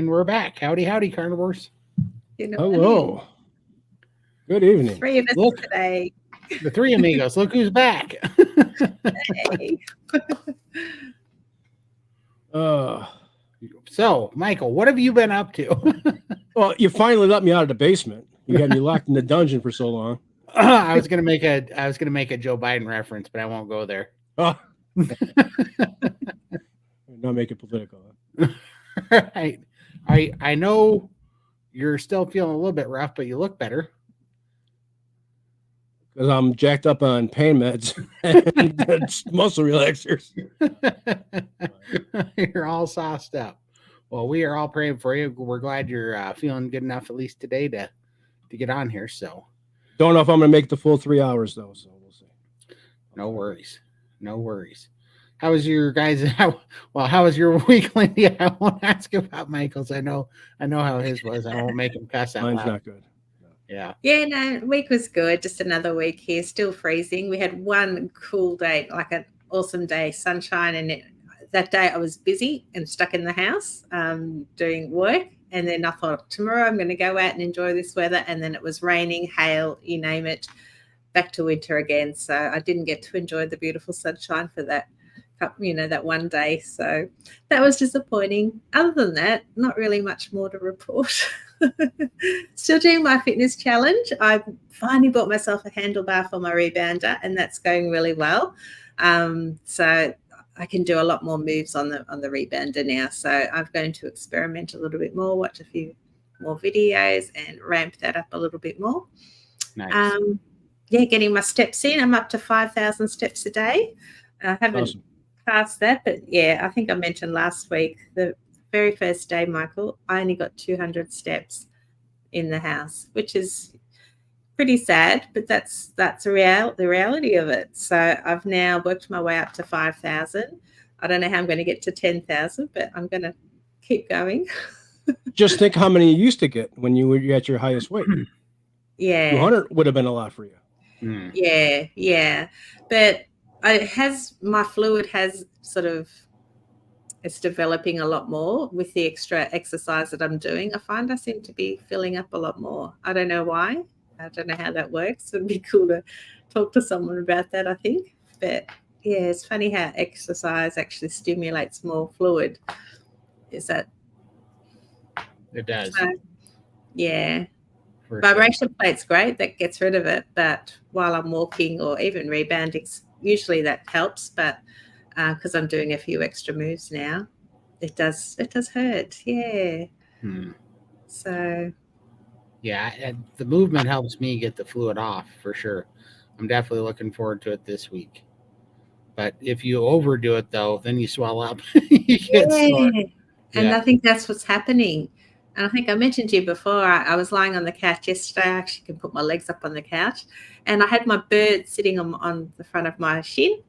And we're back. Howdy, carnivores. Hello. Good evening. Three of us Look, today. the three amigos. Look who's back. Hey. So, Michael, what have you been up to? Well, you finally let me out of the basement. You had me locked in the dungeon for so long. I was gonna make a Joe Biden reference, but I won't go there. Oh. Not make it political. Right. I know you're still feeling a little bit rough, but you look better. Because I'm jacked up on pain meds and muscle relaxers. You're all sauced up. Well, we are all praying for you. We're glad you're feeling good enough, at least today, to get on here. So, don't know if I'm going to make the full 3 hours though. So we'll see. No worries. How was your guys? How was your week, Lindy? I won't ask about Michael's. I know how his was. I won't make him cuss out Mine's loud. not good. Yeah. Yeah, no, week was good. Just another week here, still freezing. We had one cool day, like an awesome day, sunshine. And that day I was busy and stuck in the house doing work. And then I thought, tomorrow I'm going to go out and enjoy this weather. And then it was raining, hail, you name it, back to winter again. So I didn't get to enjoy the beautiful sunshine for that one day. So that was disappointing. Other than that, not really much more to report. Still doing my fitness challenge. I finally bought myself a handlebar for my rebounder, and that's going really well. So I can do a lot more moves on the rebounder now. So I'm going to experiment a little bit more, watch a few more videos, and ramp that up a little bit more. Nice. Getting my steps in. I'm up to 5,000 steps a day. I haven't passed that, but I think I mentioned last week the very first day, Michael, I only got 200 steps in the house, which is pretty sad, but that's the reality of it. So I've now worked my way up to 5,000. I don't know how I'm going to get to 10,000, but I'm going to keep going. Just think how many you used to get when you were at your highest weight. Yeah. 200 would have been a lot for you. Yeah. But my fluid has sort of, it's developing a lot more with the extra exercise that I'm doing. I find I seem to be filling up a lot more. I don't know why. I don't know how that works. It'd be cool to talk to someone about that, I think. But yeah, it's funny how exercise actually stimulates more fluid. Is that? It does. Yeah. For Vibration plate's great. That gets rid of it. But while I'm walking or even rebounding, usually that helps. But because I'm doing a few extra moves now, it does hurt. Yeah. So. Yeah, the movement helps me get the fluid off for sure. I'm definitely looking forward to it this week. But if you overdo it, though, then you swell up. You get sore. And I think that's what's happening. And I think I mentioned to you before, I was lying on the couch yesterday. I actually can put my legs up on the couch. And I had my bird sitting on the front of my shin.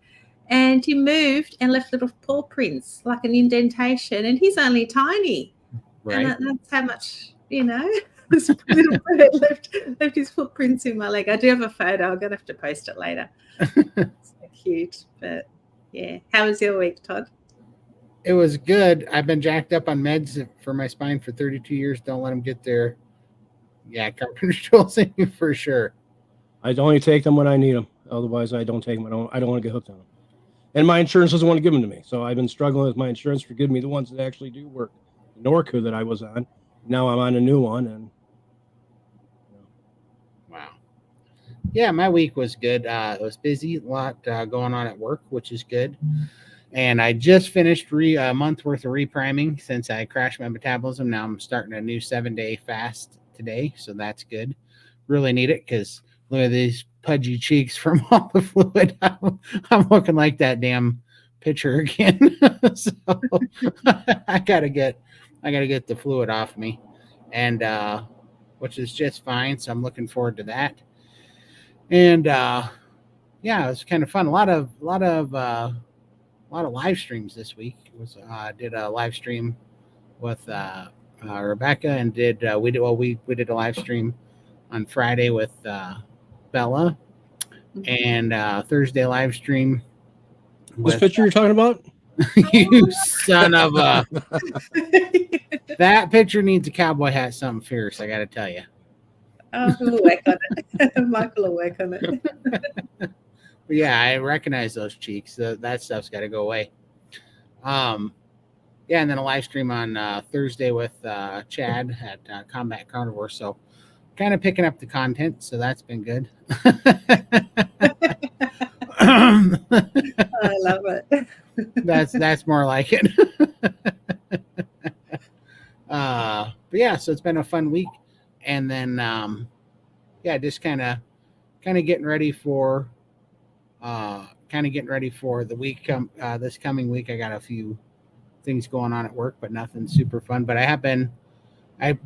And he moved and left little paw prints, like an indentation. And he's only tiny. Right. And that's how much, this little bird left his footprints in my leg. I do have a photo. I'm going to have to post it later. It's so cute. But, yeah. How was your week, Todd? It was good. I've been jacked up on meds for my spine for 32 years. Don't let them get there. Yeah, carpenter tools in you for sure. I only take them when I need them. Otherwise, I don't take them. I don't want to get hooked on them. And my insurance doesn't want to give them to me. So I've been struggling with my insurance for giving me the ones that actually do work. Norco that I was on. Now I'm on a new one. And wow. Yeah, my week was good. It was busy. A lot going on at work, which is good. And I just finished a month worth of repriming since I crashed my metabolism. Now I'm starting a new 7-day fast today. So that's good. Really need it because look at these pudgy cheeks from all the fluid. I'm looking like that damn picture again. So I gotta get the fluid off me, and which is just fine. So I'm looking forward to that. And yeah, it was kind of fun. A lot of live streams this week. Did a live stream with Rebecca, and we did a live stream on Friday with Bella, and Thursday live stream. This picture you're talking about? You son of a. That picture needs a cowboy hat, something fierce. I got to tell you. Oh, we'll work on it. Michael will work on it. But yeah, I recognize those cheeks. That stuff's got to go away. Yeah, and then a live stream on Thursday with Chad at Combat Carnivore. So kind of picking up the content. So that's been good. I love it. That's more like it. But yeah, so it's been a fun week, and then yeah, just kind of getting ready for the week. This coming week, I got a few things going on at work, but nothing super fun. But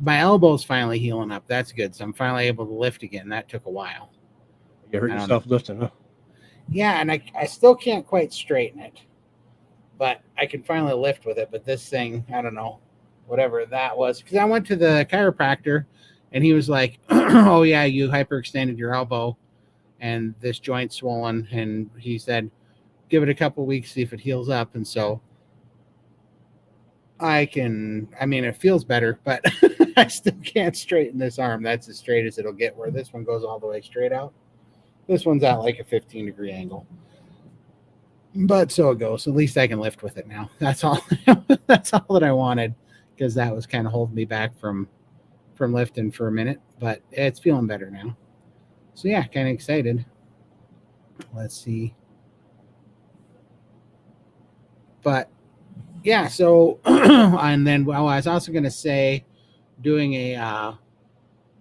my elbow's finally healing up. That's good. So I'm finally able to lift again. That took a while. You hurt yourself lifting, huh? Yeah, and I still can't quite straighten it, but I can finally lift with it. But this thing, I don't know, whatever that was, because I went to the chiropractor, and he was like, "Oh yeah, you hyperextended your elbow, and this joint's swollen." And he said, "Give it a couple weeks, see if it heals up." And so it feels better, but I still can't straighten this arm. That's as straight as it'll get, where this one goes all the way straight out. This one's at like a 15-degree angle. But so it goes. At least I can lift with it now. That's all. That's all that I wanted, because that was kind of holding me back from lifting for a minute. But it's feeling better now. So yeah, kind of excited. Let's see. But yeah, so and then I was also going to say doing a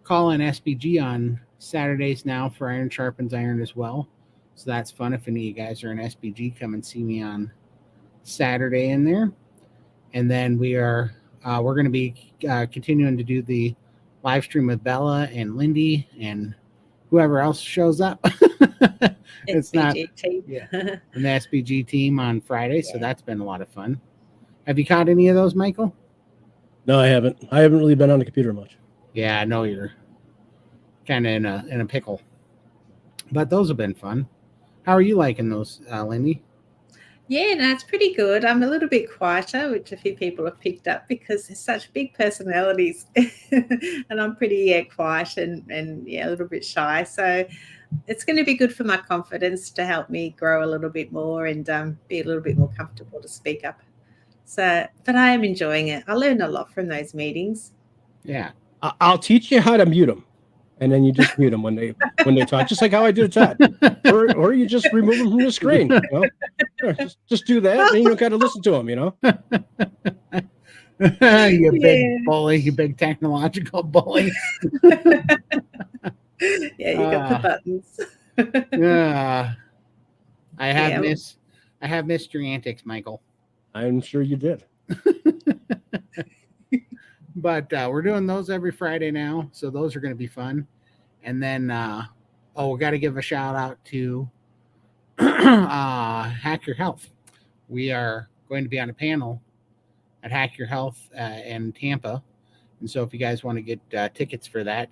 call-in SBG on Saturdays now for Iron Sharpens Iron as well. So that's fun. If any of you guys are an SBG, come and see me on Saturday in there. And then we're going to be continuing to do the live stream with Bella and Lindy and whoever else shows up. It's not team. Yeah, and the SBG team on Friday. So that's been a lot of fun. Have you caught any of those, Michael? No, I haven't. I haven't really been on the computer much. Yeah, I know you're kind of in a pickle. But those have been fun. How are you liking those, Lindy? Yeah, no, it's pretty good. I'm a little bit quieter, which a few people have picked up because they're such big personalities. And I'm pretty quiet and a little bit shy. So it's going to be good for my confidence to help me grow a little bit more and be a little bit more comfortable to speak up. So, but I am enjoying it. I learned a lot from those meetings. Yeah. I'll teach you how to mute them, and then you just mute them when they talk, just like how I do to Todd, or you just remove them from the screen. You know? Just do that, and you don't got to listen to them. You know. You big bully, you big technological bully. Yeah, you got the buttons. I have missed your antics, Michael. I'm sure you did. But we're doing those every Friday now, so those are going to be fun. And then, we got to give a shout out to Hack Your Health. We are going to be on a panel at Hack Your Health in Tampa. And so if you guys want to get tickets for that,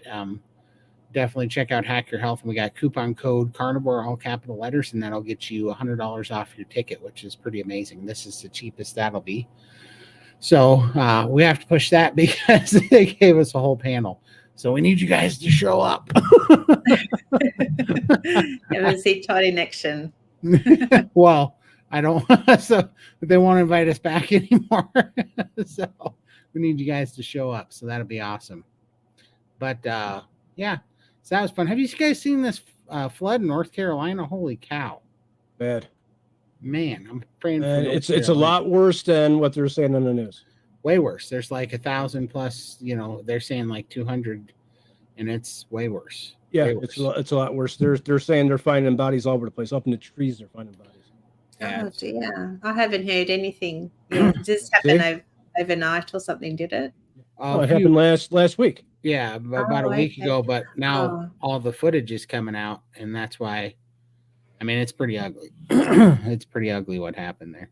definitely check out Hack Your Health. And we got coupon code Carnivore, all capital letters, and that'll get you $100 off your ticket, which is pretty amazing. This is the cheapest that'll be. So we have to push that because they gave us a whole panel. So we need you guys to show up. And we'll see Todd in action. Well, I don't. So they won't invite us back anymore. So we need you guys to show up. So that'll be awesome. But yeah, so that was fun. Have you guys seen this flood in North Carolina? Holy cow! Bad. Man, I'm praying for it's a lot worse than what they're saying on the news. Way worse. There's like 1,000 plus. They're saying like 200, and it's way worse. Yeah, way worse. It's a lot worse. They're saying they're finding bodies all over the place. Up in the trees, they're finding bodies. Yeah, oh dear, I haven't heard anything. Yeah, it just happened overnight or something, did it? It happened last week. Yeah, about a week ago. But now all the footage is coming out, and that's why. I mean, it's pretty ugly. It's pretty ugly what happened there.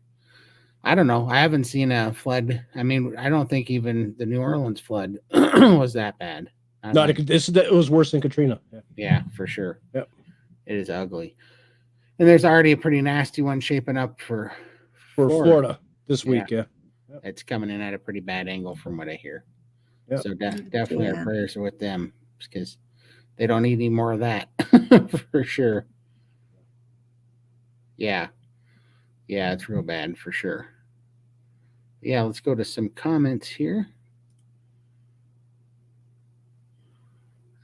I don't know. I haven't seen a flood. I mean, I don't think even the New Orleans flood was that bad. It was worse than Katrina. Yeah, for sure. Yep. It is ugly. And there's already a pretty nasty one shaping up for for Florida this week. Yeah. It's coming in at a pretty bad angle from what I hear. Yep. So definitely Yeah. our prayers are with them because they don't need any more of that for sure. Yeah. Yeah, it's real bad for sure. Yeah, let's go to some comments here.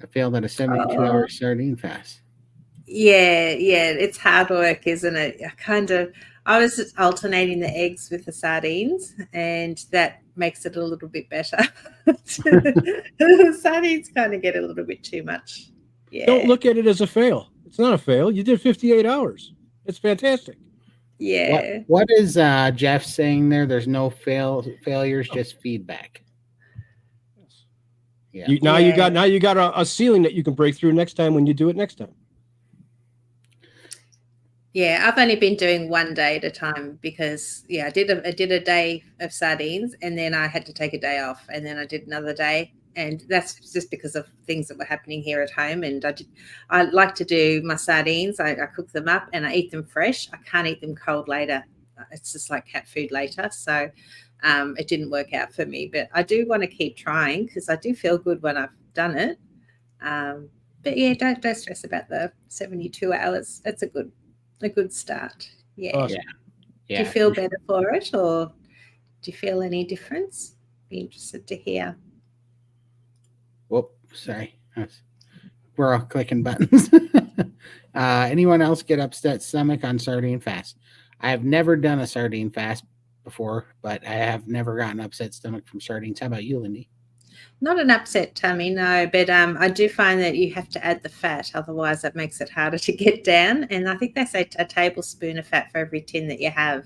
I failed at a 72-hour sardine fast. Yeah, it's hard work, isn't it? I was alternating the eggs with the sardines, and that makes it a little bit better. The sardines kind of get a little bit too much. Yeah. Don't look at it as a fail. It's not a fail. You did 58 hours. It's fantastic. Yeah. What is Jeff saying there? There's no failures, just feedback. Yeah. Now you got a ceiling that you can break through next time when you do it next time. Yeah, I've only been doing 1 day at a time because I did a day of sardines, and then I had to take a day off, and then I did another day, and that's just because of things that were happening here at home. And I like to do my sardines. I cook them up and I eat them fresh. I can't eat them cold later. It's just like cat food later. So it didn't work out for me, but I do want to keep trying because I do feel good when I've done it. But yeah, don't stress about the 72 hours. It's a good start. Yeah. Awesome. Do you feel better for it, or do you feel any difference? Be interested to hear. Whoop, sorry. We're all clicking buttons. Anyone else get upset stomach on sardine fast? I have never done a sardine fast before, but I have never gotten upset stomach from sardines. How about you, Lindy? Not an upset tummy, no, but I do find that you have to add the fat, otherwise that makes it harder to get down. And I think they say a tablespoon of fat for every tin that you have.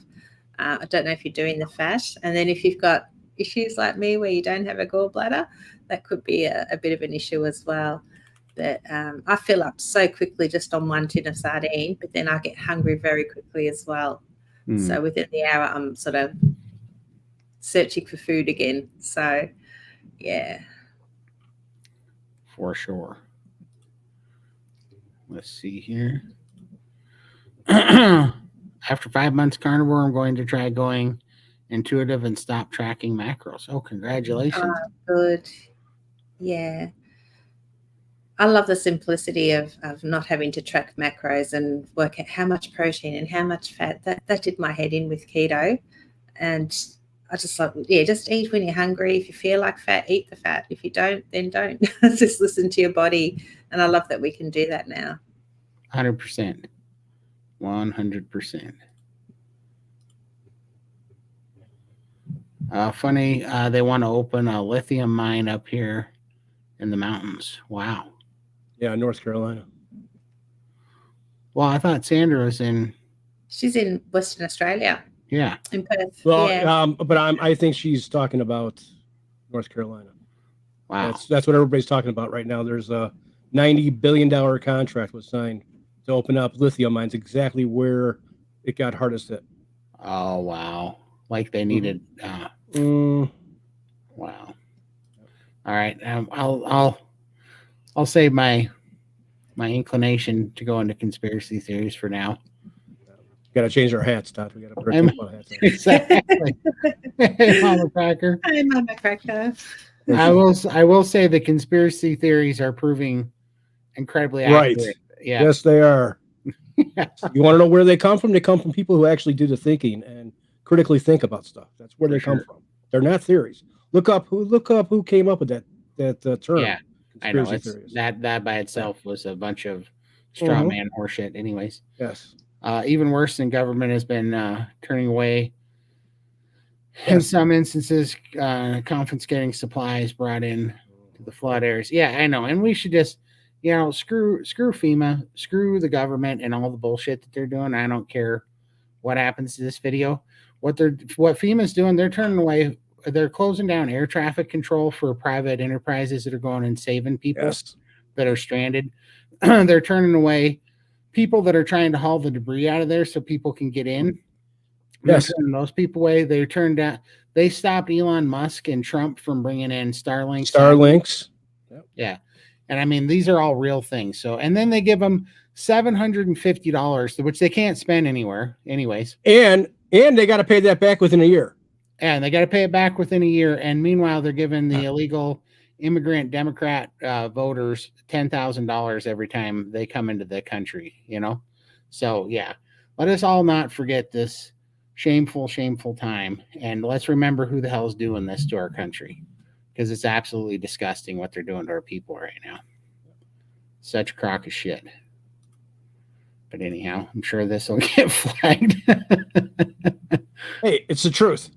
I don't know if you're doing the fat. And then if you've got issues like me where you don't have a gallbladder, that could be a bit of an issue as well. But I fill up so quickly just on 1 tin of sardine, but then I get hungry very quickly as well. So within the hour, I'm sort of searching for food again. So yeah. For sure. Let's see here. After 5 months carnivore, I'm going to try going intuitive and stop tracking macros. Oh, congratulations. Good. Yeah. I love the simplicity of not having to track macros and work out how much protein and how much fat. That did my head in with keto. And I just like, just eat when you're hungry. If you feel like fat, eat the fat. If you don't, then don't. Just listen to your body. And I love that we can do that now. 100%. 100%. Funny, they want to open a lithium mine up here in the mountains. Wow. Yeah, North Carolina. Well, I thought Sandra was in. She's in Western Australia. Yeah. In Perth. Well, yeah. But I think she's talking about North Carolina. Wow. That's what everybody's talking about right now. There's a $90 billion contract was signed to open up lithium mines exactly where it got hardest hit. Oh, wow. Like they needed. Wow. All right. I'll save my inclination to go into conspiracy theories for now. Got to change our hats, Todd. We got to put our hats on. Exactly. Hey, Mama Cracker. Hi, Mama Cracker. I will say the conspiracy theories are proving incredibly accurate. Right. Yeah. Yes, they are. You want to know where they come from? They come from people who actually do the thinking and critically think about stuff. That's where they come from. They're not theories. Look up who came up with that term. Yeah, I know. That by itself was a bunch of straw man horseshit. Anyways. Yes. Even worse than government has been turning away, in some instances, confiscating supplies brought in to the flood areas. Yeah, I know. And we should just, screw FEMA, screw the government and all the bullshit that they're doing. I don't care what happens to this video. What FEMA's doing, they're turning away. They're closing down air traffic control for private enterprises that are going and saving people that are stranded. They're turning away people that are trying to haul the debris out of there so people can get in. They're turning those people away. They stopped Elon Musk and Trump from bringing in Starlinks. Yeah. And I mean, these are all real things. So, and then they give them $750, which they can't spend anywhere anyways. And And they got to pay that back within a year. And they got to pay it back within a year. And meanwhile, they're giving the illegal immigrant Democrat voters $10,000 every time they come into the country, you know? So, yeah, let us all not forget this shameful, shameful time. And let's remember who the hell's doing this to our country, because it's absolutely disgusting what they're doing to our people right now. Such a crock of shit. But anyhow, I'm sure this will get flagged. Hey, it's the truth.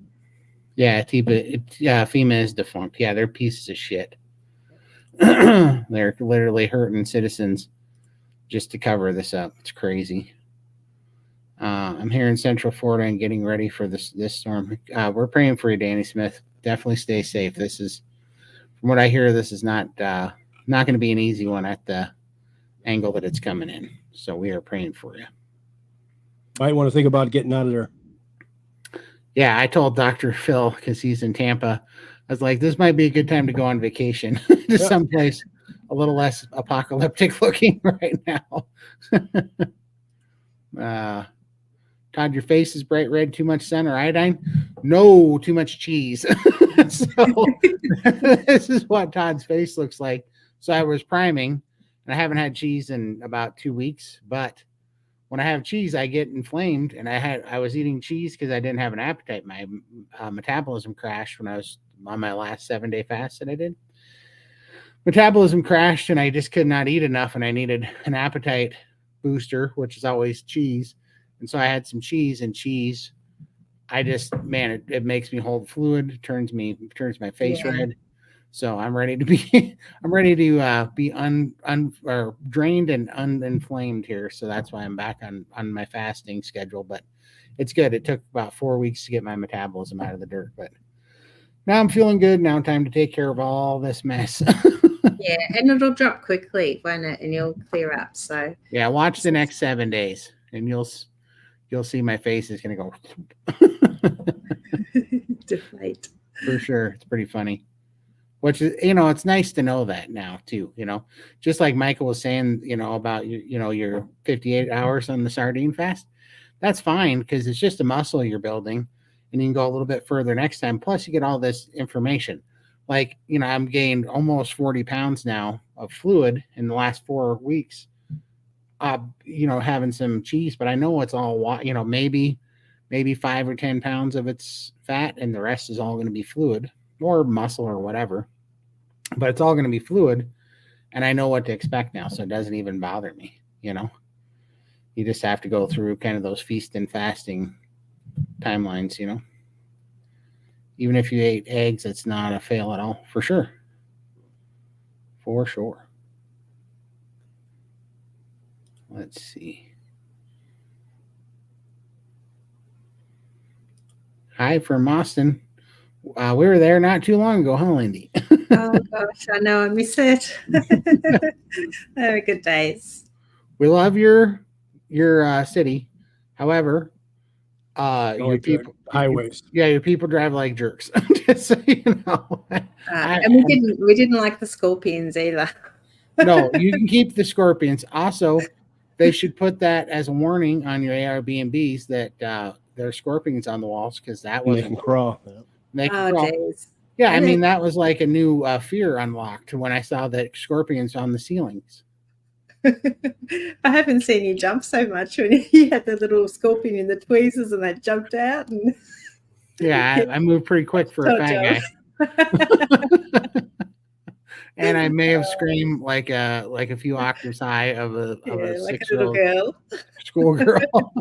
Yeah, FEMA is defunct. Yeah, they're pieces of shit. They're literally hurting citizens just to cover this up. It's crazy. I'm here in Central Florida and getting ready for this storm. We're praying for you, Danny Smith. Definitely stay safe. This is, from what I hear, this is not going to be an easy one at the angle that it's coming in. So we are praying for you. Might want to think about getting out of there. Yeah, I told Dr. Phil, because he's in Tampa, I was like, this might be a good time to go on vacation to someplace a little less apocalyptic looking right now. Todd, your face is bright red, too much sun or iodine? No, too much cheese. So this is what Todd's face looks like. So I was priming, and I haven't had cheese in about 2 weeks, but when I have cheese, I get inflamed, and I was eating cheese because I didn't have an appetite. My metabolism crashed when I was on my last 7-day fast that I did. Metabolism crashed, and I just could not eat enough, and I needed an appetite booster, which is always cheese. And so I had some cheese, and cheese, I just, man, it makes me hold fluid, turns my face red. So I'm ready to be drained and uninflamed here. So that's why I'm back on my fasting schedule. But it's good. It took about 4 weeks to get my metabolism out of the dirt, but now I'm feeling good. Now time to take care of all this mess. Yeah, and it'll drop quickly, won't it? And you'll clear up. So yeah, watch the next 7 days, and you'll see my face is gonna go deflate. For sure. It's pretty funny. Which is, it's nice to know that now too, just like Michael was saying, about your 58 hours on the sardine fast. That's fine, because it's just a muscle you're building, and you can go a little bit further next time. Plus you get all this information. Like, I'm gained almost 40 pounds now of fluid in the last 4 weeks, having some cheese, but I know it's all, maybe 5 or 10 pounds of it's fat, and the rest is all going to be fluid or muscle or whatever, but it's all going to be fluid, and I know what to expect now, so it doesn't even bother me. You just have to go through kind of those feast and fasting timelines. Even if you ate eggs, it's not a fail at all, for sure. Let's see. Hi from Austin. We were there not too long ago, huh, Lindy? Oh gosh, I know, I miss it. They were good days. We love your city. However, your people highways. Your people drive like jerks. Just so you know. And we didn't like the scorpions either. No, you can keep the scorpions. Also, they should put that as a warning on your Airbnbs that there are scorpions on the walls, because that wasn't. They can crawl. They can crawl. Geez. Yeah, I mean, that was like a new fear unlocked when I saw the scorpions on the ceilings. I haven't seen you jump so much when you had the little scorpion in the tweezers and they jumped out. And yeah, I moved pretty quick for a fat guy. And I may have screamed like a few octaves high of a like a little girl, schoolgirl.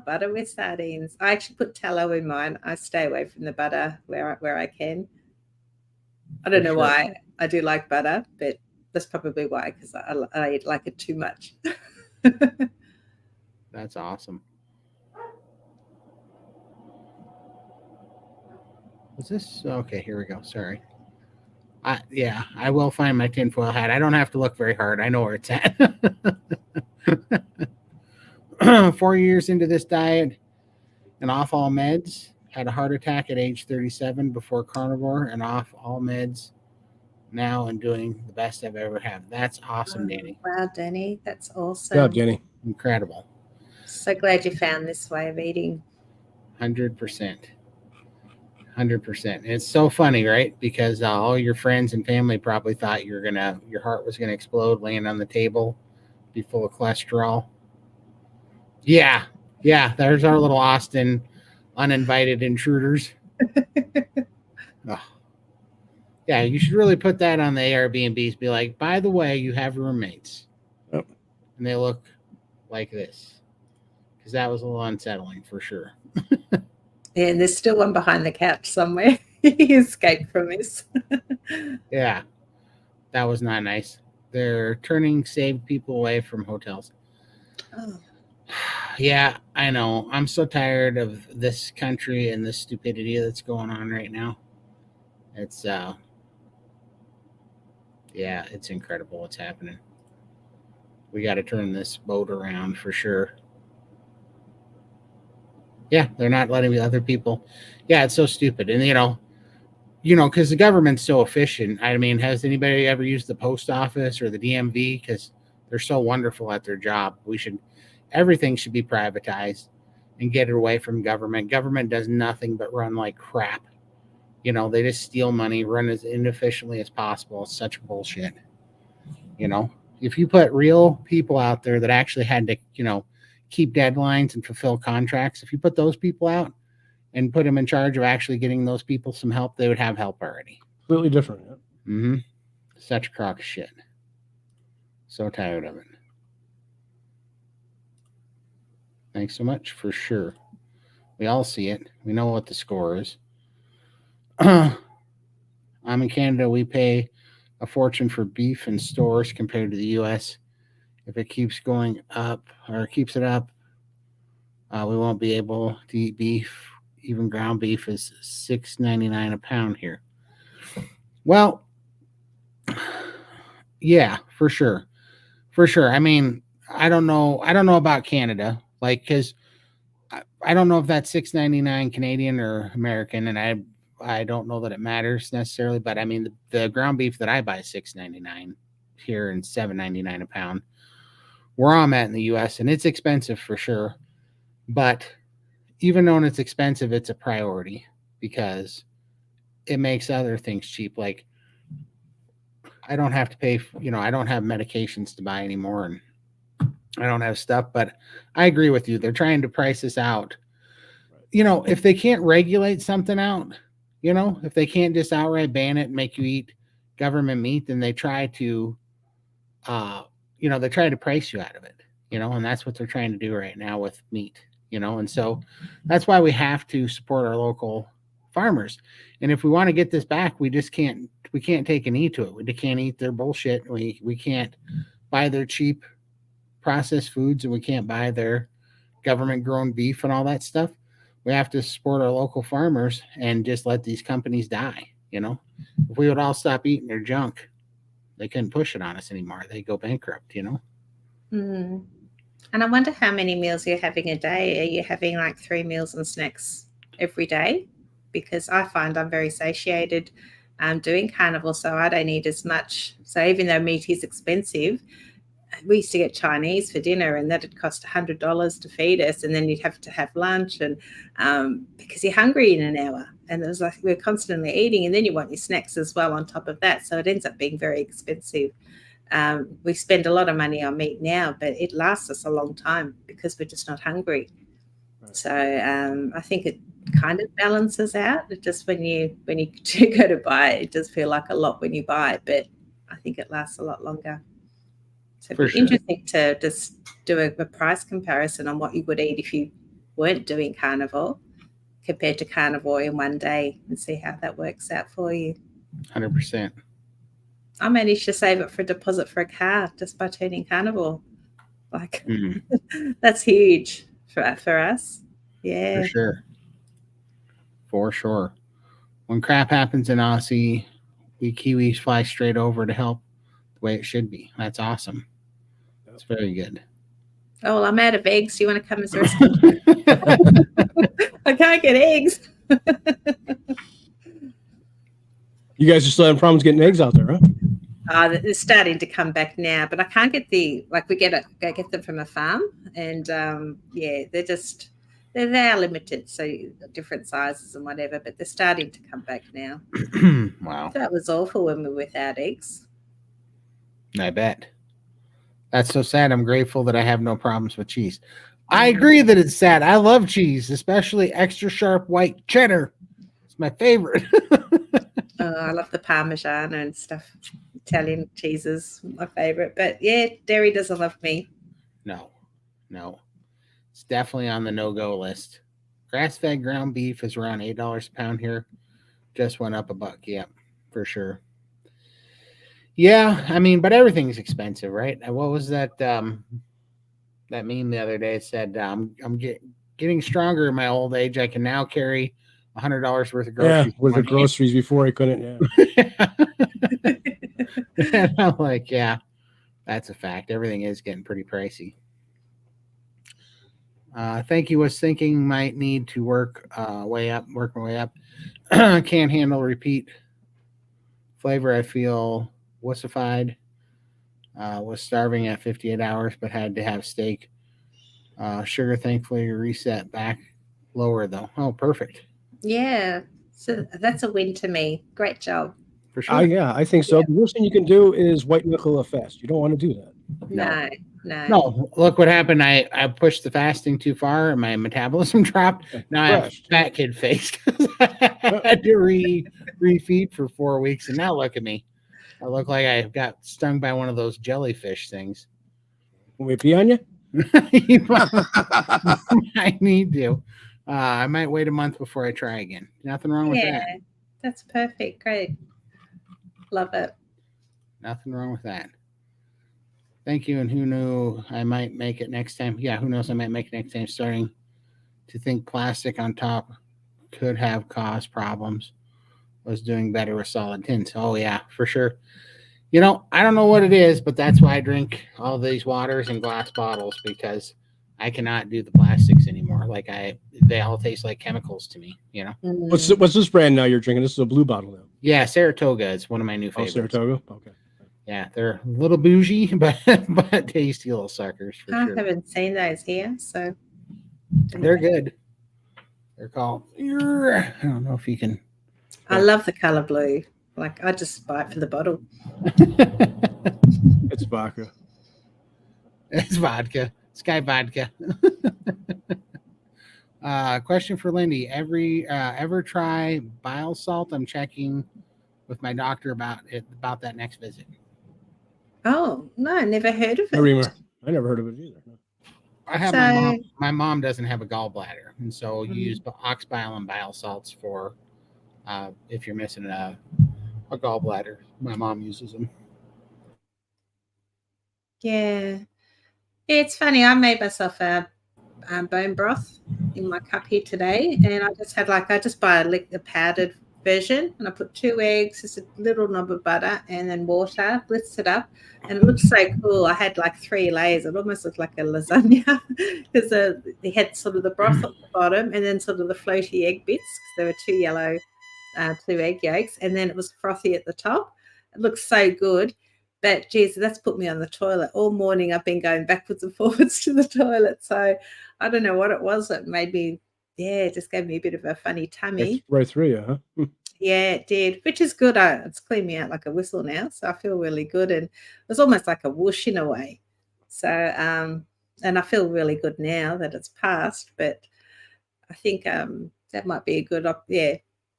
Butter with sardines. I actually put tallow in mine. I stay away from the butter where I can. I don't know why. I do like butter, but that's probably why, because I like it too much. That's awesome. Was this okay? Here we go. Sorry. I will find my tinfoil hat. I don't have to look very hard. I know where it's at. 4 years into this diet and off all meds, had a heart attack at age 37 before carnivore, and off all meds now and doing the best I've ever had. That's awesome, Danny. Wow, Danny, that's Good job, awesome. Jenny. Incredible. So glad you found this way of eating. 100%. 100%. It's so funny, right? Because all your friends and family probably thought your heart was gonna explode, laying on the table, be full of cholesterol. Yeah, yeah. There's our little Austin uninvited intruders. Oh. Yeah, you should really put that on the Airbnbs. Be like, by the way, you have roommates, Yep. and they look like this, because that was a little unsettling for sure. And there's still one behind the couch somewhere. He escaped from this. Yeah, that was not nice. They're turning saved people away from hotels. Oh, Yeah, I know. I'm so tired of this country and this stupidity that's going on right now. It's yeah, it's incredible what's happening. We got to turn this boat around for sure. Yeah, they're not letting the other people. Yeah, it's so stupid. And because the government's so efficient. I mean, has anybody ever used the post office or the DMV? Because they're so wonderful at their job. Everything should be privatized and get it away from government. Government does nothing but run like crap. They just steal money, run as inefficiently as possible. It's such bullshit. If you put real people out there that actually had to, keep deadlines and fulfill contracts, if you put those people out and put them in charge of actually getting those people some help, they would have help already. Completely different. Yeah. Mm-hmm. Such a crock of shit. So tired of it. Thanks so much for sure. We all see it. We know what the score is. I'm in Canada. We pay a fortune for beef in stores compared to the U.S. If it keeps going up or keeps it up, we won't be able to eat beef. Even ground beef is $6.99 a pound here. Well, yeah, for sure. I mean, I don't know about Canada, because I don't know if that's $6.99 Canadian or American, and I don't know that it matters necessarily. But I mean, the ground beef that I buy is $6.99 here and $7.99 a pound. Where I'm at in the U.S., and it's expensive for sure. But even though it's expensive, it's a priority because it makes other things cheap. Like I don't have to pay. I don't have medications to buy anymore, and I don't have stuff. But I agree with you. They're trying to price this out. If they can't regulate something out, if they can't just outright ban it and make you eat government meat, then they try to, they try to price you out of it, and that's what they're trying to do right now with meat, and so that's why we have to support our local farmers. And if we want to get this back, we can't take a knee to it. We can't eat their bullshit. We can't buy their cheap processed foods, and we can't buy their government grown beef and all that stuff. We have to support our local farmers and just let these companies die. If we would all stop eating their junk, they couldn't push it on us anymore. They go bankrupt. Mm. And I wonder how many meals you're having a day. Are you having like 3 meals and snacks every day? Because I find I'm very satiated doing carnivore, so I don't eat as much. So even though meat is expensive, we used to get Chinese for dinner, and that'd cost $100 to feed us, and then you'd have to have lunch, and because you're hungry in an hour, and it was like we're constantly eating, and then you want your snacks as well on top of that, so it ends up being very expensive. We spend a lot of money on meat now, but it lasts us a long time because we're just not hungry. Right. So I think it kind of balances out. It just when you do go to buy it, it does feel like a lot when you buy it, but I think it lasts a lot longer. So it'd be interesting to just do a price comparison on what you would eat if you weren't doing carnivore compared to carnivore in one day and see how that works out for you. 100%. I managed to save it for a deposit for a car just by turning carnivore. Like, that's huge for us. Yeah. For sure. When crap happens in Aussie, we Kiwis fly straight over to help the way it should be. That's awesome. That's very good. Oh, well, I'm out of eggs. Do you want to come as rescue? I can't get eggs. You guys are still having problems getting eggs out there, huh? They're starting to come back now, but I can't get I get them from a farm, and they are limited, so different sizes and whatever. But they're starting to come back now. Wow. That was awful when we were without eggs. I bet. That's so sad. I'm grateful that I have no problems with cheese. I agree that it's sad. I love cheese, especially extra sharp white cheddar. It's my favorite. I love the Parmesan and stuff. Italian cheeses, my favorite. But yeah, dairy doesn't love me. No. It's definitely on the no-go list. Grass-fed ground beef is around $8 a pound here. Just went up $1. Yeah, for sure. Yeah, I mean, but everything's expensive, right? What was that that meme the other day? It said, I'm getting stronger in my old age. I can now carry $100 worth of groceries. Yeah, with the groceries before I couldn't. Yeah. And I'm like, yeah, that's a fact. Everything is getting pretty pricey. Thank you. Was thinking might need to work my way up. Can't handle repeat flavor. I feel wussified. Was starving at 58 hours, but had to have steak. Sugar, thankfully, reset back lower though. Oh, perfect. Yeah, so that's a win to me. Great job. For sure. Yeah, I think so. Yeah. The worst thing you can do is white knuckle a fast. You don't want to do that. No. Look what happened. I pushed the fasting too far and my metabolism dropped. Now I have fat kid face. I had to refeed for 4 weeks, and now look at me. I look like I got stung by one of those jellyfish things. Can we pee on you? I need to. I might wait a month before I try again. Nothing wrong with that. Yeah, that's perfect. Great. Love it. Nothing wrong with that. Thank you. And who knew I might make it next time? Yeah, who knows? I might make it next time. Starting to think plastic on top could have caused problems. Was doing better with solid tins. Oh, yeah, for sure. You know, I don't know what it is, but that's why I drink all these waters in glass bottles, because I cannot do the plastics anymore. Like they all taste like chemicals to me, you know. What's this brand now you're drinking? This is a blue bottle now. Yeah, Saratoga is one of my new favorites. Oh, Saratoga? Okay. Yeah, they're a little bougie, but tasty little suckers for sure. I haven't seen those here, so they're good. They're called. I don't know if you can. I love the color blue. Like I just buy it for the bottle. It's vodka. It's vodka. Sky vodka. Question for Lindy. Ever try bile salt? I'm checking with my doctor about that next visit. Oh no, never heard of it. I never heard of it either. I have my mom doesn't have a gallbladder, and so you use ox bile and bile salts for if you're missing a gallbladder. My mom uses them. Yeah, it's funny. I made myself a bone broth in my cup here today, and I just buy a powdered version, and I put 2 eggs, just a little knob of butter, and then water, blitzed it up, and it looked so cool. I had like 3 layers. It almost looked like a lasagna because they had sort of the broth at the bottom, and then sort of the floaty egg bits, because there were 2 yellow 2 egg yolks, and then it was frothy at the top. It looks so good. But geez, that's put me on the toilet all morning. I've been going backwards and forwards to the toilet. So I don't know what it was that made me, it just gave me a bit of a funny tummy. It's right through you, huh? Yeah, it did, which is good. It's cleaned me out like a whistle now. So I feel really good. And it was almost like a whoosh in a way. So, and I feel really good now that it's passed. But I think that might be a good,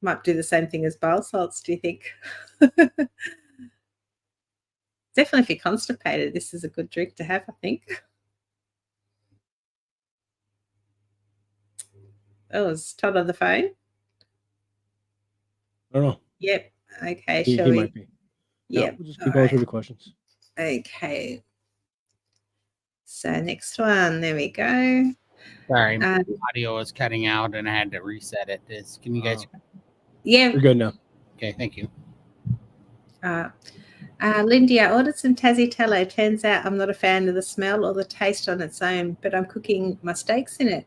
might do the same thing as bile salts, do you think? Definitely if you're constipated, this is a good drink to have, I think. Oh, is Todd on the phone? I don't know. Yep. Okay, He shall we? might be. Yeah. We'll just keep going through the questions. Okay. So next one, there we go. Sorry, my audio was cutting out and I had to reset it. Can you guys? Yeah. We're good now. Okay, thank you. Lindy, I ordered some Tassie tallow. Turns out I'm not a fan of the smell or the taste on its own, but I'm cooking my steaks in it.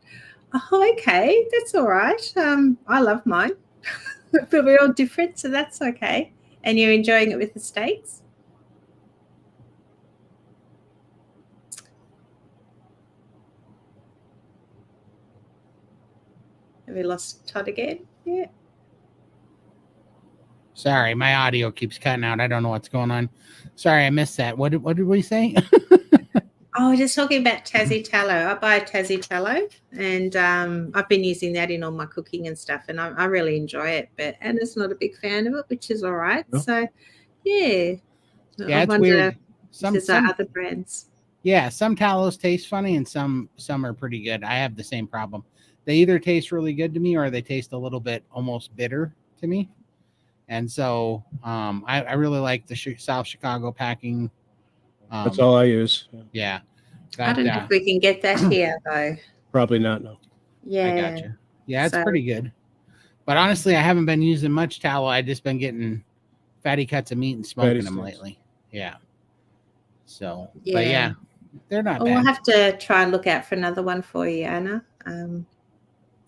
Oh, okay. That's all right. I love mine. But we're all different, so that's okay. And you're enjoying it with the steaks? Have we lost Todd again? Yeah. Sorry, my audio keeps cutting out. I don't know what's going on. Sorry, I missed that. What did we say? Oh, just talking about Tassie tallow. I buy Tassie tallow, and I've been using that in all my cooking and stuff, and I really enjoy it. But Anna's not a big fan of it, which is all right. No. So, yeah. Yeah, it's weird. Some other brands. Yeah, some tallows taste funny, and some are pretty good. I have the same problem. They either taste really good to me, or they taste a little bit almost bitter to me. And so I really like the South Chicago packing. That's all I use. Yeah. I don't know if we can get that here, though. Probably not, no. Yeah. I got you. Yeah, it's pretty good. But honestly, I haven't been using much tallow. I've just been getting fatty cuts of meat and smoking them lately. Yeah. So, but yeah, they're not bad. We'll have to try and look out for another one for you, Anna.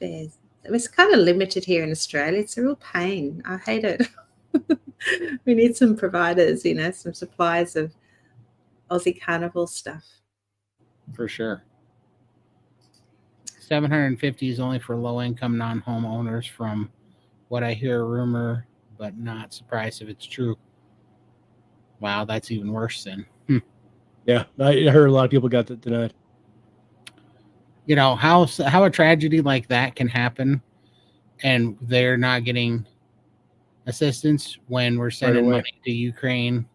It's kind of limited here in Australia. It's a real pain. I hate it. We need some providers, some suppliers of Aussie carnivore stuff. For sure. 750 is only for low-income non-homeowners from what I hear a rumor, but not surprised if it's true. Wow, that's even worse then. Yeah, I heard a lot of people got that denied. How a tragedy like that can happen and they're not getting assistance when we're sending money to Ukraine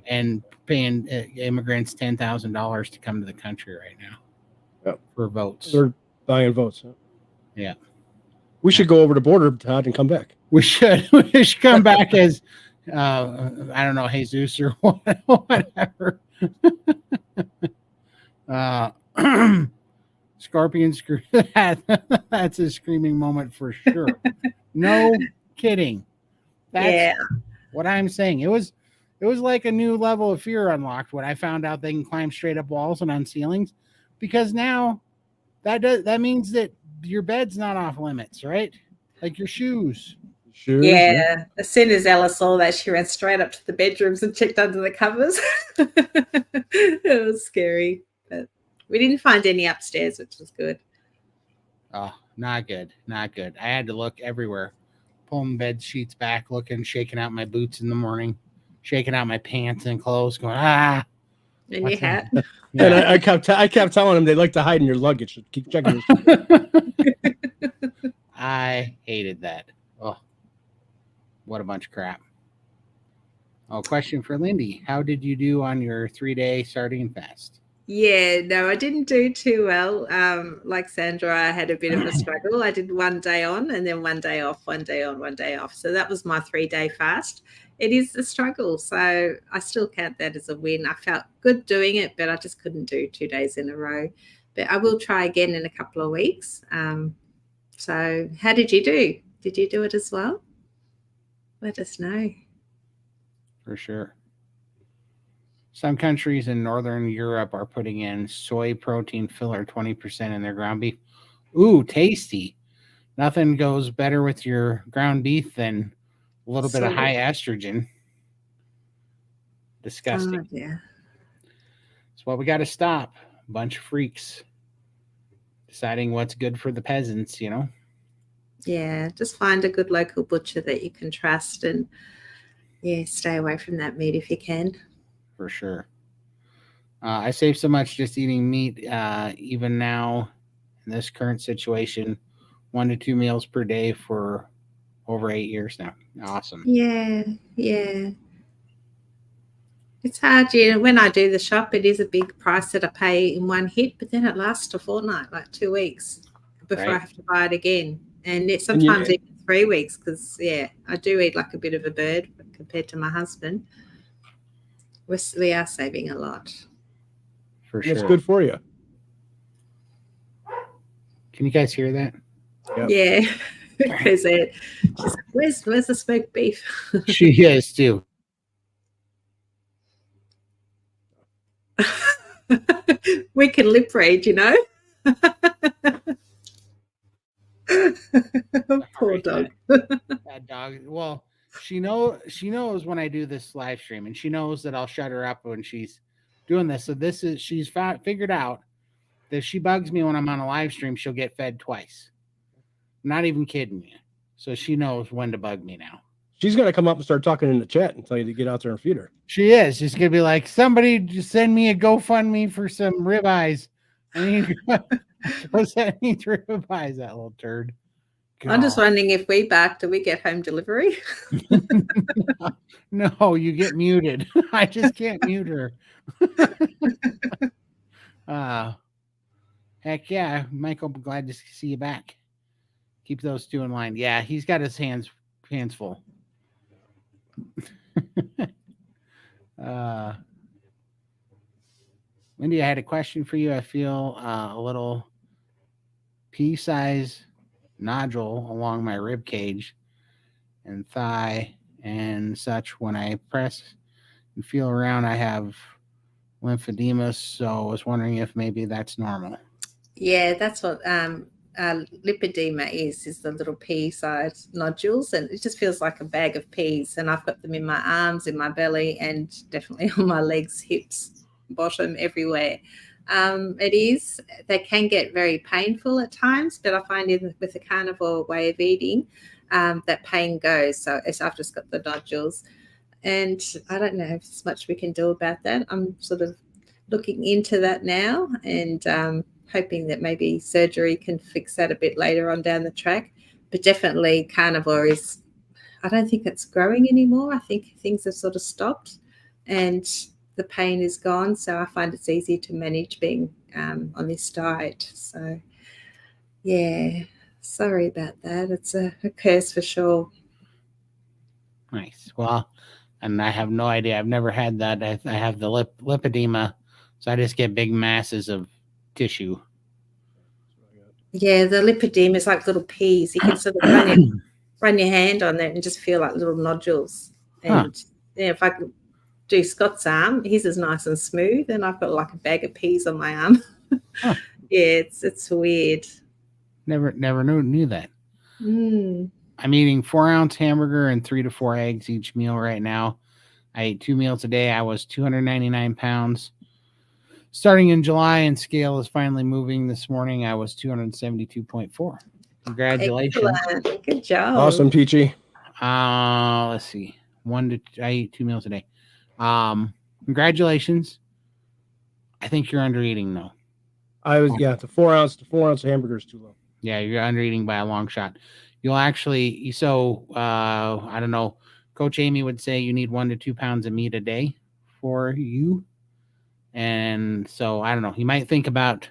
and paying immigrants $10,000 to come to the country right now for votes. They're buying votes. Huh? Yeah. We should go over the border, Todd, and come back. We should. We should come back as, I don't know, Jesus or whatever. Scorpion scream. That's a screaming moment for sure. No kidding. That's what I'm saying. It was like a new level of fear unlocked when I found out they can climb straight up walls and on ceilings, because now that means that your bed's not off limits, right? Like your shoes. Yeah. As soon as Ella saw that, she ran straight up to the bedrooms and checked under the covers. It was scary, but we didn't find any upstairs, which was good. Oh, not good. Not good. I had to look everywhere. Pulling bed sheets back, looking, shaking out my boots in the morning, shaking out my pants and clothes, going, And your hat. Yeah. And I kept telling them they'd like to hide in your luggage. Keep checking. I hated that. Oh, what a bunch of crap. Oh, question for Lindy. How did you do on your 3-day sardine fast? Yeah, no, I didn't do too well. Like Sandra, I had a bit of a struggle. I did 1 day on and then 1 day off, 1 day on, 1 day off. So that was my 3-day fast. It is a struggle. So I still count that as a win. I felt good doing it, but I just couldn't do 2 days in a row. But I will try again in a couple of weeks. So how did you do? Did you do it as well? Let us know. For sure. Some countries in Northern Europe are putting in soy protein filler 20% in their ground beef. Ooh, tasty. Nothing goes better with your ground beef than a little bit of high estrogen. Disgusting. Oh, yeah. That's what we got to stop. A bunch of freaks deciding what's good for the peasants, Yeah, just find a good local butcher that you can trust and, stay away from that meat if you can. For sure. I save so much just eating meat, even now in this current situation, 1 to 2 meals per day for over 8 years now. Awesome. Yeah. It's hard, when I do the shop, it is a big price that I pay in one hit, but then it lasts a fortnight, like 2 weeks before I have to buy it again. And it's sometimes even 3 weeks because, I do eat like a bit of a bird compared to my husband. We are saving a lot. For sure. It's good for you. Can you guys hear that? Yep. Yeah. She's like, where's the smoked beef? She is too. We can lip read, Poor dog. That dog. Well, she knows when I do this live stream, and she knows that I'll shut her up when she's doing this. So she's figured out that if she bugs me when I'm on a live stream, she'll get fed twice. I'm not even kidding you. So she knows when to bug me now. She's gonna come up and start talking in the chat and tell you to get out there and feed her. She is. She's gonna be like, somebody just send me a GoFundMe for some ribeyes. I need to send me 3 ribeyes, that little turd. I'm just God. wondering if we bark, do we get home delivery? No, you get muted. I just can't mute her. Heck yeah, Michael, glad to see you back. Keep those 2 in line. Yeah, he's got his hands full. Wendy, I had a question for you. I feel a little pea-size nodule along my rib cage and thigh and such. When I press and feel around, I have lymphedema, so I was wondering if maybe that's normal. Yeah, that's what lipedema is the little pea-sized nodules, and it just feels like a bag of peas, and I've got them in my arms, in my belly, and definitely on my legs, hips, bottom, everywhere. They can get very painful at times, but I find with the carnivore way of eating, that pain goes. So I've just got the nodules, and I don't know if there's much we can do about that. I'm sort of looking into that now, and hoping that maybe surgery can fix that a bit later on down the track. But definitely carnivore I don't think it's growing anymore. I think things have sort of stopped and the pain is gone. So I find it's easier to manage being on this diet. So yeah, sorry about that. It's a curse for sure. Nice. Well, and I have no idea. I've never had that. I have the lipedema, so I just get big masses of tissue. Yeah, the lipedema is like little peas. You can sort of run your hand on it and just feel like little nodules. And yeah, if I could do Scott's arm, his is nice and smooth, and I've got like a bag of peas on my arm. Yeah, it's weird. Never knew that. I'm eating 4-ounce hamburger and 3 to 4 eggs each meal right now. I ate 2 meals a day. I was 299 pounds. Starting in July, and scale is finally moving. This morning, I was 272.4. Congratulations. Excellent. Good job. Awesome, Peachy. Let's see. I eat 2 meals a day. Congratulations. I think you're under eating though. The 4-ounce hamburger is too low. Yeah, you're under eating by a long shot. You'll actually, I don't know. Coach Amy would say you need 1 to 2 pounds of meat a day for you. And so I don't know. You might think about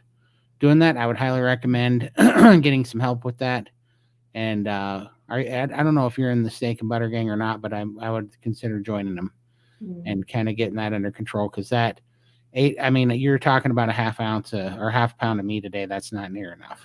doing that. I would highly recommend getting some help with that. And I don't know if you're in the steak and butter gang or not, but I would consider joining them and kind of getting that under control, because you're talking about a half ounce or half pound of meat a day. That's not near enough.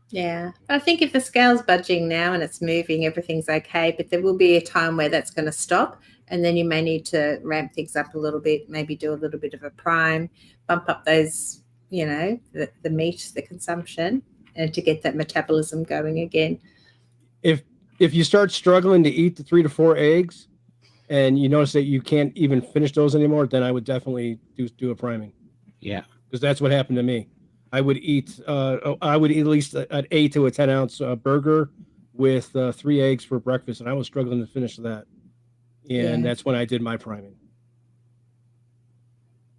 Yeah, I think if the scale's budging now and it's moving, everything's okay. But there will be a time where that's going to stop, and then you may need to ramp things up a little bit. Maybe do a little bit of a prime, bump up those, the meat, the consumption, and to get that metabolism going again. If you start struggling to eat the 3 to 4 eggs, and you notice that you can't even finish those anymore, then I would definitely do a priming. Yeah, because that's what happened to me. I would eat at least an 8 to a 10 ounce burger with 3 eggs for breakfast, and I was struggling to finish that. And that's when I did my priming.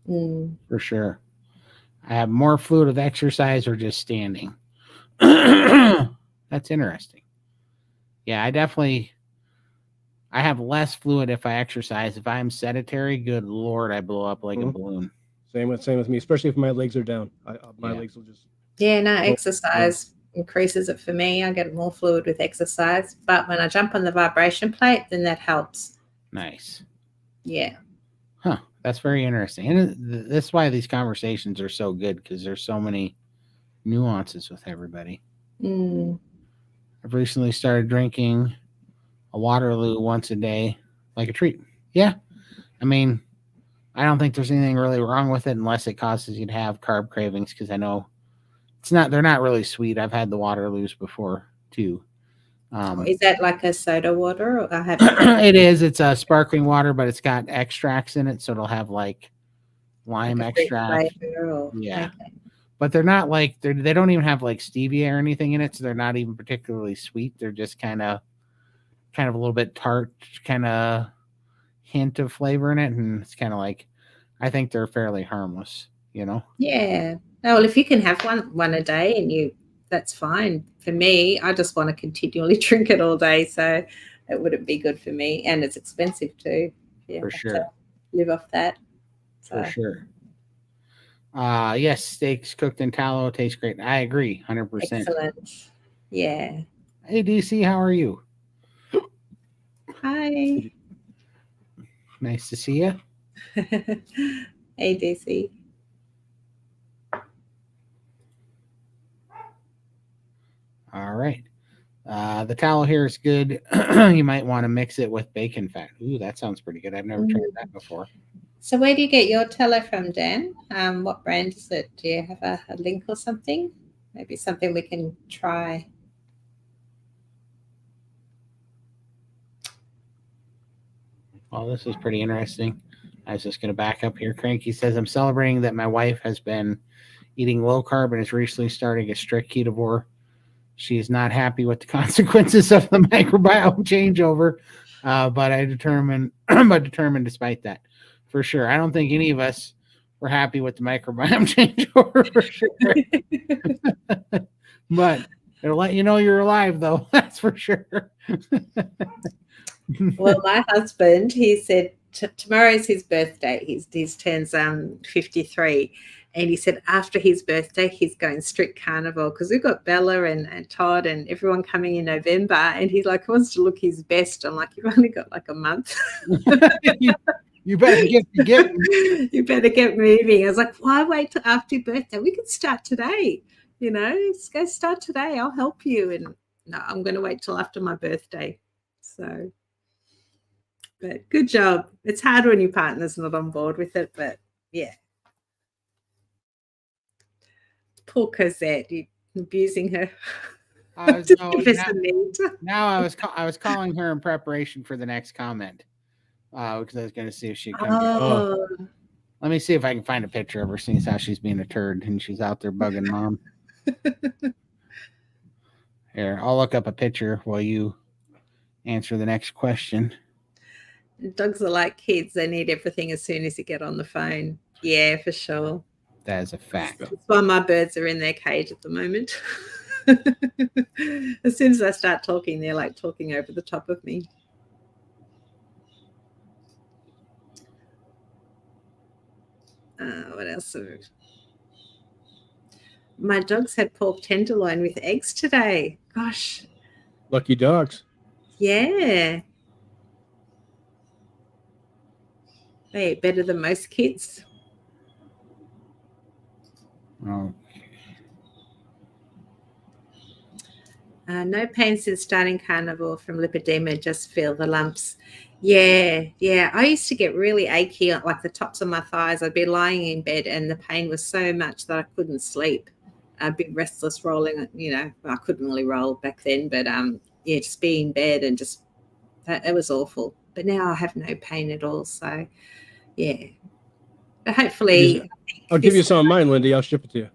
For sure. I have more fluid with exercise or just standing. That's interesting. Yeah, I have less fluid if I exercise. If I'm sedentary, good Lord, I blow up like a balloon. Same with me, especially if my legs are down. My legs will just... Yeah, no, exercise increases it for me. I get more fluid with exercise. But when I jump on the vibration plate, then that helps. Nice. Yeah. Huh. That's very interesting. And that's why these conversations are so good, because there's so many nuances with everybody. I've recently started drinking a Waterloo once a day like a treat. Yeah. I don't think there's anything really wrong with it unless it causes you to have carb cravings, because I know they're not really sweet. I've had the Waterloos before too. Is that like a soda water? Or I have It is. It's a sparkling water, but it's got extracts in it, so it'll have like lime like a fruit extract. flavor or Yeah. okay. But they're not like they don't even have like stevia or anything in it, so they're not even particularly sweet. They're just kind of a little bit tart, kind of hint of flavor in it, and it's kind of like I think they're fairly harmless, you know. Yeah. Oh, well, if you can have one a day and that's fine. For me, I just want to continually drink it all day, so it wouldn't be good for me, and it's expensive too. Yeah, For have sure. to live off that. So. For sure. Yes, steaks cooked in tallow taste great. I agree, 100%. Excellent. Yeah. Hey, DC, how are you? Hi. Nice to see you. Hey, DC. All right. The tallow here is good. You might want to mix it with bacon fat. Ooh, that sounds pretty good. I've never tried that before. So where do you get your tallow from, Dan? What brand is it? Do you have a link or something? Maybe something we can try. Well, this is pretty interesting. I was just going to back up here. Cranky says, I'm celebrating that my wife has been eating low carb and is recently starting a strict ketovore. She is not happy with the consequences of the microbiome changeover, but determined despite that. For sure. I don't think any of us were happy with the microbiome changeover for sure. But it'll let you know you're alive, though. That's for sure. Well, my husband, he said tomorrow's his birthday. He's turns 53. And he said after his birthday, he's going strict carnivore because we've got Bella and Todd and everyone coming in November. And he like wants to look his best. I'm like, you've only got like a month. You better get You better get moving. I was like, why wait till after your birthday? We can start today. Let's go start today. I'll help you. And no, I'm going to wait till after my birthday. So, but good job. It's hard when your partner's not on board with it, but yeah. Poor Cosette, you're abusing her. Now I was calling her in preparation for the next comment because I was going to see if she could come. Let me see if I can find a picture of her, seeing how she's being a turd and she's out there bugging mom. Here, I'll look up a picture while you answer the next question. Dogs are like kids. They need everything as soon as you get on the phone. Yeah, for sure. That is a fact. That's why my birds are in their cage at the moment. As soon as I start talking, they're like talking over the top of me. What else? My dogs had pork tenderloin with eggs today. Gosh. Lucky dogs. Yeah. They eat better than most kids. Oh. No pain since starting carnivore from lipedema, just feel the lumps. Yeah. I used to get really achy on like the tops of my thighs. I'd be lying in bed and the pain was so much that I couldn't sleep. I'd be restless rolling, I couldn't really roll back then, but just be in bed and just, it was awful. But now I have no pain at all. So, yeah. But hopefully. I'll give you some of mine, Lindy. I'll ship it to you.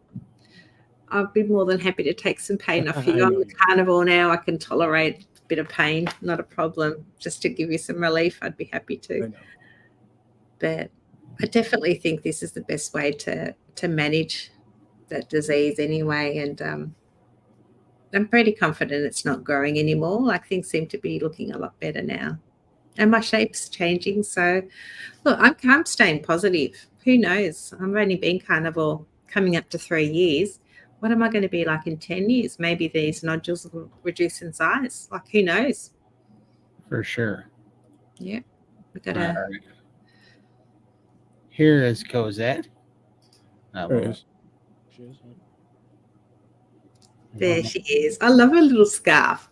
I'll be more than happy to take some pain off you. I'm the carnivore now. I can tolerate a bit of pain, not a problem. Just to give you some relief, I'd be happy to. But I definitely think this is the best way to manage that disease anyway. And I'm pretty confident it's not growing anymore. Like things seem to be looking a lot better now. And my shape's changing. So, look, I'm staying positive. Who knows? I've only been carnivore coming up to 3 years. What am I going to be like in 10 years? Maybe these nodules will reduce in size. Like, who knows? For sure. Yeah. We got to. Right. Here is Cosette. There she is. I love her little scarf.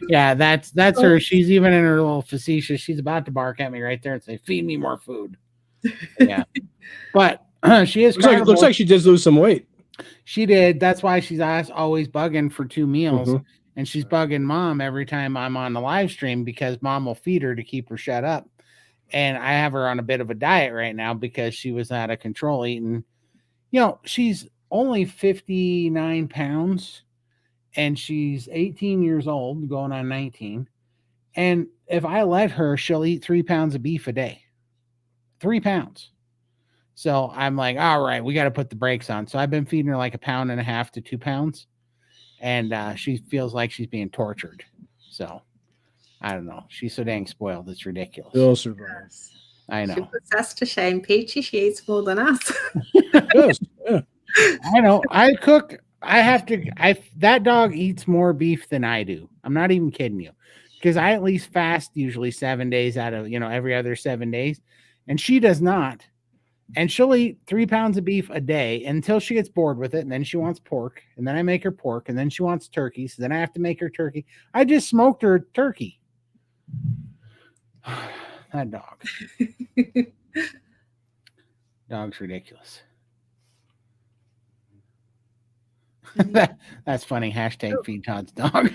Yeah, that's her. She's even in her little facetious. She's about to bark at me right there and say, "Feed me more food." Yeah, but she is. Looks like she did lose some weight. She did. That's why she's always bugging for 2 meals. and she's bugging mom every time I'm on the live stream because mom will feed her to keep her shut up. And I have her on a bit of a diet right now because she was out of control eating. She's only 59 pounds and she's 18 years old, going on 19. And if I let her, she'll eat 3 pounds of beef a day. 3 pounds. So I'm like, all right, we got to put the brakes on. So I've been feeding her like 1.5 pounds to 2 pounds. And she feels like she's being tortured. So I don't know. She's so dang spoiled. It's ridiculous. Still survive. I know. She puts us to shame, Peachy. She eats more than us. Yes, yeah. I know. I cook. That dog eats more beef than I do. I'm not even kidding you. Because I at least fast usually 7 days out of, every other 7 days. And she does not. And she'll eat 3 pounds of beef a day until she gets bored with it. And then she wants pork. And then I make her pork. And then she wants turkey. So then I have to make her turkey. I just smoked her turkey. That dog. Dog's ridiculous. That's funny. Hashtag feed Todd's dog.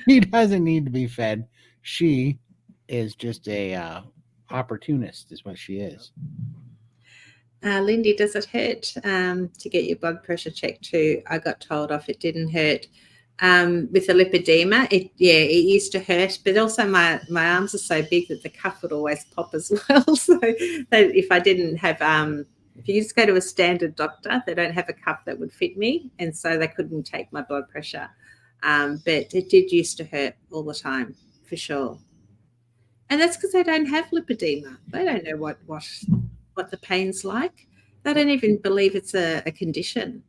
She doesn't need to be fed. She is just a opportunist is what she is. Lindy, does it hurt to get your blood pressure checked too? I got told off it didn't hurt. With the lipedema, it used to hurt, but also my arms are so big that the cuff would always pop as well. So if I didn't have if you just go to a standard doctor, they don't have a cuff that would fit me, and so they couldn't take my blood pressure. But it did used to hurt all the time, for sure. And that's because they don't have lipedema. They don't know what the pain's like. They don't even believe it's a condition.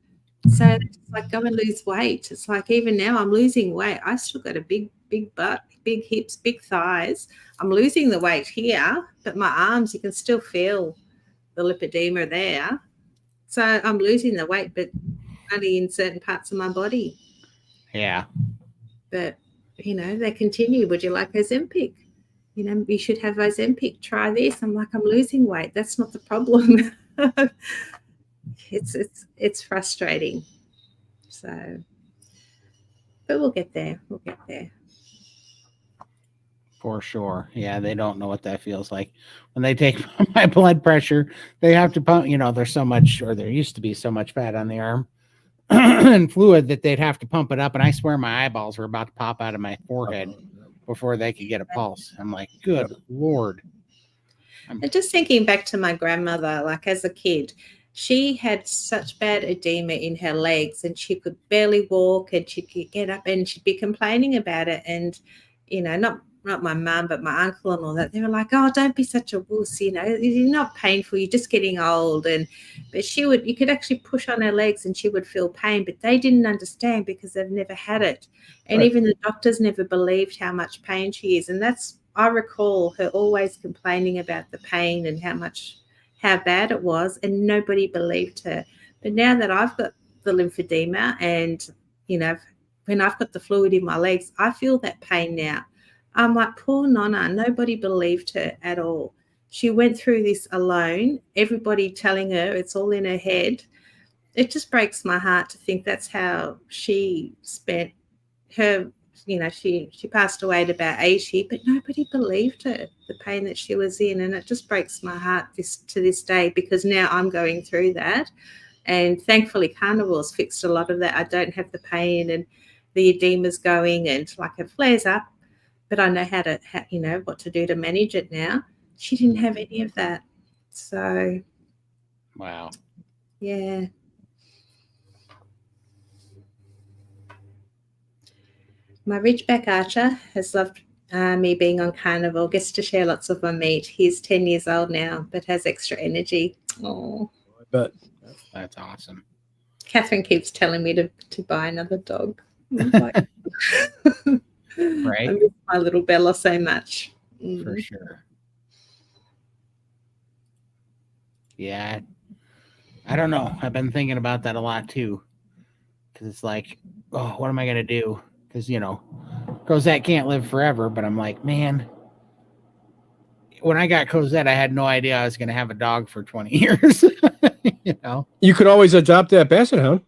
So it's like, go and lose weight. It's like, even now I'm losing weight. I still got a big butt, big hips, big thighs. I'm losing the weight here, but my arms, you can still feel the lipedema there. So I'm losing the weight, but only in certain parts of my body. Yeah. But, they continue. Would you like Ozempic? You should have Ozempic. Try this. I'm like, I'm losing weight. That's not the problem. It's frustrating. So, but we'll get there. We'll get there. For sure. Yeah, they don't know what that feels like. When they take my blood pressure, they have to pump, there's so much, or there used to be so much fat on the arm and fluid that they'd have to pump it up. And I swear my eyeballs were about to pop out of my forehead before they could get a pulse. I'm like, good Lord. And just thinking back to my grandmother, like as a kid, she had such bad edema in her legs and she could barely walk, and she could get up and she'd be complaining about it. And, not my mum, but my uncle and all that, they were like, oh, don't be such a wuss, you're not painful, you're just getting old. But you could actually push on her legs and she would feel pain, but they didn't understand because they've never had it. And even the doctors never believed how much pain she is. And I recall her always complaining about the pain and how bad it was, and nobody believed her. But now that I've got the lymphedema and, when I've got the fluid in my legs, I feel that pain now. I'm like, poor Nonna, nobody believed her at all. She went through this alone, everybody telling her it's all in her head. It just breaks my heart to think that's how she spent her, she passed away at about 80, but nobody believed her, the pain that she was in. And it just breaks my heart to this day, because now I'm going through that. And thankfully Carnivore's fixed a lot of that. I don't have the pain and the edema's going, and like it flares up, but I know what to do to manage it now. She didn't have any of that. So, wow. Yeah. My Ridgeback Archer has loved me being on Carnivore, gets to share lots of my meat. He's 10 years old now, but has extra energy. Oh, I bet. That's awesome. Catherine keeps telling me to buy another dog. I'm like, right. I miss my little Bella so much. For sure. Yeah. I don't know. I've been thinking about that a lot too. Because it's like, oh, what am I going to do? Because, Cosette can't live forever. But I'm like, man, when I got Cosette, I had no idea I was going to have a dog for 20 years. You could always adopt that basset hound.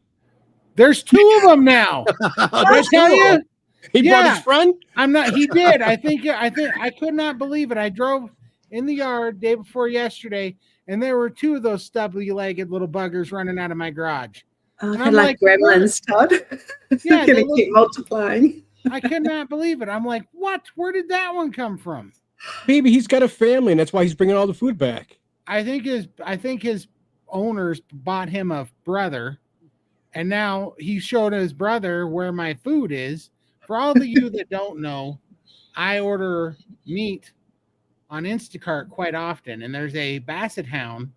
There's 2 of them now. I tell you, He brought his friend. I'm not. He did. I think. I could not believe it. I drove in the yard day before yesterday, and there were 2 of those stubbly-legged little buggers running out of my garage. Oh, And they're I'm like gremlins, Todd. Yeah, They're going to keep multiplying. I could not believe it. I'm like, what? Where did that one come from? Baby, he's got a family, and that's why he's bringing all the food back. I think his owners bought him a brother, and now he showed his brother where my food is. For all of you that don't know, I order meat on Instacart quite often, and there's a basset hound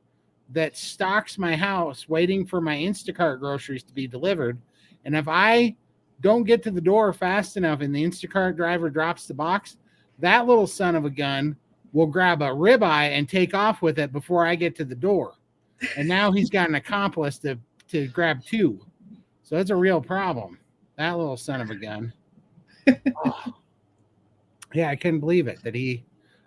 that stalks my house waiting for my Instacart groceries to be delivered. And if I don't get to the door fast enough and the Instacart driver drops the box, that little son of a gun will grab a ribeye and take off with it before I get to the door. And now he's got an accomplice to grab 2. So it's a real problem. That little son of a gun. Oh. Yeah, I couldn't believe it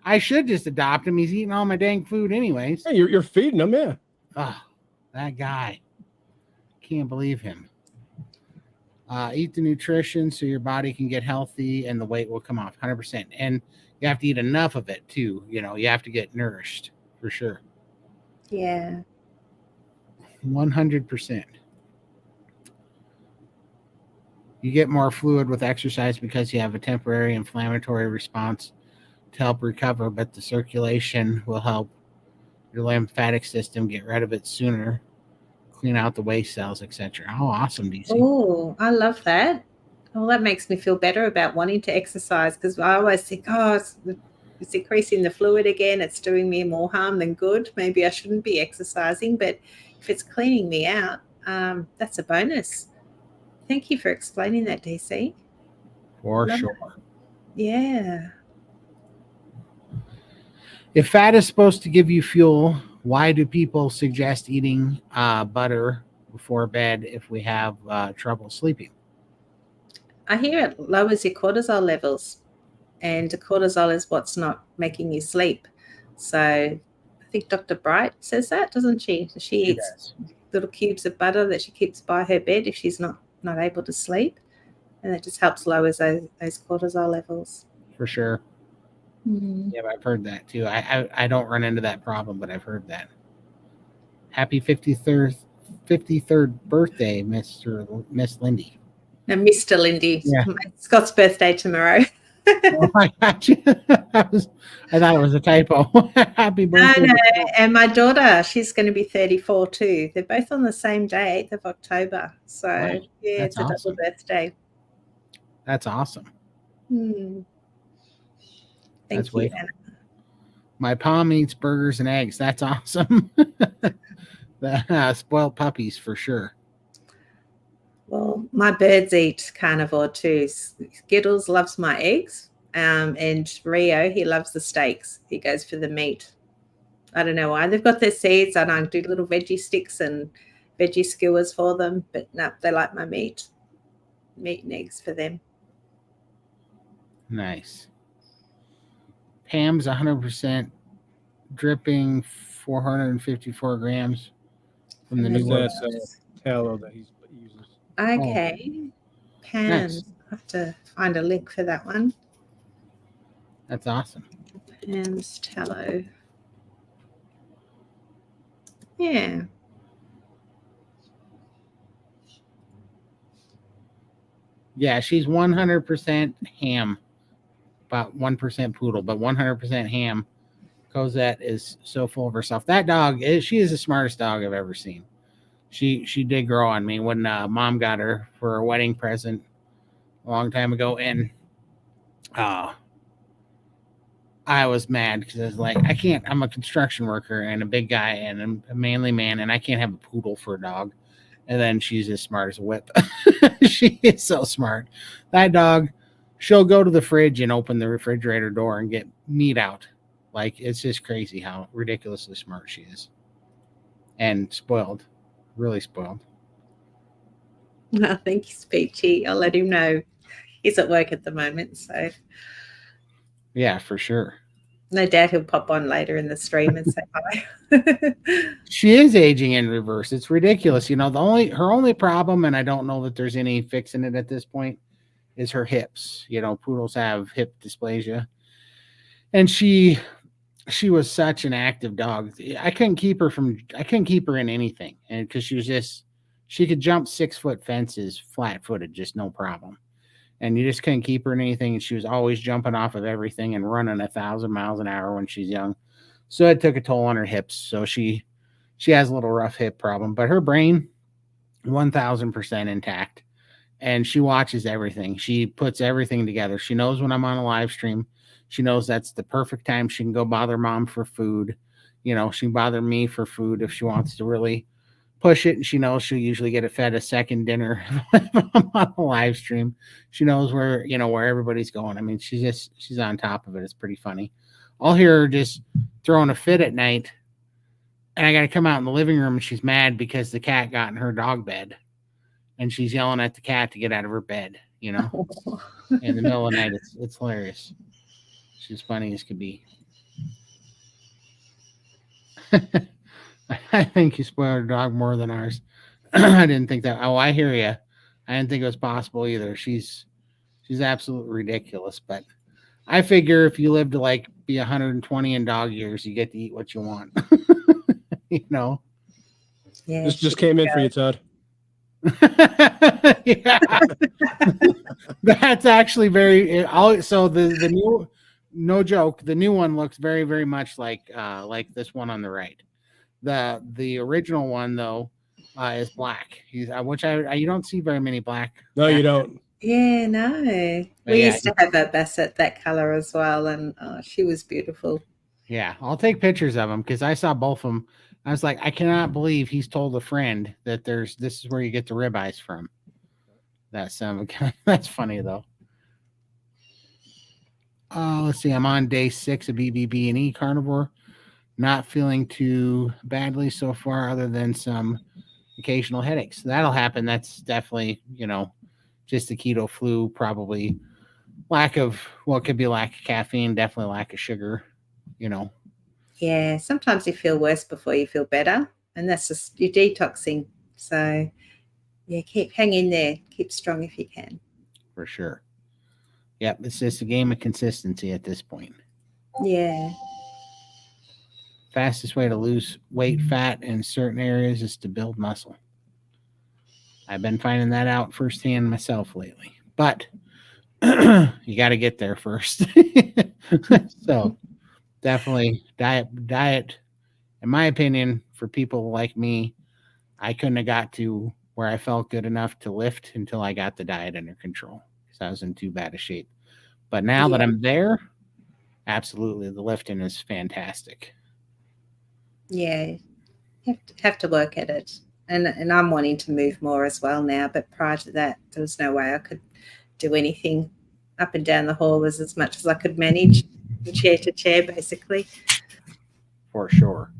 I should just adopt him. He's eating all my dang food anyways. Hey, you're feeding him, yeah. Oh, that guy. Can't believe him. Eat the nutrition so your body can get healthy and the weight will come off 100%. And you have to eat enough of it too. You have to get nourished for sure. Yeah. 100%. You get more fluid with exercise because you have a temporary inflammatory response to help recover, but the circulation will help your lymphatic system get rid of it sooner, clean out the waste cells, etc. Oh, awesome, DC. Oh, I love that. Well, that makes me feel better about wanting to exercise, because I always think, it's increasing the fluid again. It's doing me more harm than good. Maybe I shouldn't be exercising, but if it's cleaning me out, that's a bonus. Thank you for explaining that, DC. For sure. Yeah. If fat is supposed to give you fuel, why do people suggest eating butter before bed if we have trouble sleeping? I hear it lowers your cortisol levels, and cortisol is what's not making you sleep. So I think Dr. Bright says that, doesn't she? She eats little cubes of butter that she keeps by her bed if she's not able to sleep, and it just helps lower those cortisol levels. For sure. Mm-hmm. Yeah, I've heard that too. I don't run into that problem, but I've heard that. Happy 53rd birthday, Miss Lindy. No, Mr. Lindy. Yeah. Scott's birthday tomorrow. Oh my gosh. I thought it was a typo. Happy birthday. No. And my daughter, she's going to be 34 too. They're both on the same day, 8th of October. So, wow. Yeah, That's it's a awesome. double birthday. That's awesome. Thank you, Anna. My palm eats burgers and eggs. That's awesome. Spoiled puppies for sure. Well, my birds eat carnivore too. Skittles loves my eggs, and Rio, he loves the steaks. He goes for the meat. I don't know why. They've got their seeds. I don't do little veggie sticks and veggie skewers for them, but no, they like my meat and eggs for them. Nice. Pam's 100% dripping, 454 grams from the new tallow that he uses. Okay. Pam's. Nice. I have to find a link for that one. That's awesome. Pam's tallow. Yeah. Yeah, she's 100% ham. About 1% poodle, but 100% ham. Cosette is so full of herself. That dog she is the smartest dog I've ever seen. She did grow on me when mom got her for a wedding present a long time ago, and I was mad because I was like, I'm a construction worker and a big guy and I'm a manly man, and I can't have a poodle for a dog. And then she's as smart as a whip. She is so smart. That dog, she'll go to the fridge and open the refrigerator door and get meat out. Like, it's just crazy how ridiculously smart she is. And spoiled. Really spoiled. Oh, thank you, Speechy. I'll let him know. He's at work at the moment, so. Yeah, for sure. No doubt he'll pop on later in the stream and say hi. She is aging in reverse. It's ridiculous. Her only problem, and I don't know that there's any fixing it at this point, is her hips. Poodles have hip dysplasia, and she was such an active dog. I couldn't keep her in anything, and because she could jump 6-foot fences flat-footed, just no problem. And you just couldn't keep her in anything. And she was always jumping off of everything and running 1,000 miles an hour when she's young. So it took a toll on her hips. So she has a little rough hip problem, but her brain, 1,000% intact. And she watches everything. She puts everything together. She knows when I'm on a live stream. She knows that's the perfect time she can go bother mom for food. She can bother me for food if she wants to really push it, and she knows she'll usually get it fed a second dinner if I'm on a live stream. She knows where everybody's going. I mean, she's on top of it. It's pretty funny. I'll hear her just throwing a fit at night, and I got to come out in the living room, and she's mad because the cat got in her dog bed, and she's yelling at the cat to get out of her bed. In the middle of the night. It's hilarious. She's funny as could be. I think you spoiled her dog more than ours. I didn't think that. Oh, I hear you. I didn't think it was possible either. She's absolutely ridiculous. But I figure if you live to be 120 in dog years, you get to eat what you want. Yeah, This just came in for you, Todd. Yeah. That's actually very. So the new, no joke, the new one looks very, very much like this one on the right. The original one though is black. You don't see very many black. No, you don't. Yeah, no. We used to have a Basset that color as well, and she was beautiful. Yeah, I'll take pictures of them because I saw both of them. I was like, I cannot believe he's told a friend that this is where you get the ribeyes from. That's funny though. Let's see. I'm on day 6 of BBB&E Carnivore. Not feeling too badly so far, other than some occasional headaches. That'll happen. That's definitely, just the keto flu, probably it could be lack of caffeine, definitely lack of sugar, Yeah, sometimes you feel worse before you feel better, and that's just you're detoxing. So, yeah, hang in there. Keep strong if you can. For sure. Yep, it's just a game of consistency at this point. Yeah. Fastest way to lose weight, fat in certain areas is to build muscle. I've been finding that out firsthand myself lately, but you got to get there first. So definitely diet, in my opinion, for people like me, I couldn't have got to where I felt good enough to lift until I got the diet under control because I was in too bad a shape. But now that I'm there, absolutely, the lifting is fantastic. Yeah, you have to work at it, and I'm wanting to move more as well now. But prior to that, there was no way I could do anything. Up and down the hall was as much as I could manage, chair to chair, basically. For sure.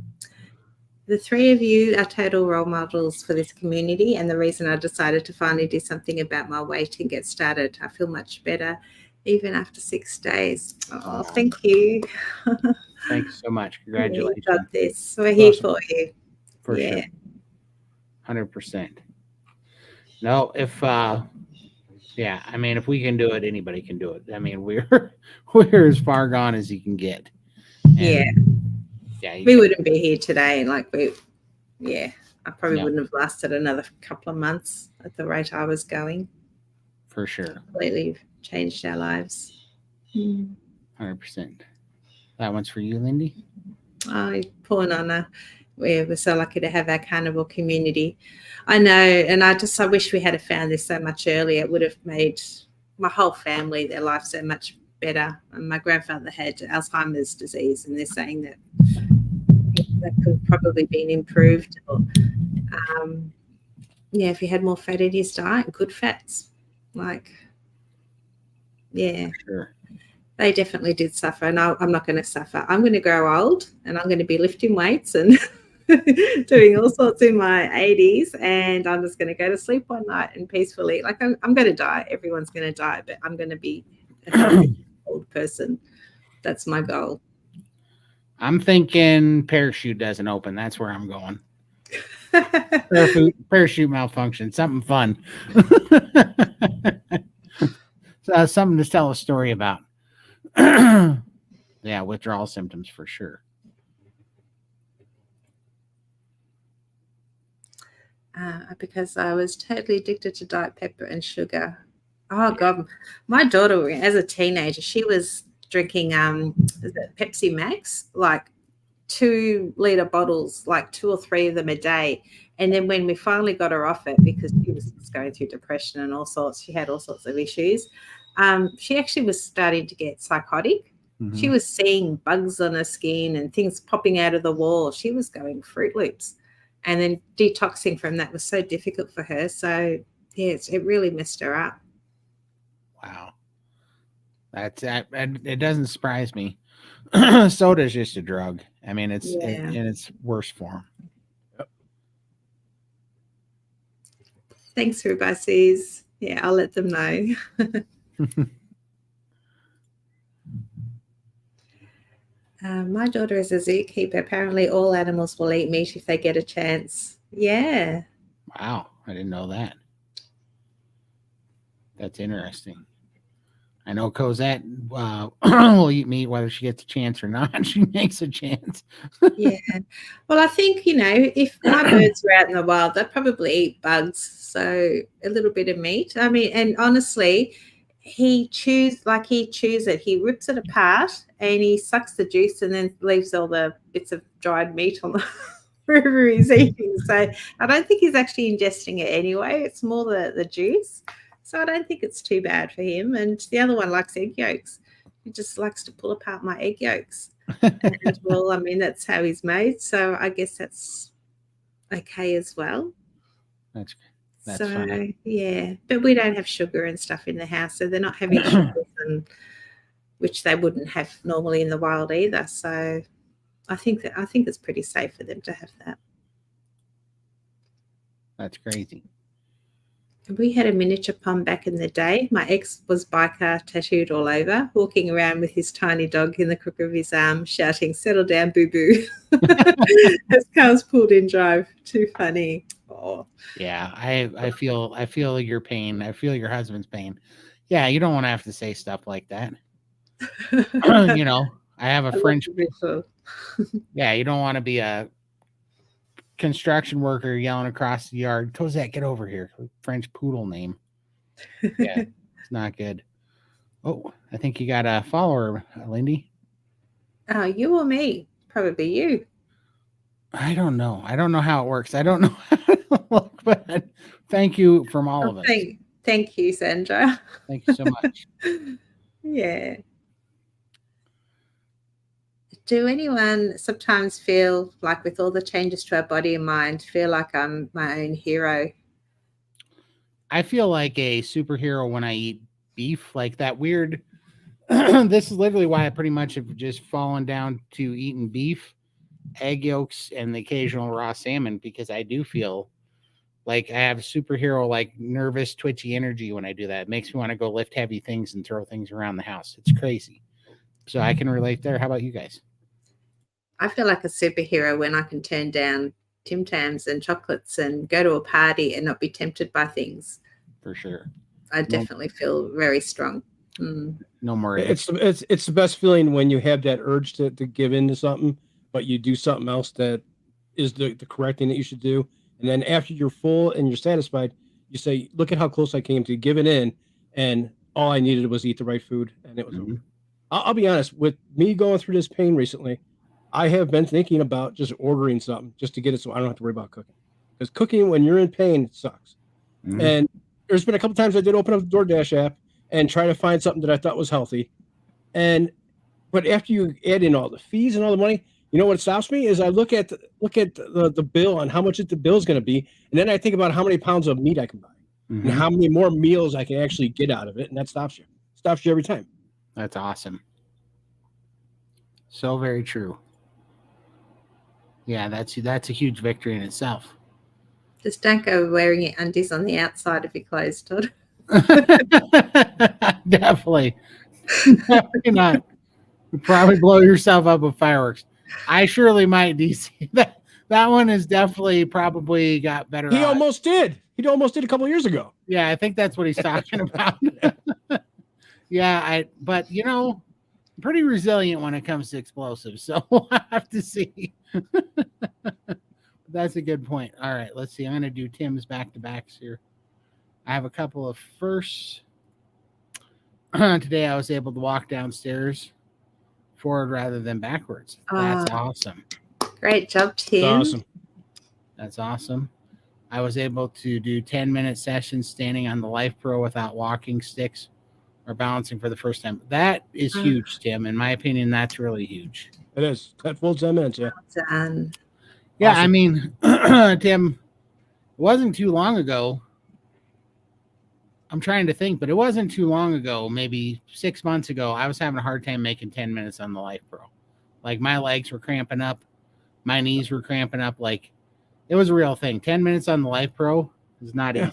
The three of you are total role models for this community, and the reason I decided to finally do something about my weight and get started. I feel much better, even after 6 days. Oh, thank you. Thank you so much. Congratulations. You got this. We're here for you. For sure. 100%. No, if if we can do it, anybody can do it. I mean, we're as far gone as you can get. And we wouldn't be here today. I probably wouldn't have lasted another couple of months at the rate I was going. For sure. Completely changed our lives. 100%. That one's for you, Lindy. Oh, poor Nana. We're so lucky to have our carnivore community. I know, and I wish we had found this so much earlier. It would have made my whole family, their life so much better. And my grandfather had Alzheimer's disease, and they're saying that could probably been improved. Or, if you had more fat in his diet, good fats, Sure. They definitely did suffer, and I'm not going to suffer. I'm going to grow old, and I'm going to be lifting weights and doing all sorts in my 80s, and I'm just going to go to sleep one night and peacefully. I'm going to die. Everyone's going to die, but I'm going to be a healthy old person. That's my goal. I'm thinking parachute doesn't open. That's where I'm going. Parachute malfunction. Something fun. So something to tell a story about. Yeah, withdrawal symptoms for sure. Because I was totally addicted to Diet Pepper and sugar. Oh God, my daughter, as a teenager, she was drinking is it Pepsi Max, like 2 liter bottles, like 2 or 3 of them a day. And then when we finally got her off it, because she was just going through depression and all sorts, she had all sorts of issues. She actually was starting to get psychotic. Mm-hmm. She was seeing bugs on her skin and things popping out of the wall. She was going Fruit Loops. And then detoxing from that was so difficult for her. So, yes, it really messed her up. Wow. That's that. It doesn't surprise me. Soda's just a drug. I mean, it's in its worst form. Yep. Thanks, Rubasis. Yeah, I'll let them know. My daughter is a zookeeper. Apparently, all animals will eat meat if they get a chance. Yeah. Wow, I didn't know that. That's interesting. I know Cosette will eat meat whether she gets a chance or not. She makes a chance. Yeah. Well, I think, if my birds were out in the wild, they'd probably eat bugs. So a little bit of meat. I mean, and honestly, he chews it. He rips it apart and he sucks the juice and then leaves all the bits of dried meat on the wherever he's eating. So I don't think he's actually ingesting it anyway. It's more the juice. So I don't think it's too bad for him. And the other one likes egg yolks. He just likes to pull apart my egg yolks. And well, I mean, that's how he's made. So I guess that's okay as well. That's so fine. Yeah, but we don't have sugar and stuff in the house, so they're not having sugars, which they wouldn't have normally in the wild either. So I think it's pretty safe for them to have that. That's crazy. We had a miniature pom back in the day. My ex was biker tattooed all over, walking around with his tiny dog in the crook of his arm, shouting, "Settle down, boo-boo," as cars pulled in drive. Too funny. Oh. Yeah, I feel your pain. I feel your husband's pain. Yeah, you don't want to have to say stuff like that. I have a French. Yeah, you don't want to be a construction worker yelling across the yard, "Cosette, get over here." French poodle name. Yeah, it's not good. Oh, I think you got a follower, Lindy. You or me? Probably you. I don't know. I don't know how it works. I don't know how to look, but thank you from all of us. Thank you, Sandra. Thank you so much. Yeah. Do anyone sometimes feel like, with all the changes to our body and mind, feel like I'm my own hero? I feel like a superhero when I eat beef, like that weird. This is literally why I pretty much have just fallen down to eating beef, egg yolks, and the occasional raw salmon, because I do feel like I have superhero, like nervous, twitchy energy when I do that. It makes me want to go lift heavy things and throw things around the house. It's crazy. So I can relate there. How about you guys? I feel like a superhero when I can turn down Tim Tams and chocolates and go to a party and not be tempted by things. For sure. I definitely feel very strong. No more. It's the best feeling when you have that urge to give in to something, but you do something else that is the correct thing that you should do. And then after you're full and you're satisfied, you say, "Look at how close I came to giving in, and all I needed was eat the right food, and it was over." I'll be honest, with me going through this pain recently, I have been thinking about just ordering something just to get it so I don't have to worry about cooking. Because cooking when you're in pain sucks. And there's been a couple times I did open up the DoorDash app and try to find something that I thought was healthy. But after you add in all the fees and all the money, you know what stops me is I look at the bill on how much the bill is going to be, and then I think about how many pounds of meat I can buy and how many more meals I can actually get out of it, and that stops you. Stops you every time. That's awesome. So very true. Yeah, that's a huge victory in itself. Just don't go wearing your undies on the outside of your clothes, Todd. Definitely not. You probably blow yourself up with fireworks. I surely might, DC. That one is definitely probably got better. He almost did. He almost did a couple of years ago. Yeah, I think that's what he's talking about. Yeah, but I'm pretty resilient when it comes to explosives, so we'll have to see. That's a good point. All right, let's see. I'm going to do Tim's back-to-backs here. I have a couple of firsts. Today I was able to walk downstairs forward rather than backwards. That's awesome. Great job, Tim. That's awesome. That's awesome. I was able to do 10-minute sessions standing on the Life Pro without walking sticks or balancing for the first time. That is huge, Tim. In my opinion, that's really huge. It is. That full 10 minutes, yeah. Yeah, Awesome. I mean, Tim, it wasn't too long ago. I'm trying to think, but it wasn't too long ago, maybe 6 months ago, I was having a hard time making 10 minutes on the Life Pro. Like, my legs were cramping up. My knees were cramping up. Like, it was a real thing. 10 minutes on the Life Pro is not easy.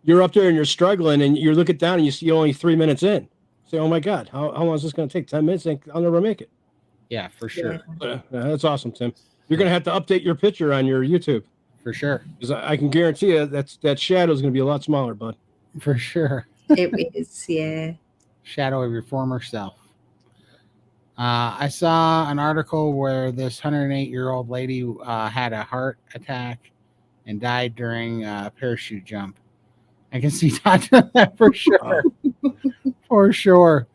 You're up there and you're struggling, and you look it down and you see only 3 minutes in. Say, oh my God, how long is this going to take? 10 minutes? I'll never make it. Yeah, for sure. That's awesome, Tim. You're going to have to update your picture on your YouTube. For sure. Because I can guarantee you that shadow is going to be a lot smaller, bud. For sure. It is, yeah. Shadow of your former self. I saw an article where this 108-year-old lady had a heart attack and died during a parachute jump. I can see Todd doing that for sure. For sure.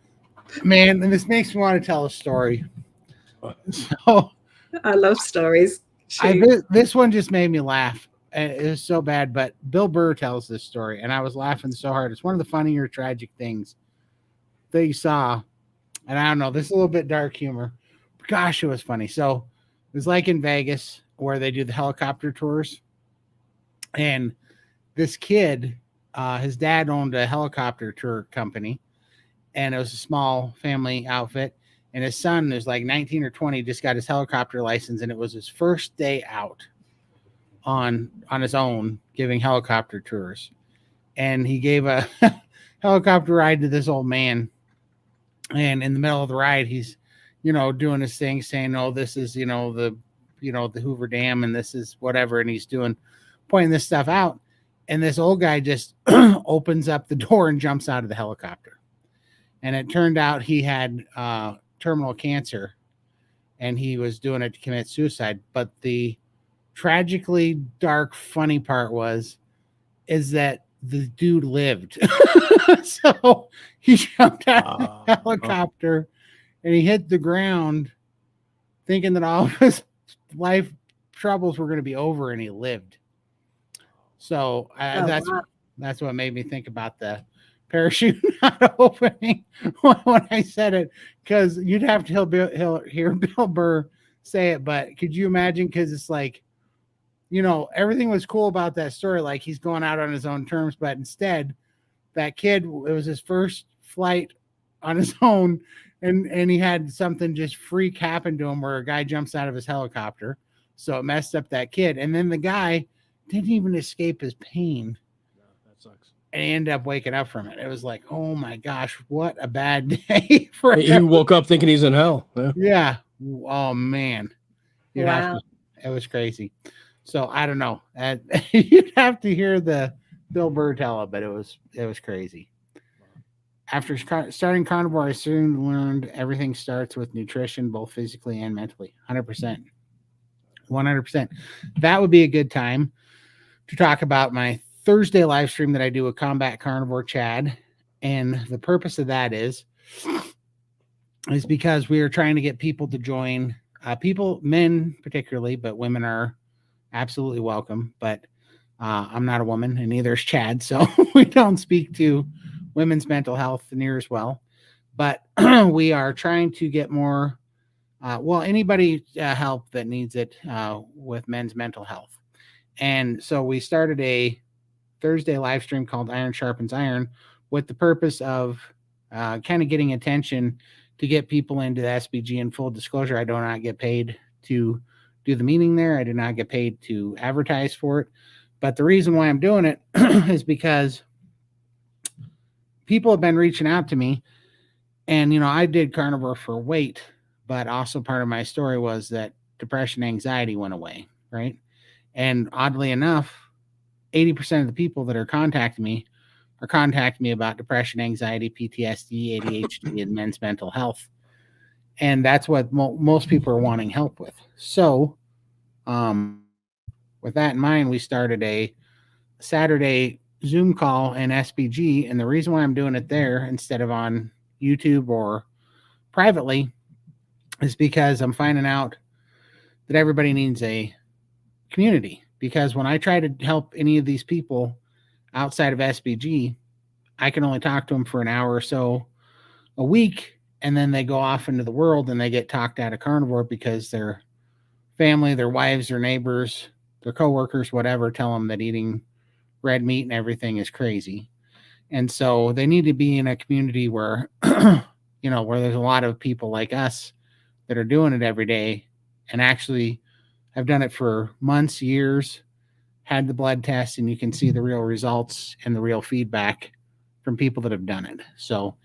Man, and this makes me want to tell a story. So I love stories. This one just made me laugh. It was so bad, but Bill Burr tells this story, and I was laughing so hard. It's one of the funnier tragic things that you saw. And I don't know, this is a little bit dark humor. Gosh, it was funny. So it was like in Vegas where they do the helicopter tours. And this kid, his dad owned a helicopter tour company, and it was a small family outfit. And his son is like 19 or 20, just got his helicopter license, and it was his first day out on his own giving helicopter tours. And he gave a helicopter ride to this old man. And in the middle of the ride, he's, doing his thing, saying, "Oh, this is, the Hoover Dam, and this is whatever." And he's pointing this stuff out. And this old guy just opens up the door and jumps out of the helicopter. And it turned out he had terminal cancer, and he was doing it to commit suicide. But the tragically dark, funny part is that the dude lived. So he jumped out of the helicopter and he hit the ground thinking that all of his life troubles were going to be over, and he lived. So that's what made me think about the parachute not opening when I said it, because you'd have to hear Bill Burr say it. But could you imagine? Because it's like, everything was cool about that story. Like, he's going out on his own terms, but instead that kid, it was his first flight on his own. And he had something just freak happen to him where a guy jumps out of his helicopter. So it messed up that kid. And then the guy didn't even escape his pain. No, that sucks. And he ended up waking up from it. It was like, oh my gosh, what a bad day for him. He woke up thinking he's in hell. Yeah. Oh man. Wow. It was crazy. So I don't know. You'd have to hear the Bill Burr tell it, but it was crazy. After starting Carnivore, I soon learned everything starts with nutrition, both physically and mentally. 100%. 100%. That would be a good time to talk about my Thursday live stream that I do with Combat Carnivore Chad. And the purpose of that is because we are trying to get people to join, men particularly, but women are absolutely welcome. But I'm not a woman, and neither is Chad, so we don't speak to women's mental health near as well. But we are trying to get more, anybody help that needs it with men's mental health. And so we started a Thursday live stream called Iron Sharpens Iron with the purpose of kind of getting attention to get people into the SBG. And full disclosure, I do not get paid to do the meeting there. I do not get paid to advertise for it. But the reason why I'm doing it is because people have been reaching out to me, and I did Carnivore for weight, but also part of my story was that depression, anxiety went away, right? And oddly enough, 80% of the people that are contacting me about depression, anxiety, PTSD, ADHD, and men's mental health. And that's what most people are wanting help with. So, with that in mind, we started a Saturday Zoom call in SBG. And the reason why I'm doing it there instead of on YouTube or privately is because I'm finding out that everybody needs a community. Because when I try to help any of these people outside of SBG, I can only talk to them for an hour or so a week, and then they go off into the world and they get talked out of Carnivore because their family, their wives, their neighbors, their coworkers, whatever, tell them that eating red meat and everything is crazy. And so they need to be in a community where, where there's a lot of people like us that are doing it every day and actually have done it for months, years, had the blood test, and you can see the real results and the real feedback from people that have done it. So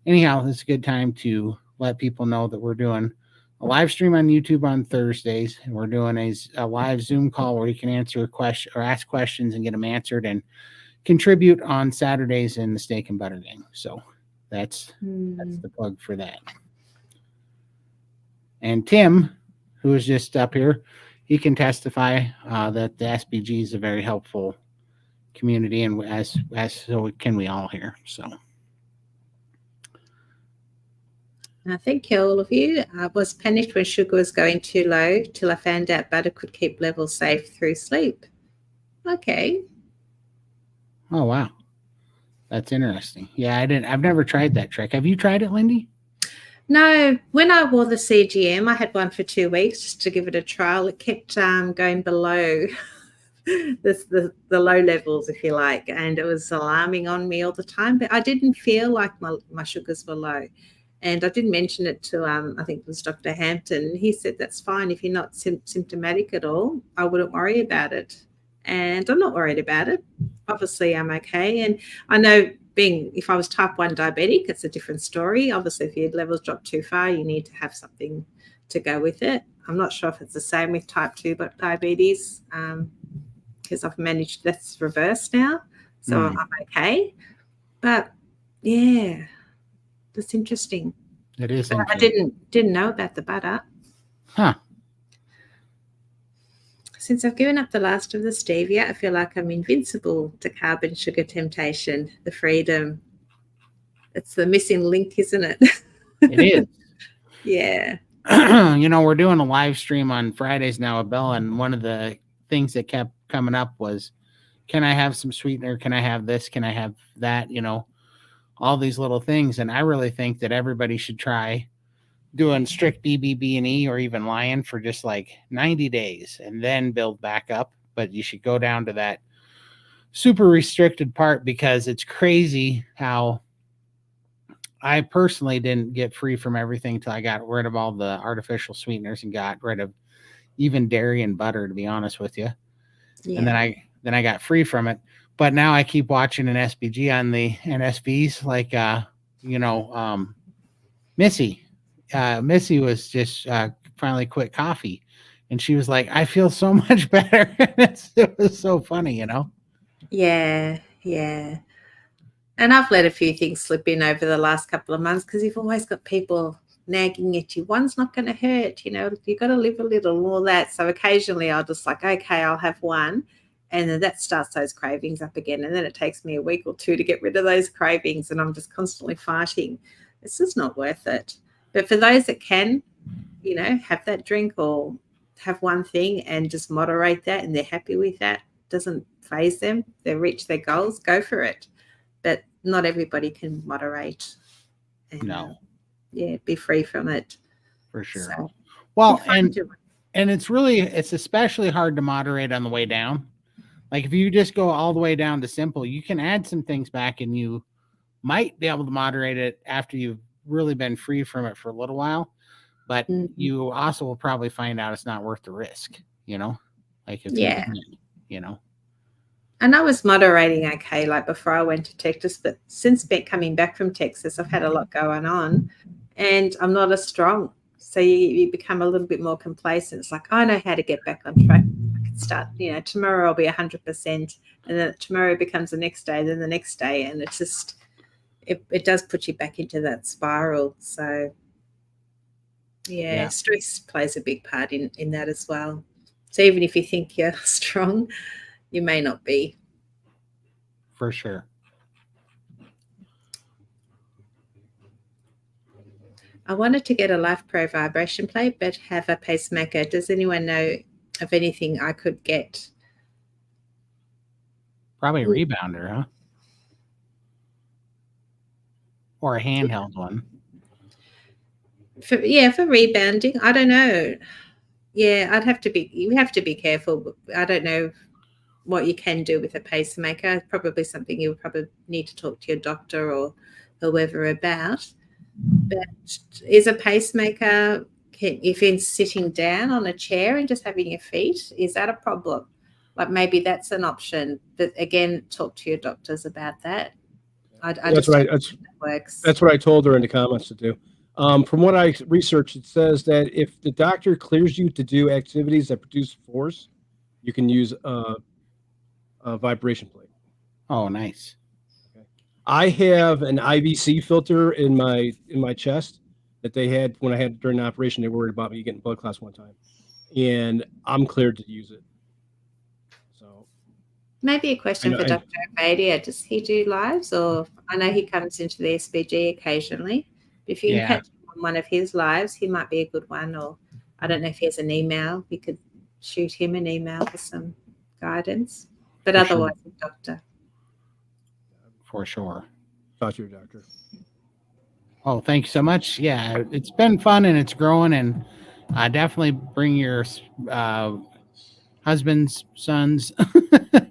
anyhow, it's a good time to let people know that we're doing a live stream on YouTube on Thursdays, and we're doing a live Zoom call where you can answer a question or ask questions and get them answered, and contribute on Saturdays in the Steak and Butter Gang. So that's the plug for that. And Tim, who is just up here, he can testify that the SBG is a very helpful community, and as so can we all here. So thank you, all of you. I was panicked when sugar was going too low till I found out butter could keep levels safe through sleep. Okay. Oh wow, that's interesting. Yeah, I've never tried that trick. Have you tried it, Lindy? No, when I wore the CGM, I had one for 2 weeks just to give it a trial. It kept going below the low levels, if you like, and it was alarming on me all the time. But I didn't feel like my sugars were low. And I did mention it to, I think it was Dr. Hampton. He said, that's fine. If you're not symptomatic at all, I wouldn't worry about it. And I'm not worried about it. Obviously, I'm okay. And I know if I was type 1 diabetic, it's a different story. Obviously, if your levels drop too far, you need to have something to go with it. I'm not sure if it's the same with type 2 diabetes because I've managed, that's reversed now. So I'm okay. But, yeah, that's interesting. It is interesting. I didn't know about the butter. Huh. Since I've given up the last of the stevia, I feel like I'm invincible to carb and sugar temptation, the freedom. It's the missing link, isn't it? It is. Yeah. We're doing a live stream on Fridays now, Bella, and one of the things that kept coming up was, can I have some sweetener? Can I have this? Can I have that? All these little things. And I really think that everybody should try doing strict BBB&E or even Lion for just like 90 days and then build back up. But you should go down to that super restricted part, because it's crazy how I personally didn't get free from everything until I got rid of all the artificial sweeteners and got rid of even dairy and butter, to be honest with you. Yeah. And then I got free from it. But now I keep watching an SBG on the NSVs, like Missy. Missy was just finally quit coffee, and she was like, I feel so much better. It was so funny, Yeah. And I've let a few things slip in over the last couple of months, because you've always got people nagging at you. One's not going to hurt, you've got to live a little and all that. So occasionally I'll just like, okay, I'll have one. And then that starts those cravings up again. And then it takes me a week or two to get rid of those cravings. And I'm just constantly fighting. It's just not worth it. But for those that can, have that drink or have one thing and just moderate that, and they're happy with that, doesn't faze them, they reach their goals, go for it. But not everybody can moderate. And, no. Be free from it. For sure. So, well, and it's especially hard to moderate on the way down. Like if you just go all the way down to simple, you can add some things back and you might be able to moderate it after you've really been free from it for a little while. But you also will probably find out it's not worth the risk, like if you can. And I was moderating okay, like before I went to Texas, but since coming back from Texas, I've had a lot going on and I'm not as strong. So you become a little bit more complacent. It's like, I know how to get back on track. I can start, tomorrow I'll be 100%. And then tomorrow becomes the next day, then the next day. And it's just, it does put you back into that spiral. So, yeah, stress plays a big part in that as well. So even if you think you're strong, you may not be. For sure. I wanted to get a Life Pro vibration plate, but have a pacemaker. Does anyone know of anything I could get? Probably a rebounder, huh? Or a handheld one. For rebounding. I don't know. Yeah, you have to be careful. I don't know what you can do with a pacemaker. Probably something you would probably need to talk to your doctor or whoever about. But is a pacemaker, if you're sitting down on a chair and just having your feet, is that a problem? Like maybe that's an option. But again, talk to your doctors about that. That's right. That's what I told her in the comments to do. From what I researched, it says that if the doctor clears you to do activities that produce force, you can use a vibration plate. Oh, nice. Okay. I have an IVC filter in my chest that they had when I had during the operation. They were worried about me getting blood clots one time, and I'm cleared to use it. So maybe a question for Dr. Obadia. Does he do lives, or I know he comes into the SBG occasionally? If you can catch him on one of his lives, he might be a good one. Or I don't know if he has an email. We could shoot him an email for some guidance. But otherwise, a doctor. For sure. Talk to your doctor. Oh, thank you so much. Yeah, it's been fun and it's growing, and definitely bring your husbands, sons,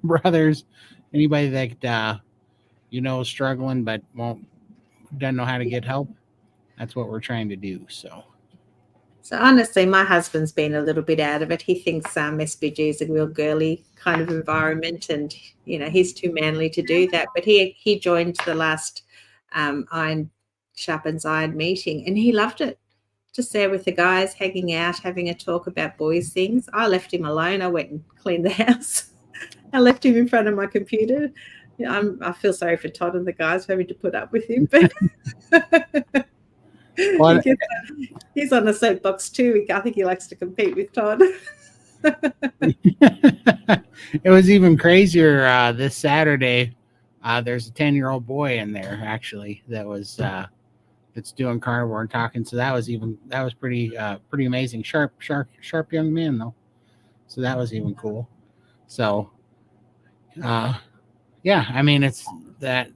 brothers, anybody that is struggling but doesn't know how to get help. That's what we're trying to do. So honestly, my husband's been a little bit out of it. He thinks SBG is a real girly kind of environment, and he's too manly to do that. But he joined the last Iron Sharpens Iron meeting, and he loved it. Just there with the guys, hanging out, having a talk about boys' things. I left him alone. I went and cleaned the house. I left him in front of my computer. I feel sorry for Todd and the guys for having to put up with him, but he's on the soapbox too. I think he likes to compete with Todd. It was even crazier this Saturday. There's a 10-year-old boy in there actually that was that's doing carnivore and talking. So that was pretty amazing. Sharp young man though. So that was even cool. So yeah, I mean it's that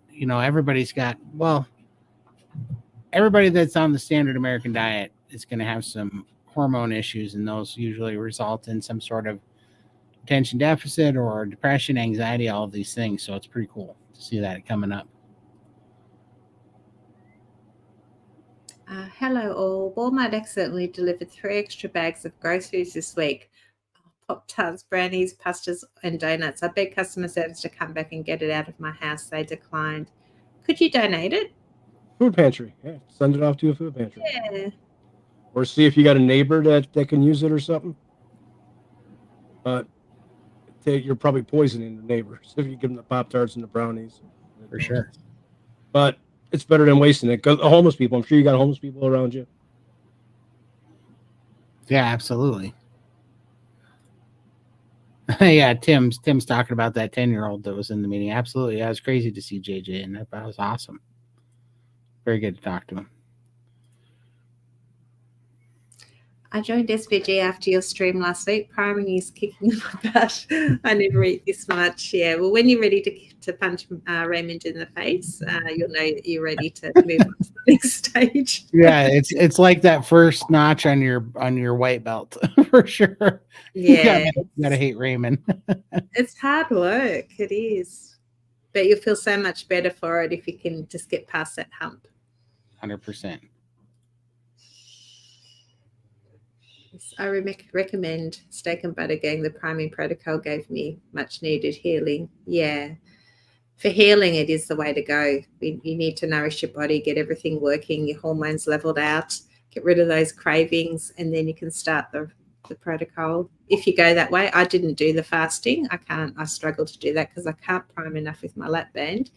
everybody that's on the standard American diet is going to have some hormone issues, and those usually result in some sort of attention deficit or depression, anxiety, all of these things. So it's pretty cool to see that coming up. Hello all. Walmart accidentally delivered 3 extra bags of groceries this week. Pop-Tarts, brownies, pastas, and donuts. I begged customer service to come back and get it out of my house. They declined. Could you donate it? Food pantry. Yeah, send it off to a food pantry. Yeah. Or see if you got a neighbor that can use it or something. But you're probably poisoning the neighbors if you give them the Pop-Tarts and the brownies. For sure. But it's better than wasting it. Because homeless people, I'm sure you got homeless people around you. Yeah, absolutely. Yeah, Tim's talking about that 10-year-old that was in the meeting. Absolutely. That was crazy to see JJ, and that was awesome. Very good to talk to him. I joined SVG after your stream last week. Priming is kicking my butt. I never eat this much. Yeah, well, when you're ready to punch Raymond in the face, you'll know you're ready to move on to the next stage. Yeah, it's like that first notch on your white belt for sure. Yeah, you gotta hate Raymond. It's hard work. It is, but you'll feel so much better for it if you can just get past that hump. 100%. I recommend steak and butter gang. The priming protocol gave me much needed healing. Yeah. For healing, it is the way to go. You need to nourish your body, get everything working, your hormones leveled out, get rid of those cravings, and then you can start the protocol. If you go that way, I didn't do the fasting. I struggle to do that because I can't prime enough with my lap band,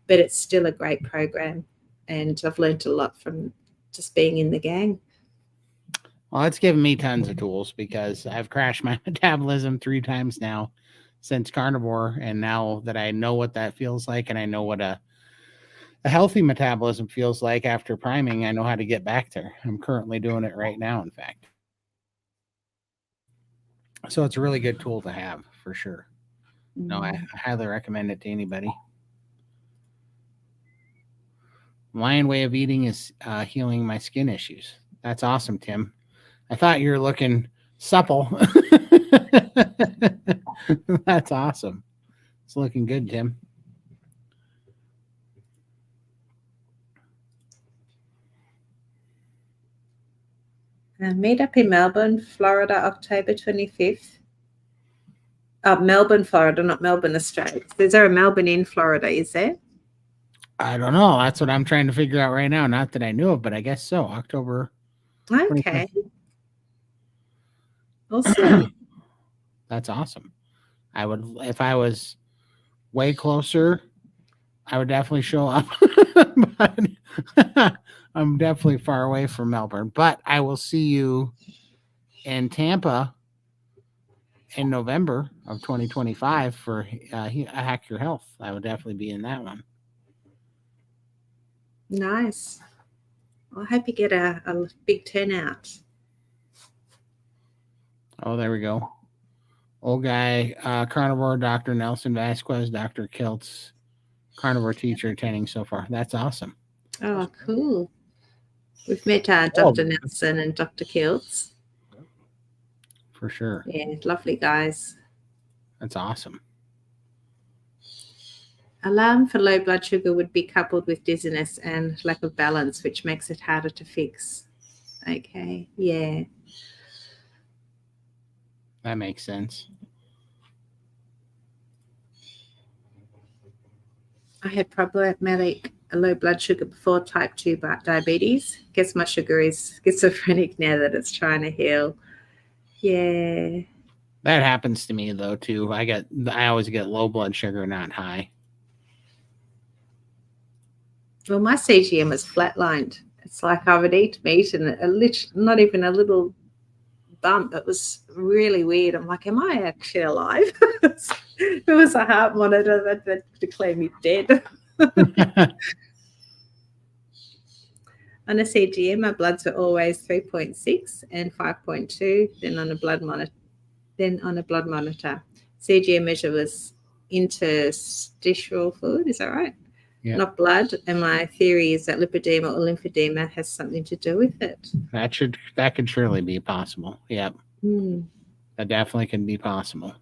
but it's still a great program. And I've learned a lot from just being in the gang. Well, it's given me tons of tools because I've crashed my metabolism 3 times now since Carnivore. And now that I know what that feels like, and I know what a healthy metabolism feels like after priming, I know how to get back there. I'm currently doing it right now, in fact. So it's a really good tool to have for sure. No, I highly recommend it to anybody. Lion way of eating is healing my skin issues. That's awesome, Tim. I thought you were looking supple. That's awesome. It's looking good, Tim. Meet up in Melbourne, Florida, October 25th. Melbourne, Florida, not Melbourne, Australia. Is there a Melbourne in Florida, is there? I don't know. That's what I'm trying to figure out right now. Not that I knew of, but I guess so. October. Okay. 25th. Awesome. That's awesome. I would, if I was way closer, I would definitely show up. But I'm definitely far away from Melbourne. But I will see you in Tampa in November of 2025 for Hack Your Health. I would definitely be in that one. Nice. Well, I hope you get a big turnout. Oh, there we go. Old guy, Carnivore, Dr. Nelson Vasquez, Dr. Kiltz, Carnivore teacher attending so far. That's awesome. Oh, cool. We've met Dr. Nelson and Dr. Kiltz. For sure. Yeah, lovely guys. That's awesome. Alarm for low blood sugar would be coupled with dizziness and lack of balance, which makes it harder to fix. Okay, yeah. That makes sense. I had problematic low blood sugar before type 2 diabetes. Guess my sugar is schizophrenic now that it's trying to heal. Yeah. That happens to me though too. I always get low blood sugar, not high. Well, my CGM was flatlined. It's like I would eat meat and not even a little bump. It was really weird. I'm like, am I actually alive? It was a heart monitor that declared me dead. On a CGM, my bloods were always 3.6 and 5.2. Then on a blood monitor, CGM measure was interstitial fluid. Is that right? Yeah. Not blood. And my theory is that lipedema or lymphedema has something to do with it. That could surely be possible. Yep. That definitely can be possible.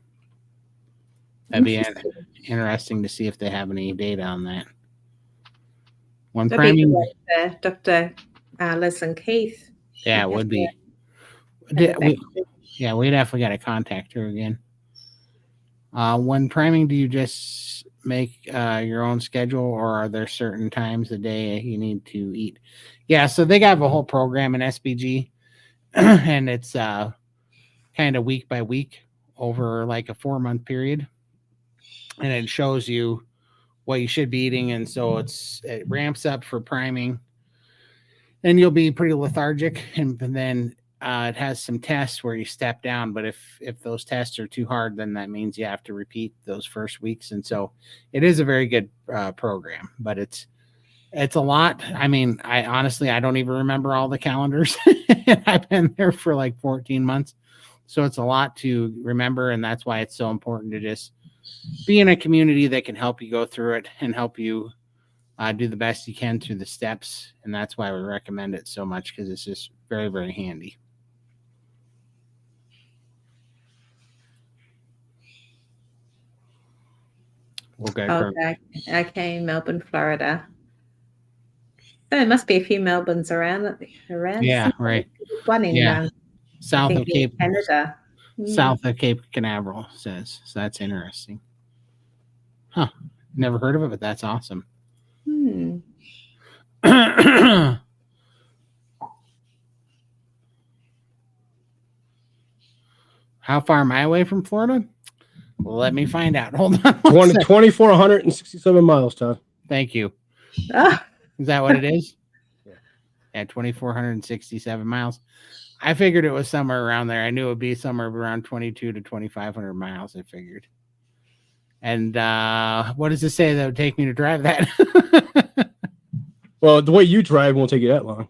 That'd be interesting to see if they have any data on that. When priming, Dr. Leslie Keith. Yeah, it would be. We definitely got to contact her again. When priming, do you just make your own schedule, or are there certain times a day you need to eat? Yeah, so they have a whole program in SBG, and it's kind of week by week over like a 4-month period, and it shows you what you should be eating, and so it ramps up for priming, and you'll be pretty lethargic, and then it has some tests where you step down, but if those tests are too hard, then that means you have to repeat those first weeks. And so it is a very good program, but it's a lot. I mean, I honestly don't even remember all the calendars. I've been there for like 14 months, so it's a lot to remember, and that's why it's so important to just be in a community that can help you go through it and help you do the best you can through the steps. And that's why we recommend it so much, because it's just very, very handy. Okay, Melbourne, Florida. So there must be a few Melbournes around. Yeah, right. One in south of Cape Canada. South of Cape Canaveral says. So that's interesting. Huh. Never heard of it, but that's awesome. How far am I away from Florida? Well, let me find out. Hold on. 2,467 miles, Todd. Thank you. Ah, Is that what it is? Yeah. Yeah, 2,467 miles. I figured it was somewhere around there. I knew it would be somewhere around 22 to 2,500 miles, I figured. And what does it say that would take me to drive that? Well, the way you drive won't take you that long.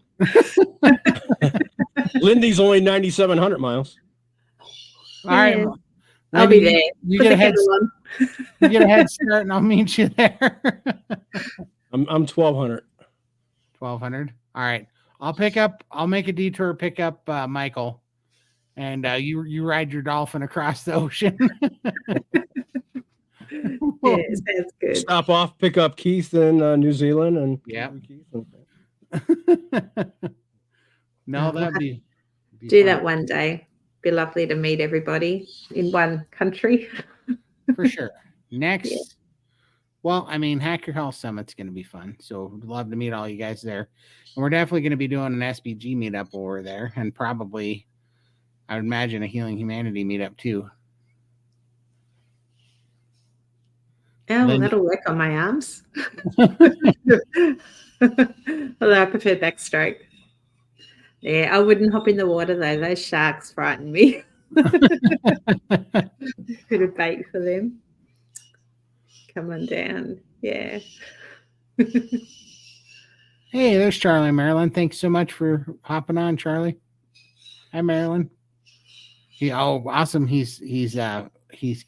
Lindy's only 9,700 miles. All right. yeah. Maybe I'll be there. You Put get the a head. kettle on. You get a head start, and I'll meet you there. I'm 1,200. 1,200. All right. I'll make a detour, pick up Michael, and you ride your dolphin across the ocean. Yeah, sounds good. Stop off, pick up Keith in New Zealand, and Yeah. Keith and, No, We'll that'd have be do fun. that one day. Be lovely to meet everybody in one country. For sure. Next, Yeah. well, I mean, Hack Your Health Summit's going to be fun. So we'd love to meet all you guys there. And we're definitely going to be doing an SBG meetup over there, and probably, I would imagine, a Healing Humanity meetup too. Oh, Lindy- that'll work on my arms. Although I prefer backstroke. Yeah, I wouldn't hop in the water though. Those sharks frighten me. Bit of bait for them. Come on down. Yeah. Hey, there's Charlie and Marilyn. Thanks so much for hopping on, Charlie. Hi, Marilyn. Awesome. He's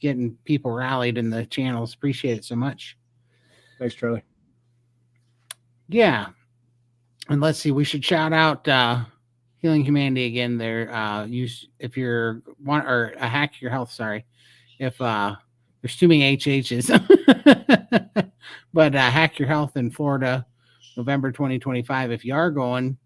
getting people rallied in the channels. Appreciate it so much. thanks, Charlie. Yeah. And let's see, we should shout out Healing Humanity again there. If you're one or a Hack Your Health, sorry. If there's too many HHs. But Hack Your Health in Florida, November 2025. If you are going,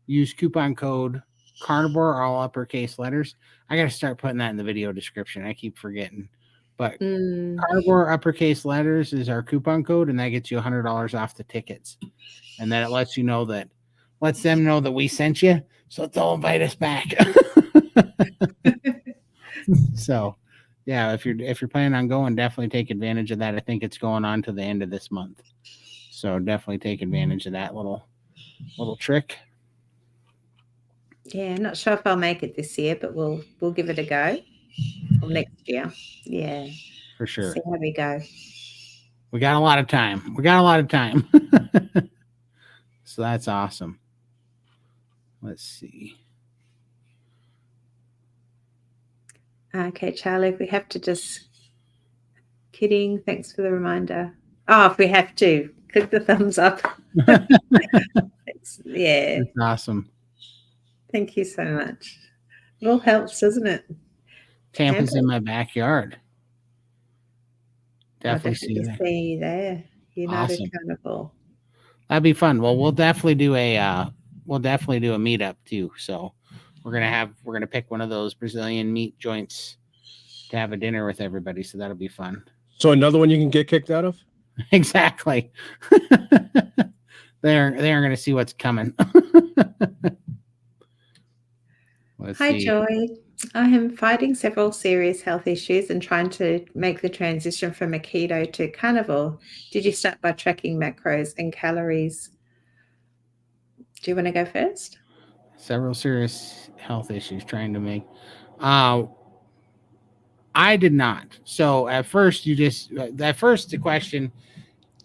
use coupon code Carnivore, all uppercase letters. I got to start putting that in the video description. I keep forgetting. But Carnivore uppercase letters is our coupon code, and that gets you $100 off the tickets. And then it lets them know that we sent you, so they'll invite us back. So, yeah, if you're planning on going, definitely take advantage of that. I think it's going on to the end of this month, so definitely take advantage of that little trick. Yeah, not sure if I'll make it this year, but we'll give it a go. Or next year. Yeah. For sure. See how we go. We got a lot of time. So that's awesome. Let's see. Okay, Charlie, if we have to just kidding. Thanks for the reminder. Oh, if we have to, click the thumbs up. Yeah. It's awesome. Thank you so much. It all helps, doesn't it? Tampa's in my backyard. Definitely see you there. See you there. United Awesome. Carnivore. That'd be fun. Well, we'll definitely do a meetup too. So we're gonna pick one of those Brazilian meat joints to have a dinner with everybody. So that'll be fun. So another one you can get kicked out of? Exactly. They're gonna see what's coming. Hi, Joy. I am fighting several serious health issues and trying to make the transition from a keto to carnivore. Did you start by tracking macros and calories? Do you want to go first? Several serious health issues trying to make. I did not. So at first the question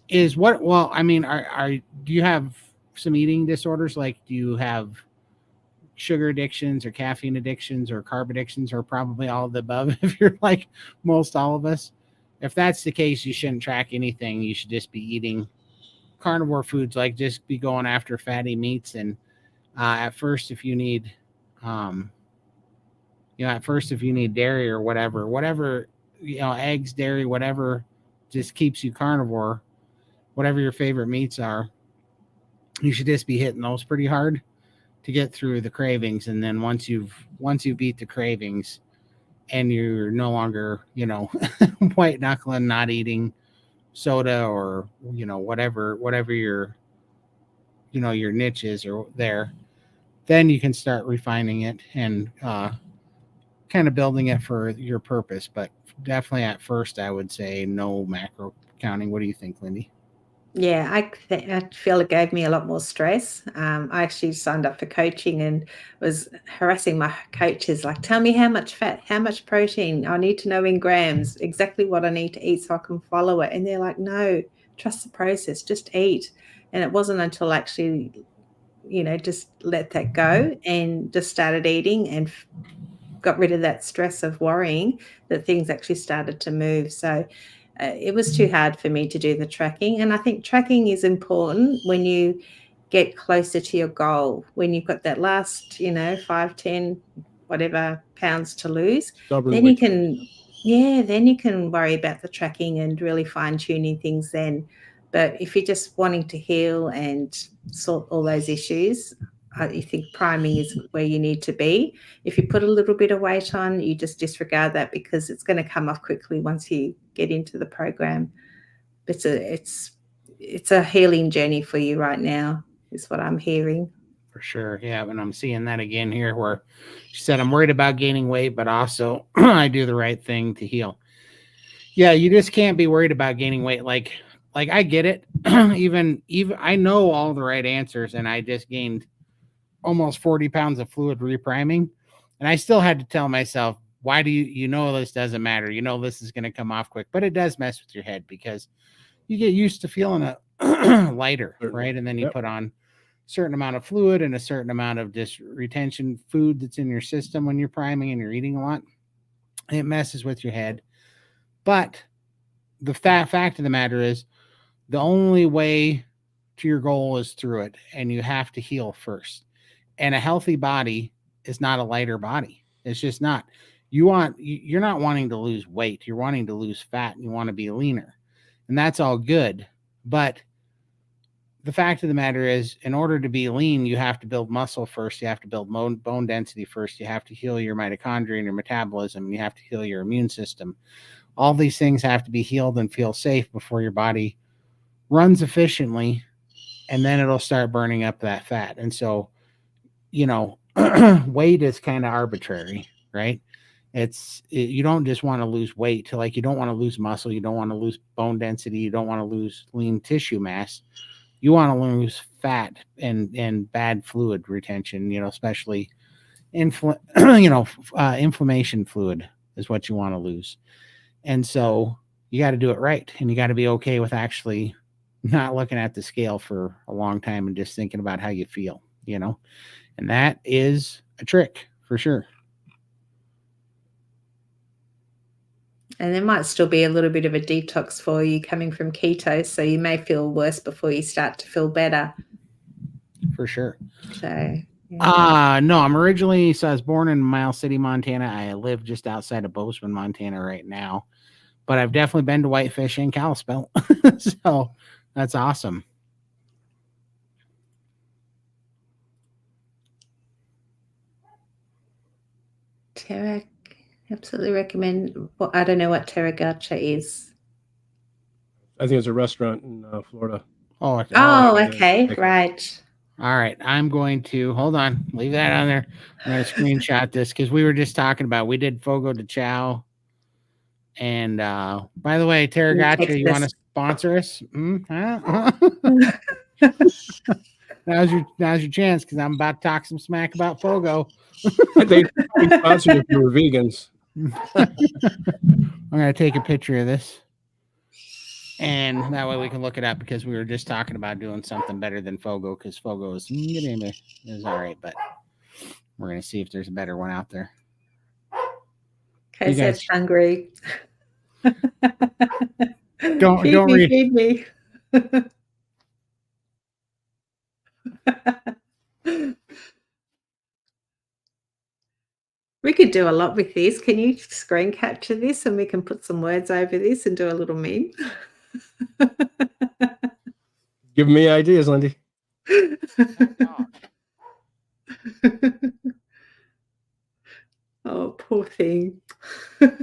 is what? Well, I mean, do you have some eating disorders? Like, do you have sugar addictions or caffeine addictions or carb addictions, or probably all of the above? If you're like most all of us, if that's the case, you shouldn't track anything. You should just be eating carnivore foods, like just be going after fatty meats. And at first, if you need dairy or whatever, eggs, dairy, whatever just keeps you carnivore, whatever your favorite meats are, you should just be hitting those pretty hard to get through the cravings. And then once you beat the cravings and you're no longer, white knuckling, not eating soda or, whatever your niche is or there, then you can start refining it and kind kind of building it for your purpose, but definitely at first I would say no macro counting. What do you think, Lindy? Yeah, I feel it gave me a lot more stress. I actually signed up for coaching and was harassing my coaches, like, tell me how much fat, how much protein. I need to know in grams exactly what I need to eat so I can follow it. And they're like, no, trust the process, just eat. And it wasn't until actually, just let that go and just started eating and got rid of that stress of worrying that things actually started to move. So it was too hard for me to do the tracking. And I think tracking is important when you get closer to your goal, when you've got that last, 5, 10, whatever pounds to lose, Stubborn then you weight. then you can worry about the tracking and really fine tuning things then. But if you're just wanting to heal and sort all those issues, I think priming is where you need to be. If you put a little bit of weight on, you just disregard that because it's going to come off quickly once you get into the program. It's a healing journey for you right now, is what I'm hearing. For sure. Yeah. And I'm seeing that again here where she said, I'm worried about gaining weight, but also I do the right thing to heal. Yeah. You just can't be worried about gaining weight. Like I get it. even I know all the right answers and I just gained almost 40 pounds of fluid repriming. And I still had to tell myself, why do you know this doesn't matter? You know, this is going to come off quick, but it does mess with your head because you get used to feeling lighter, right? And then you put on certain amount of fluid and a certain amount of just retention food that's in your system when you're priming and you're eating a lot. It messes with your head. But the fact of the matter is the only way to your goal is through it, and you have to heal first. And a healthy body is not a lighter body. It's just not. You're not wanting to lose weight. You're wanting to lose fat and you want to be leaner. And that's all good. But the fact of the matter is, in order to be lean, you have to build muscle first. You have to build bone density first. You have to heal your mitochondria and your metabolism. You have to heal your immune system. All these things have to be healed and feel safe before your body runs efficiently, and then it'll start burning up that fat. And so, weight is kind of arbitrary, right? You don't just want to lose weight. Like, you don't want to lose muscle. You don't want to lose bone density. You don't want to lose lean tissue mass. You want to lose fat and bad fluid retention, especially inflammation fluid is what you want to lose. And so you got to do it right. And you got to be okay with actually not looking at the scale for a long time and just thinking about how you feel, and that is a trick for sure. And there might still be a little bit of a detox for you coming from keto, so you may feel worse before you start to feel better. For sure. So, yeah. No, I was born in Miles City, Montana. I live just outside of Bozeman, Montana right now, but I've definitely been to Whitefish and Kalispell. So that's awesome. Tara, absolutely recommend. Well, I don't know what Terragacha is. I think it's a restaurant in Florida. Oh, okay, right. All right, I'm going to hold on, leave that on there. I'm going to screenshot this because we were just talking about, we did Fogo de Chao. And by the way, Terragacha, you want to sponsor us? Now's your chance, because I'm about to talk some smack about Fogo. They'd sponsor if you were vegans. I'm going to take a picture of this, and that way we can look it up, because we were just talking about doing something better than Fogo, because Fogo is all right, but we're going to see if there's a better one out there. Okay, so it's hungry. Don't read. Feed me. We could do a lot with this. Can you screen capture this and we can put some words over this and do a little meme? Give me ideas, Lindy. Oh, poor thing. Oh,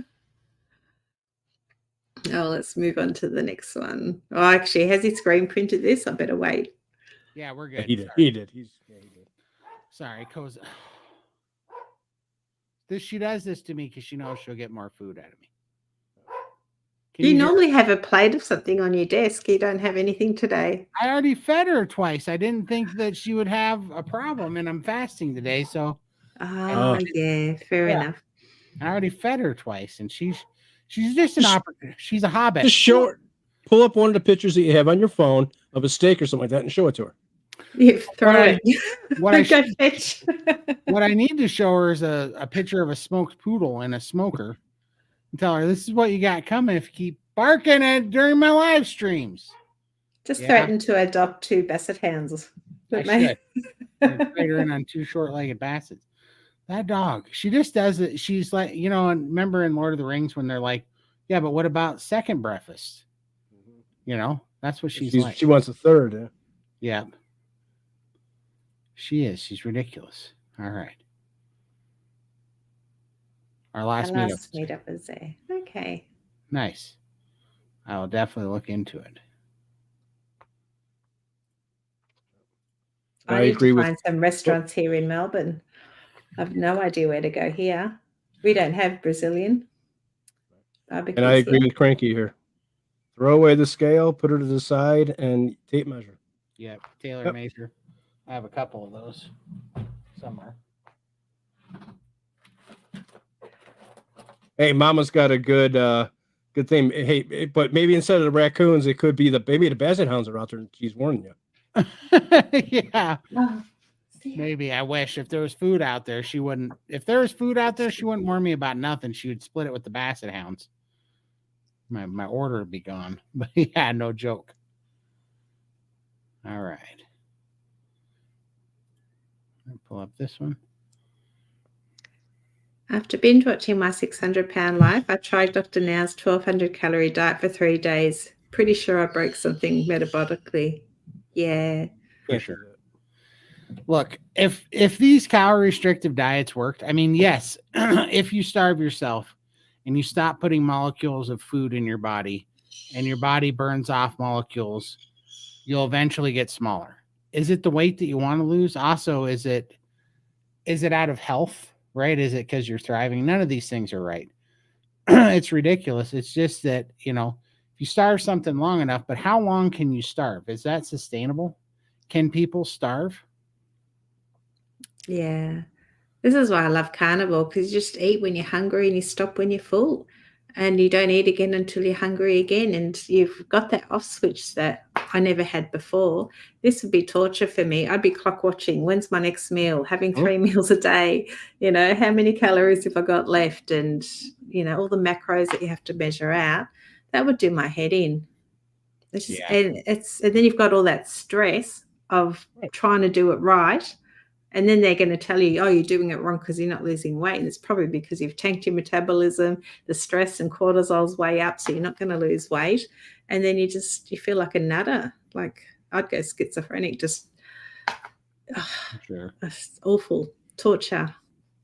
let's move on to the next one. Oh, actually, has he screen printed this? I better wait. Yeah, we're good. He did. He did. Sorry, Koza. She does this to me because she knows she'll get more food out of me. You normally have a plate of something on your desk. You don't have anything today. I already fed her twice. I didn't think that she would have a problem, and I'm fasting today, so. Oh, yeah, fair enough. I already fed her twice, and she's just she's a hobbit. Just pull up one of the pictures that you have on your phone of a steak or something like that, and show it to her. You throw it. What I need to show her is a picture of a smoked poodle in a smoker, and tell her this is what you got coming if you keep barking at during my live streams. Just threaten to adopt 2 basset hounds. I should. Trade her in on 2 short-legged bassets. That dog, she just does it. She's like, and remember in Lord of the Rings when they're like, yeah, but what about second breakfast? That's what she's like. She wants a third. Yeah. Yep. She is. She's ridiculous. All right. Our last meetup is there. Okay. Nice. I will definitely look into it. I need to find some restaurants here in Melbourne. I have no idea where to go here. We don't have Brazilian barbecues. And I agree with Cranky here. Throw away the scale, put her to the side, and tape measure. Yeah, tailor measure. I have a couple of those somewhere. Hey, Mama's got a good thing. Hey, but maybe instead of the raccoons, it could be maybe the basset hounds are out there, and she's warning you. Yeah. Maybe. I wish if there was food out there, she wouldn't. If there was food out there, she wouldn't warn me about nothing. She would split it with the basset hounds. My order would be gone. But yeah, no joke. All right. I'll pull up this one. After binge watching my 600-pound life, I tried Dr. Now's 1,200 calorie diet for 3 days. Pretty sure I broke something metabolically. Yeah. For sure. Look, if these calorie restrictive diets worked, I mean, yes, if you starve yourself and you stop putting molecules of food in your body and your body burns off molecules, you'll eventually get smaller. Is it the weight that you want to lose? Also, is it out of health, right? Is it because you're thriving? None of these things are right. It's ridiculous. It's just that, if you starve something long enough, but how long can you starve? Is that sustainable? Can people starve? Yeah. This is why I love carnivore, because you just eat when you're hungry and you stop when you're full, and you don't eat again until you're hungry again. And you've got that off switch that I never had before. This would be torture for me. I'd be clock watching. When's my next meal? Having 3 meals a day. How many calories have I got left? And, all the macros that you have to measure out. That would do my head in. And then you've got all that stress of trying to do it right. And then they're going to tell you, oh, you're doing it wrong because you're not losing weight. And it's probably because you've tanked your metabolism, the stress and cortisol's way up, so you're not going to lose weight. And then you feel like a nutter. Like I'd go schizophrenic, just Sure. It's awful. Torture.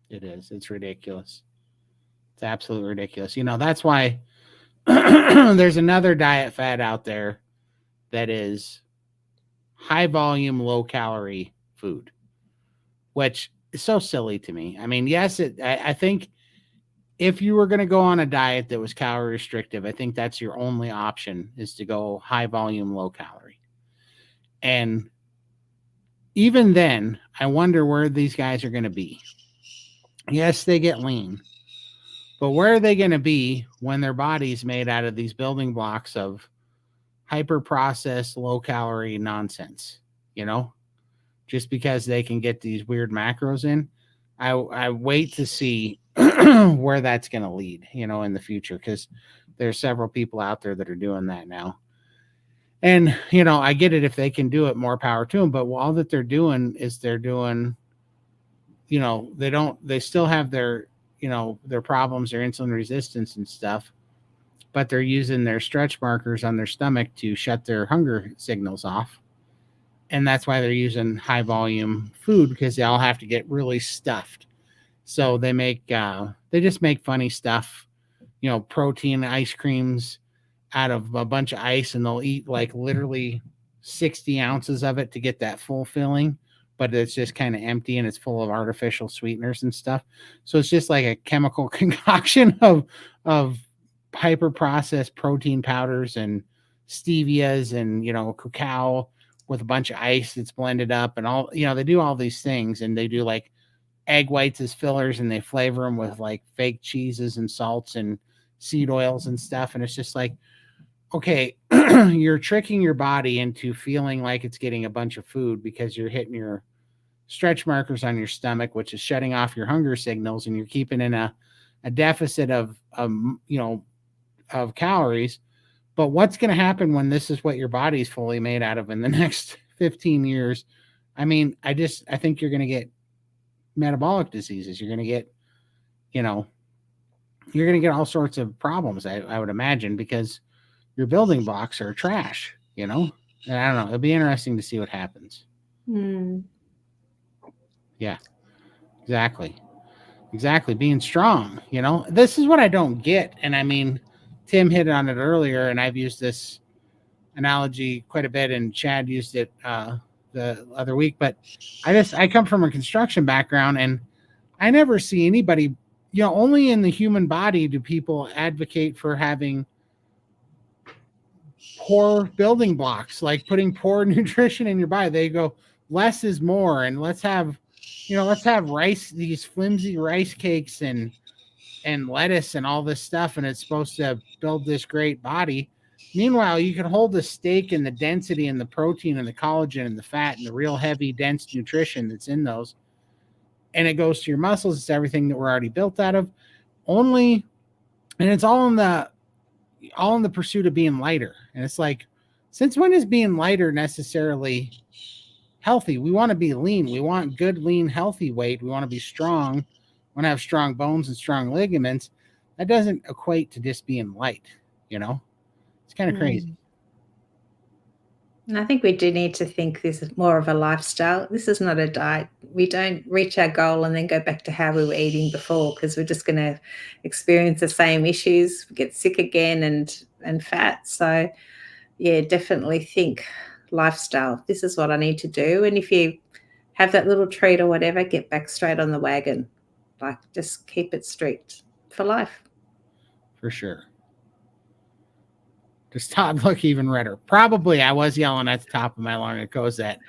It is. It's ridiculous. It's absolutely ridiculous. That's why there's another diet fad out there that is high volume, low calorie food, which is so silly to me. I mean, yes, I think if you were going to go on a diet that was calorie restrictive, I think that's your only option, is to go high volume, low calorie. And even then, I wonder where these guys are going to be. Yes, they get lean, but where are they going to be when their body's made out of these building blocks of hyper processed, low calorie nonsense, just because they can get these weird macros in? I wait to see where that's going to lead, in the future, because there's several people out there that are doing that now. And, I get it. If they can do it, more power to them. But all that they're doing is they still have their problems, their insulin resistance and stuff, but they're using their stretch markers on their stomach to shut their hunger signals off. And that's why they're using high volume food, because they all have to get really stuffed. So they just make funny stuff, protein ice creams out of a bunch of ice, and they'll eat like literally 60 ounces of it to get that full filling, but it's just kind of empty and it's full of artificial sweeteners and stuff. So it's just like a chemical concoction of hyper processed protein powders and stevias and cacao with a bunch of ice that's blended up and all. They do all these things, and they do like egg whites as fillers, and they flavor them with like fake cheeses and salts and seed oils and stuff. And it's just like, okay, you're tricking your body into feeling like it's getting a bunch of food because you're hitting your stretch markers on your stomach, which is shutting off your hunger signals, and you're keeping in a deficit of calories. But what's going to happen when this is what your body's fully made out of in the next 15 years? I mean, I think you're going to get metabolic diseases. You're going to get, you're going to get all sorts of problems, I would imagine, because your building blocks are trash, And I don't know. It'll be interesting to see what happens. Yeah, exactly. Being strong, this is what I don't get. And I mean, Tim hit on it earlier, and I've used this analogy quite a bit, and Chad used it the other week, but I come from a construction background, and I never see anybody, only in the human body do people advocate for having poor building blocks, like putting poor nutrition in your body. They go, less is more, and let's have rice, these flimsy rice cakes and lettuce and all this stuff, and it's supposed to build this great body. Meanwhile, you can hold the steak and the density and the protein and the collagen and the fat and the real heavy, dense nutrition that's in those, and it goes to your muscles. It's everything that we're already built out of. And it's all in the pursuit of being lighter. And it's like, since when is being lighter necessarily healthy? We want to be lean. We want good, lean, healthy weight. We want to be strong. We want to have strong bones and strong ligaments. That doesn't equate to just being light, It's kind of crazy. And I think we do need to think this is more of a lifestyle. This is not a diet. We don't reach our goal and then go back to how we were eating before, because we're just going to experience the same issues, get sick again and fat. So, yeah, definitely think lifestyle. This is what I need to do. And if you have that little treat or whatever, get back straight on the wagon. Like, just keep it strict for life. For sure. Does Todd look even redder? Probably. I was yelling at the top of my lung. It goes that.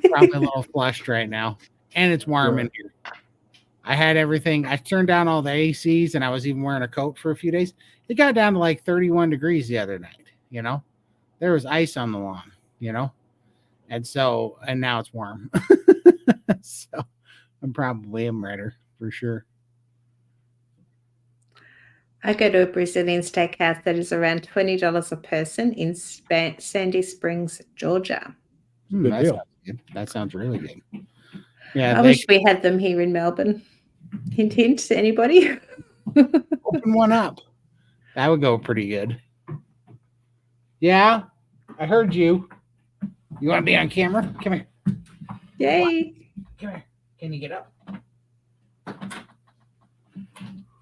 Probably a little flushed right now. And it's warm in here. I had everything. I turned down all the ACs, and I was even wearing a coat for a few days. It got down to like 31 degrees the other night, There was ice on the lawn, And now it's warm. So I'm probably redder for sure. I go to a Brazilian steakhouse that is around $20 a person in Sandy Springs, Georgia. That sounds good. That sounds really good. Yeah, I wish we had them here in Melbourne. Hint, hint. Anybody? Open one up. That would go pretty good. Yeah, I heard you. You want to be on camera? Come here. Yay. Come here. Can you get up?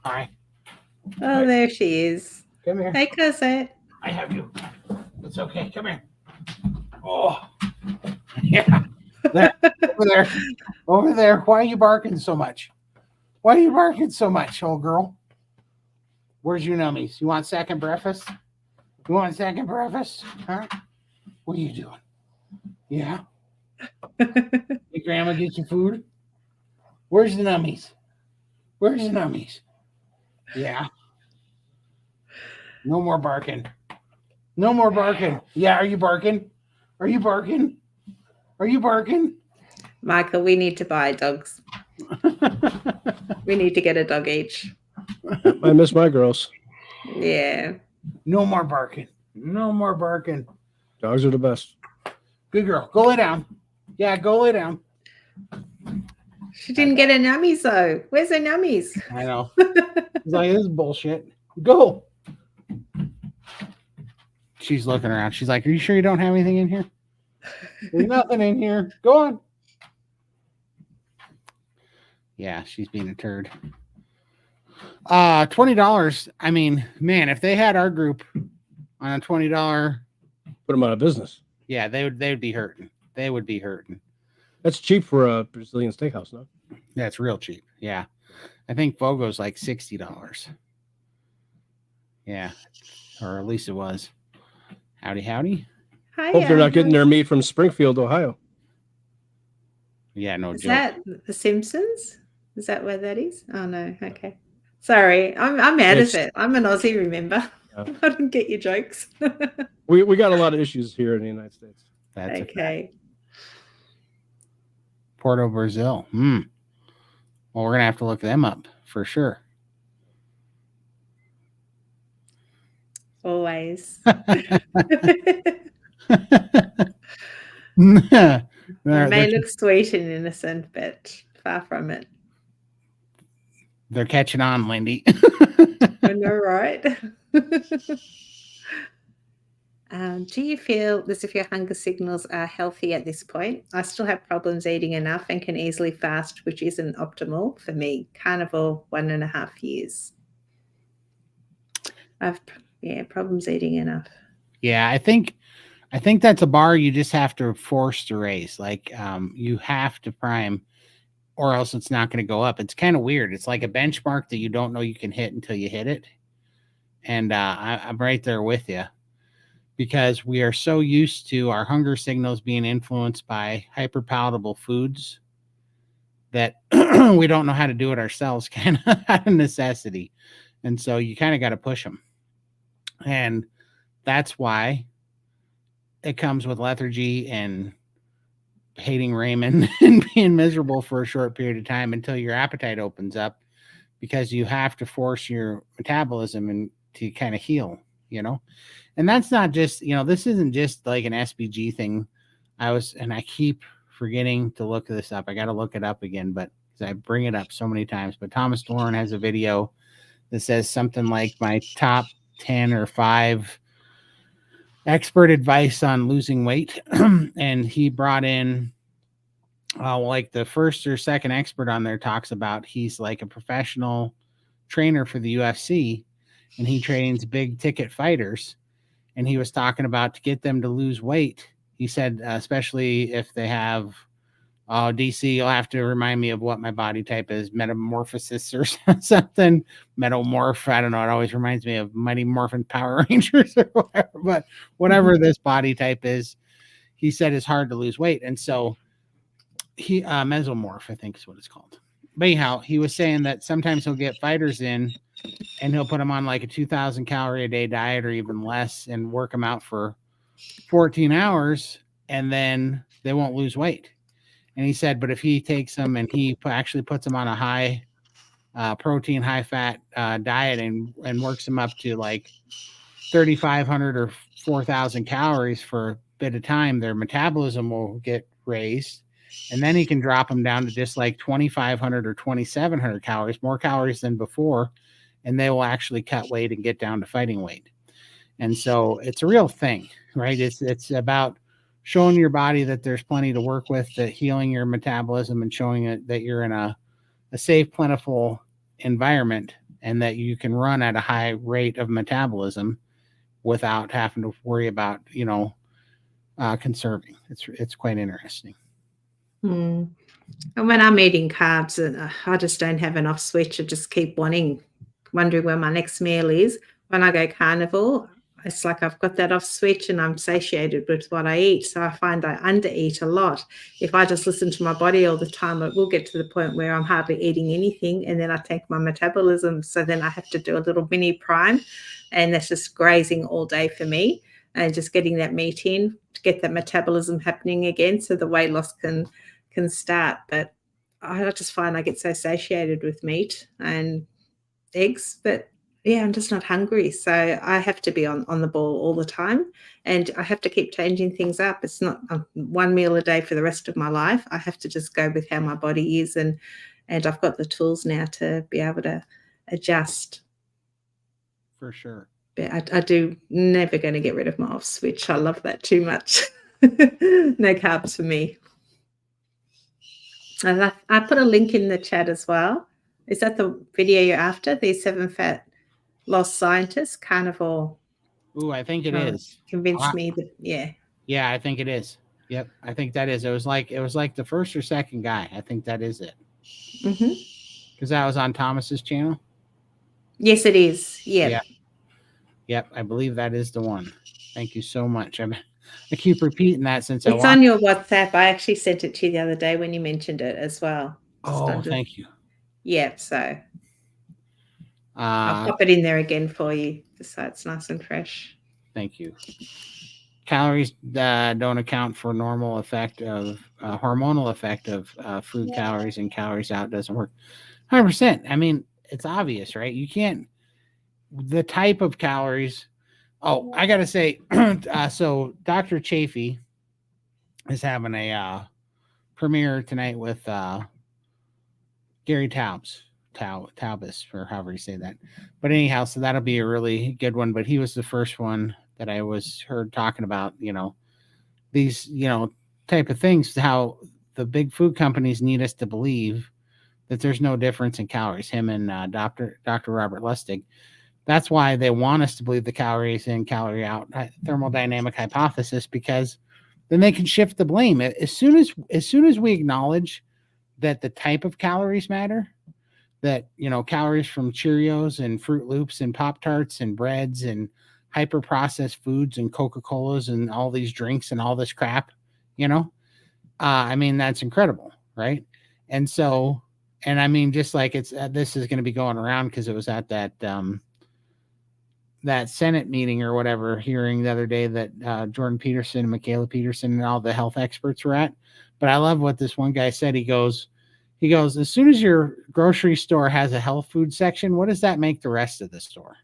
All right. Oh, there she is. Come here. Hey, cousin. I have you. It's okay. Come here. Oh, yeah. There. Over there. Why are you barking so much? Old girl? Where's your nummies? You want second breakfast? Huh? What are you doing? Yeah. Did Grandma get you food? Where's the nummies? Yeah. No more barking. Yeah, are you barking? Michael, we need to buy dogs. We need to get a dog each. I miss my girls. Yeah. No more barking. Dogs are the best. Good girl. Go lay down. Yeah, go lay down. She didn't get her nummies, though. Where's her nummies? I know. It's like, this is bullshit. Go. She's looking around. She's like, are you sure you don't have anything in here? There's nothing in here. Go on. Yeah, she's being a turd. $20. I mean, man, if they had our group on a $20, put them out of business. Yeah, they would be hurting. They would be hurting. That's cheap for a Brazilian steakhouse, no? That's real cheap. Yeah. I think Fogo's like $60. Yeah. Or at least it was. Howdy, howdy. Hi, Hope they're not getting their meat from Springfield, Ohio. Yeah, no Is joke. that The Simpsons? Is that where that is? Oh no. Okay. Sorry, I'm out of it. I'm an Aussie, remember? I don't get your jokes. We got a lot of issues here in the United States. That's okay. Porto, Brazil. Well, we're gonna have to look them up for sure. Always. It may look sweet and innocent, but far from it. They're catching on, Lindy. I know, right? Do you feel as if your hunger signals are healthy at this point? I still have problems eating enough and can easily fast, which isn't optimal for me. Carnivore, 1.5 years. I've problems eating enough. Yeah, I think that's a bar you just have to force to raise. Like you have to prime, or else it's not going to go up. It's kind of weird. It's like a benchmark that you don't know you can hit until you hit it. And I'm right there with you, because we are so used to our hunger signals being influenced by hyperpalatable foods that we don't know how to do it ourselves, kind of out of necessity. And so you kind of got to push them. And that's why it comes with lethargy and hating ramen and being miserable for a short period of time until your appetite opens up, because you have to force your metabolism and to kind of heal, And that's not just, this isn't just like an SBG thing. I keep forgetting to look this up. I got to look it up again, but I bring it up so many times. But Thomas Doran has a video that says something like my top 10 or 5 expert advice on losing weight. And he brought in like the first or second expert on there talks about he's like a professional trainer for the UFC, and he trains big ticket fighters. And he was talking about to get them to lose weight. He said, especially if they have, DC, you'll have to remind me of what my body type is, metamorphosis or something. Metamorph, I don't know. It always reminds me of Mighty Morphin Power Rangers or whatever. But whatever this body type is, he said is hard to lose weight. And so he, mesomorph, I think is what it's called. But anyhow, he was saying that sometimes he'll get fighters in and he'll put them on like a 2,000 calorie a day diet or even less and work them out for 14 hours, and then they won't lose weight. And he said, but if he takes them and he actually puts them on a high protein, high fat diet and works them up to like 3,500 or 4,000 calories for a bit of time, their metabolism will get raised. And then he can drop them down to just like 2,500 or 2,700 calories, more calories than before. And they will actually cut weight and get down to fighting weight. And so it's a real thing, right? It's about showing your body that there's plenty to work with, that healing your metabolism and showing it that you're in a safe, plentiful environment and that you can run at a high rate of metabolism without having to worry about, conserving. It's quite interesting. And when I'm eating carbs, I just don't have enough switch. I just keep wondering where my next meal is. When I go carnivore, it's like I've got that off switch and I'm satiated with what I eat. So I find I undereat a lot. If I just listen to my body all the time, it will get to the point where I'm hardly eating anything, and then I tank my metabolism. So then I have to do a little mini prime, and that's just grazing all day for me and just getting that meat in to get that metabolism happening again so the weight loss can start. But I just find I get so satiated with meat and eggs, but yeah, I'm just not hungry. So I have to be on the ball all the time, and I have to keep changing things up. It's not one meal a day for the rest of my life. I have to just go with how my body is, and I've got the tools now to be able to adjust. For sure. But I do never going to get rid of my off switch. I love that too much. No carbs for me. I put a link in the chat as well. Is that the video you're after? The 7 fat loss scientists, Carnivore. Ooh, I think it is. Convinced me that, yeah. Yeah, I think it is. Yep, I think that is. It was like the first or second guy. I think that is it. Hmm. Because that was on Thomas's channel. Yes, it is. Yeah. Yeah. Yep, I believe that is the one. Thank you so much. I keep repeating that since I It's watched. on your WhatsApp. I actually sent it to you the other day when you mentioned it as well. Oh, thank you. Yeah, so I'll pop it in there again for you, just so it's nice and fresh. Thank you. Calories don't account for normal effect of hormonal effect of food calories, and calories out doesn't work 100%. I mean, it's obvious, right? You can't, the type of calories. Oh, I got to say, so Dr. Chafee is having a premiere tonight with Gary Taubes, or however you say that. But anyhow, so that'll be a really good one. But he was the first one that I was heard talking about, these, type of things, how the big food companies need us to believe that there's no difference in calories. Him and Dr. Robert Lustig. That's why they want us to believe the calories in, calorie out thermodynamic hypothesis, because then they can shift the blame. As soon as we acknowledge that the type of calories matter, that calories from Cheerios and Fruit Loops and Pop Tarts and breads and hyper processed foods and Coca-Colas and all these drinks and all this crap, I mean, that's incredible, right? And so, and I mean, just like it's this is going to be going around because it was at that Senate meeting or whatever hearing the other day that Jordan Peterson and Michaela Peterson and all the health experts were at. But I love what this one guy said. He goes, as soon as your grocery store has a health food section, what does that make the rest of the store?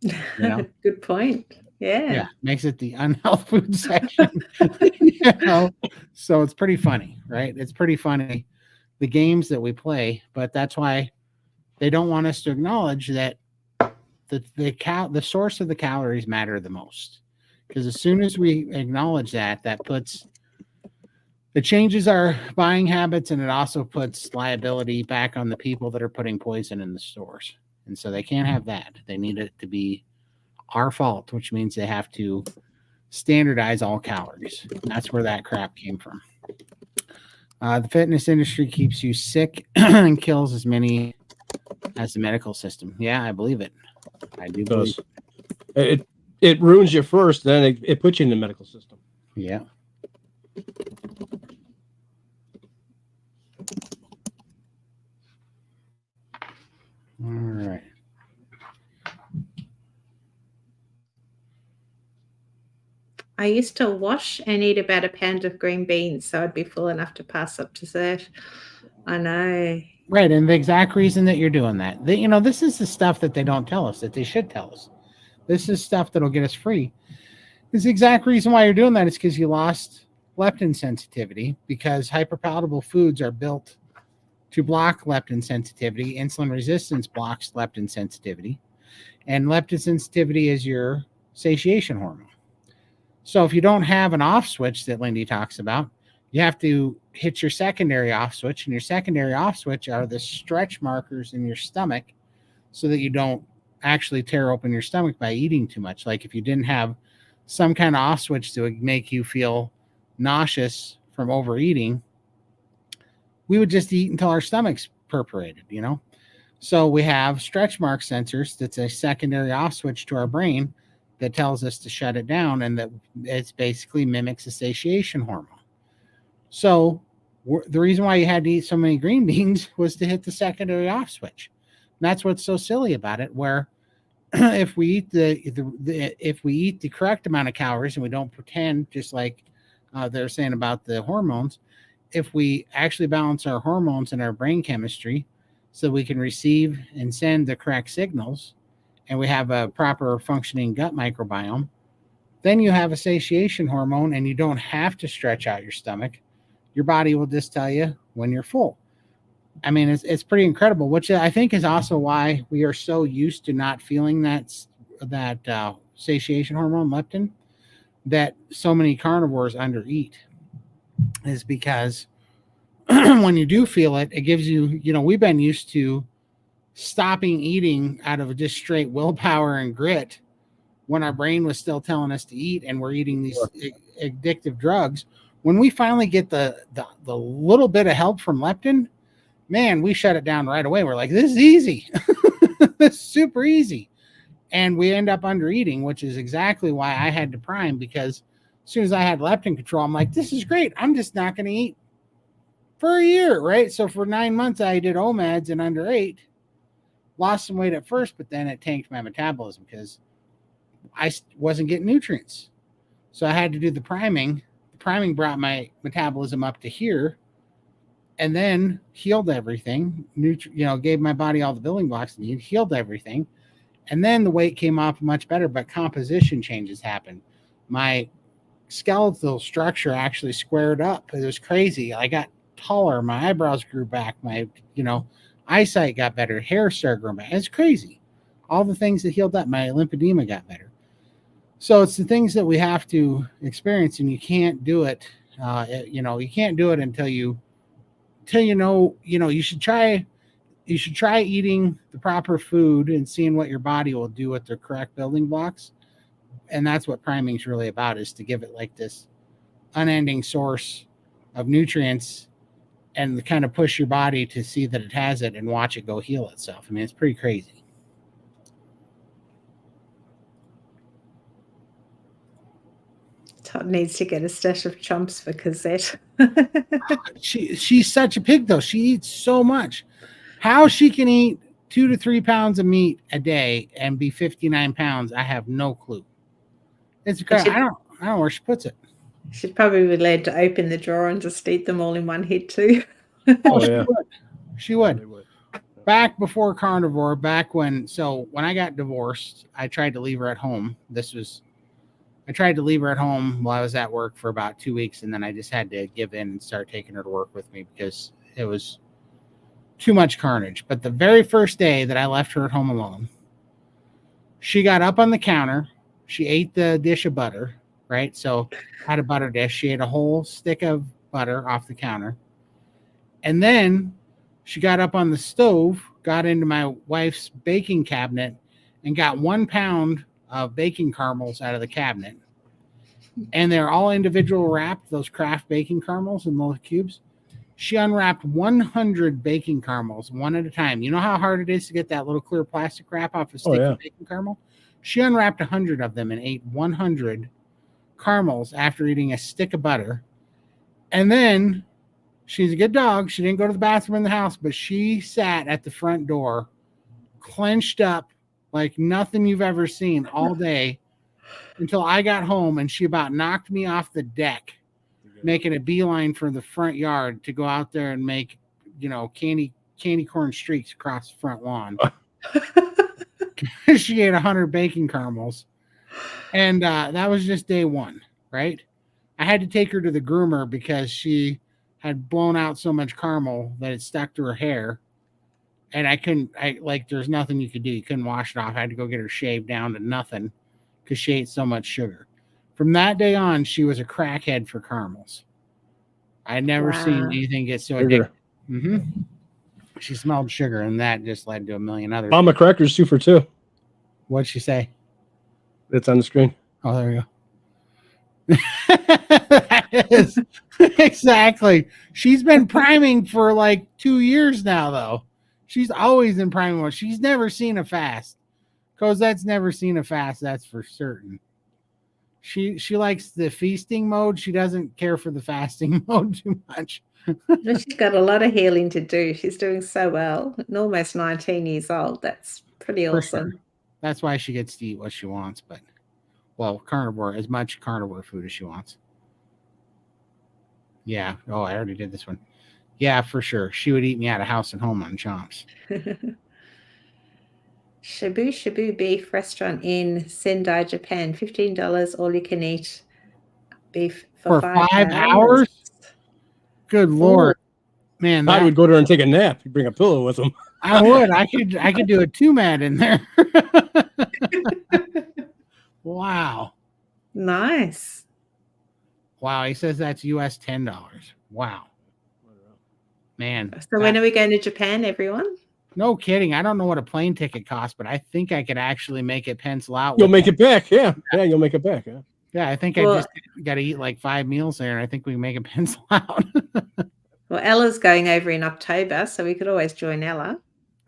Good point. Yeah. Makes it the unhealth food section. So it's pretty funny, right? It's pretty funny, the games that we play, but that's why they don't want us to acknowledge that the source of the calories matter the most. Because as soon as we acknowledge that it changes our buying habits, and it also puts liability back on the people that are putting poison in the stores. And so they can't have that. They need it to be our fault, which means they have to standardize all calories. And that's where that crap came from. The fitness industry keeps you sick and kills as many as the medical system. Yeah, I believe it. I do believe it. It ruins you first, then it puts you in the medical system. Yeah. All right. I used to wash and eat about a pound of green beans, so I'd be full enough to pass up dessert. I know. Right, and the exact reason that you're doing that, this is the stuff that they don't tell us, that they should tell us. This is stuff that'll get us free. This is the exact reason why you're doing that is because you lost leptin sensitivity, because hyperpalatable foods are built to block leptin sensitivity. Insulin resistance blocks leptin sensitivity, and leptin sensitivity is your satiation hormone. So if you don't have an off switch that Lindy talks about, you have to hit your secondary off switch, and your secondary off switch are the stretch markers in your stomach so that you don't actually tear open your stomach by eating too much. Like if you didn't have some kind of off switch to make you feel nauseous from overeating, we would just eat until our stomach's perforated, So we have stretch mark sensors. That's a secondary off switch to our brain that tells us to shut it down, and that it's basically mimics a satiation hormone. So the reason why you had to eat so many green beans was to hit the secondary off switch. And that's what's so silly about it, where if we eat if we eat the correct amount of calories and we don't pretend, just like they're saying about the hormones, if we actually balance our hormones and our brain chemistry so we can receive and send the correct signals, and we have a proper functioning gut microbiome, then you have a satiation hormone, and you don't have to stretch out your stomach. Your body will just tell you when you're full. I mean, it's pretty incredible, which I think is also why we are so used to not feeling that satiation hormone, leptin, that so many carnivores undereat, is because when you do feel it, it gives you, we've been used to stopping eating out of just straight willpower and grit when our brain was still telling us to eat, and we're eating these addictive drugs. When we finally get the little bit of help from leptin, man, we shut it down right away. We're like, this is easy. This is super easy. And we end up under eating, which is exactly why I had to prime, because as soon as I had leptin control, I'm like, this is great. I'm just not going to eat for a year, right? So for 9 months, I did OMADs and under ate, lost some weight at first, but then it tanked my metabolism because I wasn't getting nutrients. So I had to do the priming. The priming brought my metabolism up to here and then healed everything, gave my body all the building blocks it needed, healed everything. And then the weight came off much better, but composition changes happened. My skeletal structure actually squared up. It was crazy. I got taller. My eyebrows grew back. My, eyesight got better. Hair started growing back. It's crazy. All the things that healed up. My lymphedema got better. So it's the things that we have to experience, and you can't do it. You can't do it until you know, you should try eating the proper food and seeing what your body will do with the correct building blocks. And that's what priming is really about, is to give it like this unending source of nutrients and kind of push your body to see that it has it and watch it go heal itself. I mean, it's pretty crazy. Todd needs to get a stash of chomps for Cosette. She's such a pig, though. She eats so much. How she can eat 2 to 3 pounds of meat a day and be 59 pounds, I have no clue. It's crazy. I don't know where she puts it. She'd probably be led to open the drawer and just eat them all in one hit too. She would. Back before Carnivore, when I got divorced, I tried to leave her at home. I tried to leave her at home while I was at work for about 2 weeks, and then I just had to give in and start taking her to work with me because it was too much carnage. But the very first day that I left her at home alone, she got up on the counter. She ate the dish of butter, right? So I had a butter dish. She ate a whole stick of butter off the counter. And then she got up on the stove, got into my wife's baking cabinet, and got 1 pound of baking caramels out of the cabinet. And they're all individual wrapped, those Kraft baking caramels in little cubes. She unwrapped 100 baking caramels one at a time. You know how hard it is to get that little clear plastic wrap off a stick of baking caramel? She unwrapped 100 of them and ate 100 caramels after eating a stick of butter. And then she's a good dog. She didn't go to the bathroom in the house, but she sat at the front door, clenched up like nothing you've ever seen all day until I got home, and she about knocked me off the deck, making a beeline for the front yard to go out there and make, candy corn streaks across the front lawn. She ate 100 baking caramels. And that was just day one, right? I had to take her to the groomer because she had blown out so much caramel that it stuck to her hair. And there's nothing you could do. You couldn't wash it off. I had to go get her shaved down to nothing because she ate so much sugar. From that day on, she was a crackhead for caramels. I had never seen anything get so addicted. Mm-hmm. She smelled sugar, and that just led to a million others. Mama Crackers super too. What'd she say? It's on the screen. Oh, there you go. That is exactly. She's been priming for like 2 years now, though. She's always in priming mode. She's never seen a fast. Cosette's never seen a fast, that's for certain. She likes the feasting mode. She doesn't care for the fasting mode too much. She's got a lot of healing to do. She's doing so well. And almost 19 years old. That's pretty awesome. Sure. That's why she gets to eat what she wants. But, carnivore, as much carnivore food as she wants. Yeah. Oh, I already did this one. Yeah, for sure. She would eat me out of house and home on chomps. Shabu Shabu Beef Restaurant in Sendai, Japan. $15, all you can eat beef for 5 hours. Good Lord. Man, I would go there and take a nap. You bring a pillow with them. I would. I could do a 2-mat in there. Wow. Nice. Wow. He says that's US $10. Wow. Man. So when are we going to Japan, everyone? No kidding. I don't know what a plane ticket costs, but I think I could actually make it pencil out. You'll make it back. Yeah. Yeah, you'll make it back. Yeah. Yeah, I think I Well, just got to eat like 5 meals there, and I think we can make a pencil out. well, Ella's going over in October, so we could always join Ella.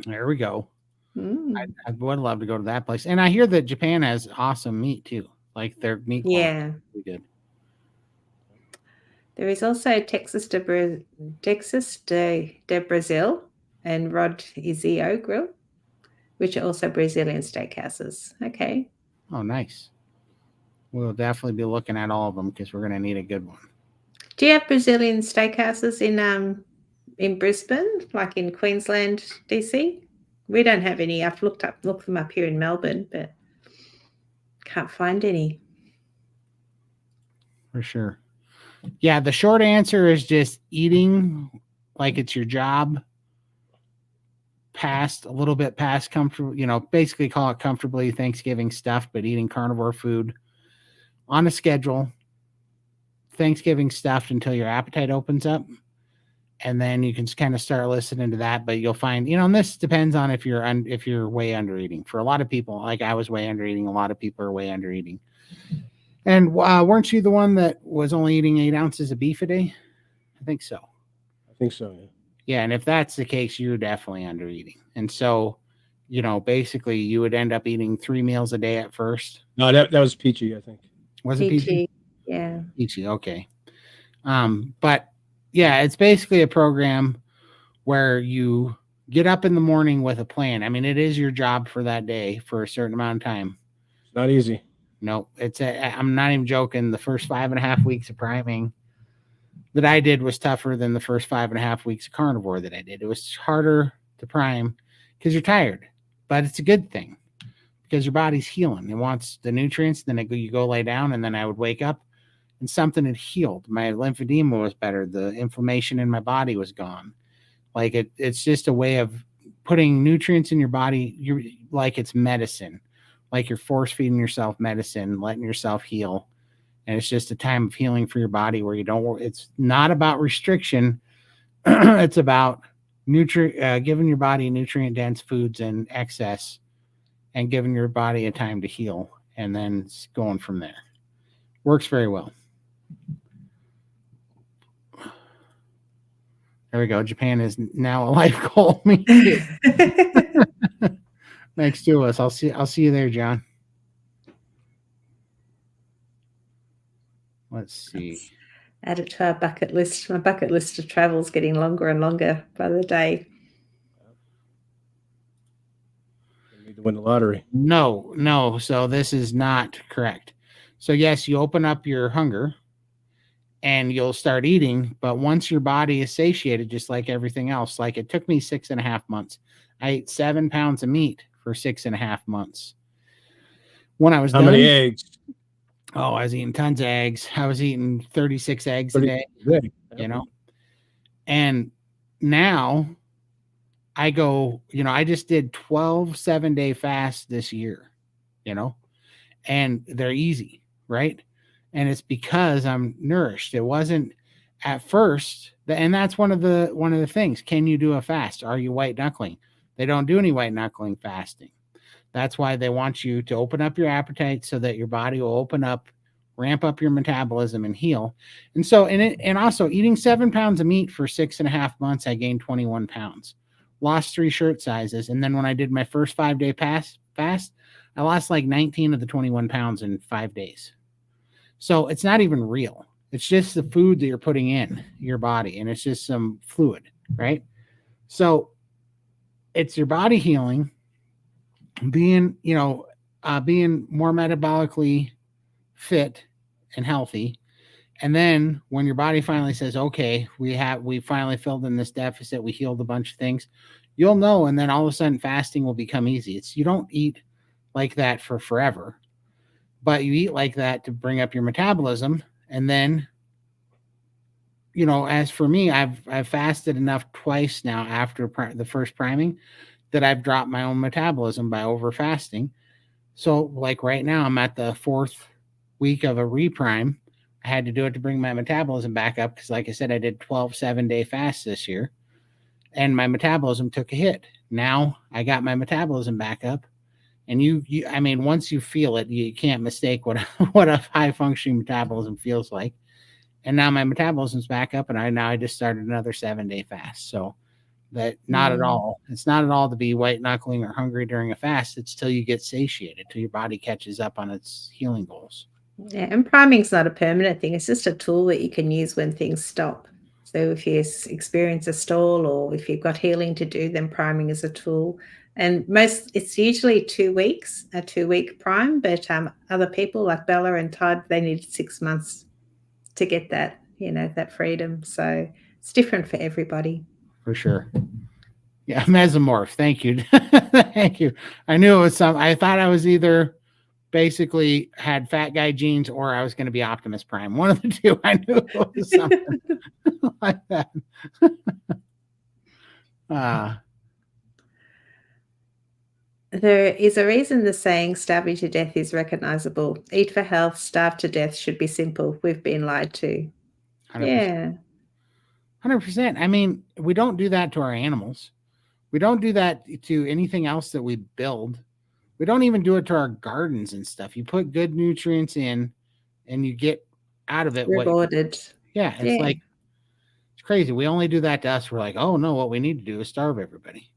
There we go. Mm. I would love to go to that place. And I hear that Japan has awesome meat too. Like their meat quality Yeah. is really good. There is also Texas de Brazil and Rod Izio Grill, which are also Brazilian steakhouses. Okay. Oh, nice. We'll definitely be looking at all of them because we're going to need a good one. Do you have Brazilian steakhouses in Brisbane, like in Queensland, DC? We don't have any. I've looked them up here in Melbourne, but can't find any. For sure. Yeah, the short answer is just eating like it's your job. A little bit past comfortable, basically call it comfortably Thanksgiving stuff, but eating carnivore food on a schedule, Thanksgiving stuff until your appetite opens up. And then you can kind of start listening to that, but you'll find, and this depends on if you're way under eating. For a lot of people, like I was way under eating, a lot of people are way under eating. And weren't you the one that was only eating 8 ounces of beef a day? I think so. Yeah. Yeah, and if that's the case, you're definitely under eating. And so, basically you would end up eating 3 meals a day at first. No, that was Peachy, I think. Was it Peachy? Yeah. Peachy, okay. But yeah, it's basically a program where you get up in the morning with a plan. I mean, it is your job for that day for a certain amount of time. It's not easy. No, I'm not even joking. The first 5.5 weeks of priming that I did was tougher than the first 5.5 weeks of carnivore that I did. It was harder to prime because you're tired, but it's a good thing because your body's healing. It wants the nutrients. Then you go lay down, and then I would wake up and something had healed. My lymphedema was better. The inflammation in my body was gone. Like it's just a way of putting nutrients in your body. Like it's medicine, like you're force feeding yourself medicine, letting yourself heal. And it's just a time of healing for your body where you don't, it's not about restriction. It's about giving your body nutrient dense foods and excess and giving your body a time to heal and then going from there. Works very well. There we go. Japan is now a life goal. Me too. Next to us. I'll see you there, John. Let's see. Add it to our bucket list. My bucket list of travel is getting longer and longer by the day. You need to win the lottery. No. So this is not correct. So yes, you open up your hunger and you'll start eating. But once your body is satiated, just like everything else, like it took me 6.5 months. I ate 7 pounds of meat for 6.5 months. When I was How many eggs? Oh, I was eating tons of eggs. I was eating 36 eggs a day, and now I go, I just did 12 7-day fasts this year, and they're easy, right? And it's because I'm nourished. It wasn't at first, and that's one of the things. Can you do a fast? Are you white knuckling? They don't do any white knuckling fasting. That's why they want you to open up your appetite so that your body will open up, ramp up your metabolism and heal. And so, and also eating 7 pounds of meat for 6.5 months, I gained 21 pounds, lost 3 shirt sizes. And then when I did my first 5-day fast, I lost like 19 of the 21 pounds in 5 days. So it's not even real. It's just the food that you're putting in your body, and it's just some fluid, right? So it's your body healing, being more metabolically fit and healthy. And then when your body finally says, okay, we finally filled in this deficit, we healed a bunch of things, you'll know. And then all of a sudden fasting will become easy. You don't eat like that for forever, but you eat like that to bring up your metabolism. And then, as for me, I've fasted enough twice now after the first priming that I've dropped my own metabolism by over fasting. So like right now, I'm at the 4th week of a reprime. I had to do it to bring my metabolism back up because, like I said, I did 12 7-day fasts this year, and my metabolism took a hit. Now I got my metabolism back up, And I mean, once you feel it, you can't mistake what what a high functioning metabolism feels like. And now my metabolism's back up, and I just started another 7-day fast. So that not at all. It's not at all to be white knuckling or hungry during a fast. It's till you get satiated, till your body catches up on its healing goals. Yeah, and priming's not a permanent thing. It's just a tool that you can use when things stop. So if you experience a stall or if you've got healing to do, then priming is a tool. And it's usually 2 weeks, a 2-week prime, but other people like Bella and Todd, they needed 6 months to get that, that freedom. So it's different for everybody. For sure. Yeah, mesomorph. Thank you. Thank you. I knew it was I thought I was either basically had fat guy genes or I was going to be Optimus Prime. One of the two. I knew it was something like that. There is a reason the saying starving to death is recognizable. Eat for health, starve to death should be simple. We've been lied to. 100%. Yeah. 100%. I mean, we don't do that to our animals. We don't do that to anything else that we build. We don't even do it to our gardens and stuff. You put good nutrients in and you get out of it rewarded. Like, it's crazy. We only do that to us. We're like, oh no, what we need to do is starve everybody.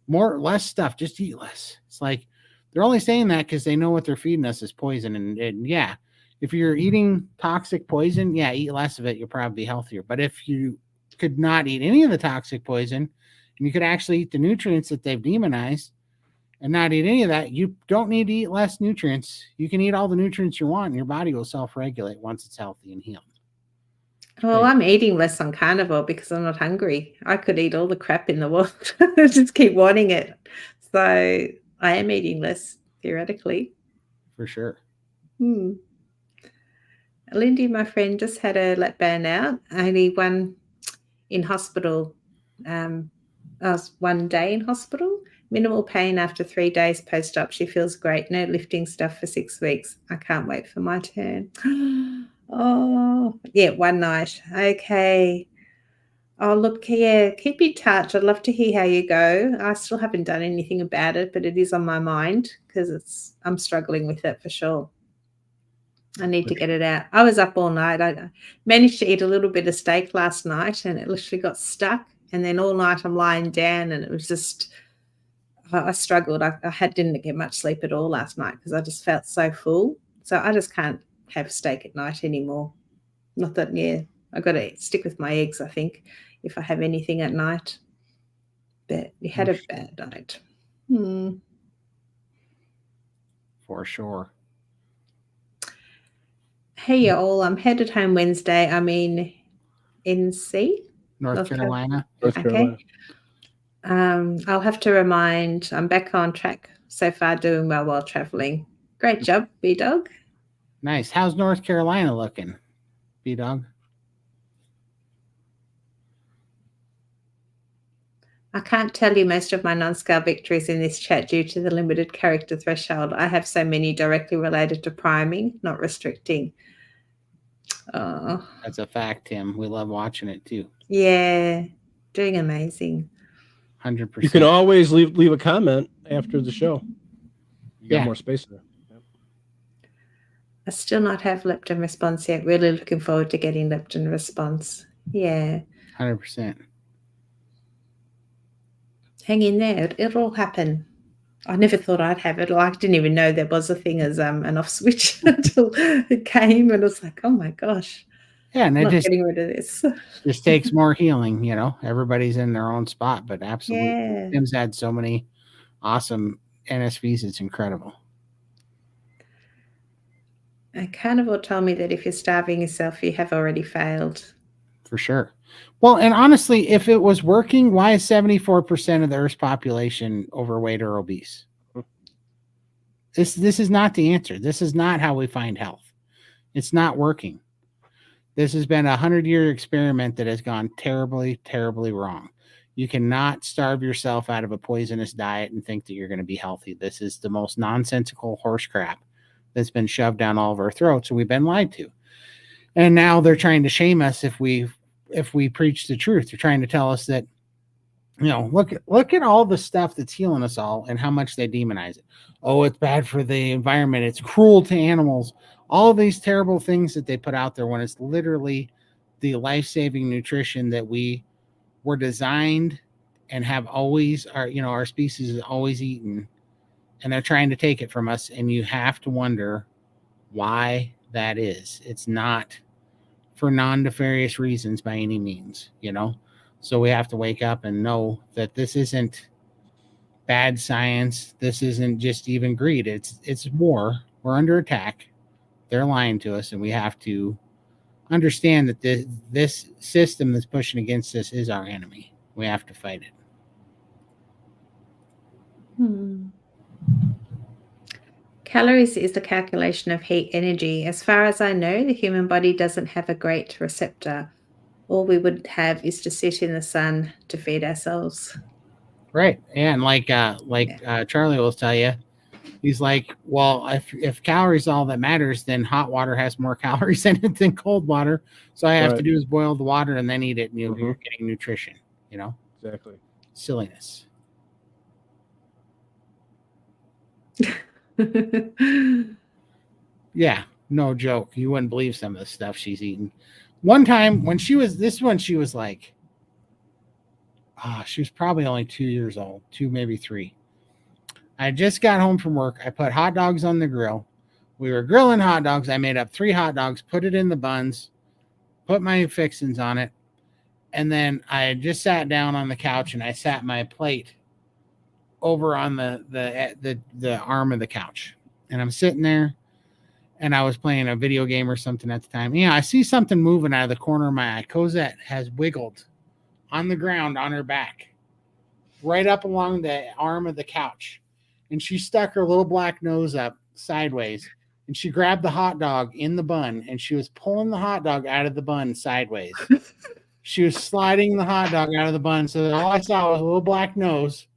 Less stuff, just eat less. It's like they're only saying that because they know what they're feeding us is poison. And yeah, if you're eating toxic poison, eat less of it. You'll probably be healthier. But if you could not eat any of the toxic poison and you could actually eat the nutrients that they've demonized and not eat any of that, you don't need to eat less nutrients. You can eat all the nutrients you want and your body will self-regulate once it's healthy and healed. Well, I'm eating less on carnivore because I'm not hungry. I could eat all the crap in the world. I just keep wanting it. So I am eating less, theoretically. For sure. Lindy, my friend, just had a letdown out. Only one in hospital. I was 1 day in hospital. Minimal pain after 3 days post-op. She feels great. No lifting stuff for 6 weeks. I can't wait for my turn. Oh, yeah, 1 night. Okay. Oh, look, yeah, keep in touch. I'd love to hear how you go. I still haven't done anything about it, but it is on my mind because I'm struggling with it for sure. I need to get it out. I was up all night. I managed to eat a little bit of steak last night and it literally got stuck. And then all night I'm lying down and it was just, I struggled. I didn't get much sleep at all last night because I just felt so full. So I just can't have steak at night anymore. Not that, I got to stick with my eggs, I think, if I have anything at night. But you had a bad night. For sure. Hey, y'all, I'm headed home Wednesday. I'm in NC. North Carolina. Okay. I'll have to remind, I'm back on track so far, doing well while traveling. Great job, B-Dog. Nice. How's North Carolina looking, B-Dog? I can't tell you most of my non-scale victories in this chat due to the limited character threshold. I have so many directly related to priming, not restricting. Oh, that's a fact, Tim. We love watching it too. Yeah, doing amazing. 100%. You can always leave a comment after the show. You got more space there. Yep. I still not have leptin response yet. Really looking forward to getting leptin response. Yeah. 100%. Hang in there. It'll happen. I never thought I'd have it. I didn't even know there was a thing as an off switch until it came, and it was like, oh my gosh. Yeah, and I'm not getting rid of this. Just takes more healing, Everybody's in their own spot, but absolutely. Yeah. Tim's had so many awesome NSVs. It's incredible. A carnivore told me that if you're starving yourself, you have already failed. For sure. Well, and honestly, if it was working, why is 74% of the Earth's population overweight or obese? This is not the answer. This is not how we find health. It's not working. This has been a 100-year experiment that has gone terribly, terribly wrong. You cannot starve yourself out of a poisonous diet and think that you're going to be healthy. This is the most nonsensical horse crap that's been shoved down all of our throats, and we've been lied to. And now they're trying to shame us if we preach the truth. They're trying to tell us that Look at all the stuff that's healing us all and how much they demonize it. Oh, it's bad for the environment. It's cruel to animals. All of these terrible things that they put out there when it's literally the life-saving nutrition that we were designed and have always our species has always eaten, and they're trying to take it from us, and you have to wonder why that is. It's not for non-nefarious reasons by any means. So we have to wake up and know that this isn't bad science. This isn't just even greed. It's war. We're under attack. They're lying to us, and we have to understand that this system that's pushing against us is our enemy. We have to fight it. Calories is the calculation of heat energy. As far as I know, the human body doesn't have a great receptor. All we would have is to sit in the sun to feed ourselves. Right. And Charlie will tell you, he's like, well, if calories all that matters, then hot water has more calories in it than cold water. So I have to do is boil the water and then eat it, and you're getting nutrition. Exactly. Silliness. Yeah, no joke. You wouldn't believe some of the stuff she's eating. One time when she was like, she was probably only 2 years old, 2, maybe 3. I just got home from work. I put hot dogs on the grill. We were grilling hot dogs. I made up 3 hot dogs, put it in the buns, put my fixings on it, and then I just sat down on the couch and I sat my plate over on the arm of the couch. And I'm sitting there, and I was playing a video game or something at the time. Yeah, I see something moving out of the corner of my eye. Cosette has wiggled on the ground on her back, right up along the arm of the couch. And she stuck her little black nose up sideways, and she grabbed the hot dog in the bun, and she was pulling the hot dog out of the bun sideways. She was sliding the hot dog out of the bun, so that all I saw was a little black nose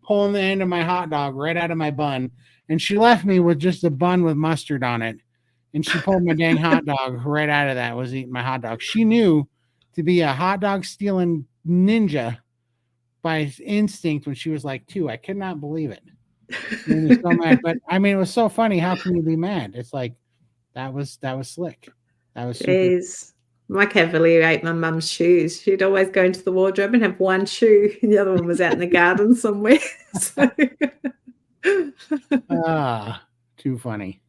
pulling the end of my hot dog right out of my bun. And she left me with just a bun with mustard on it. And she pulled my dang hot dog right out of that, was eating my hot dog. She knew to be a hot dog stealing ninja by instinct when she was like 2. I could not believe it. It made me so mad. But I mean, it was so funny. How can you be mad? It's like that was slick. That was super. My cavalier ate my mum's shoes. She'd always go into the wardrobe and have one shoe, and the other one was out in the garden somewhere. So. Too funny.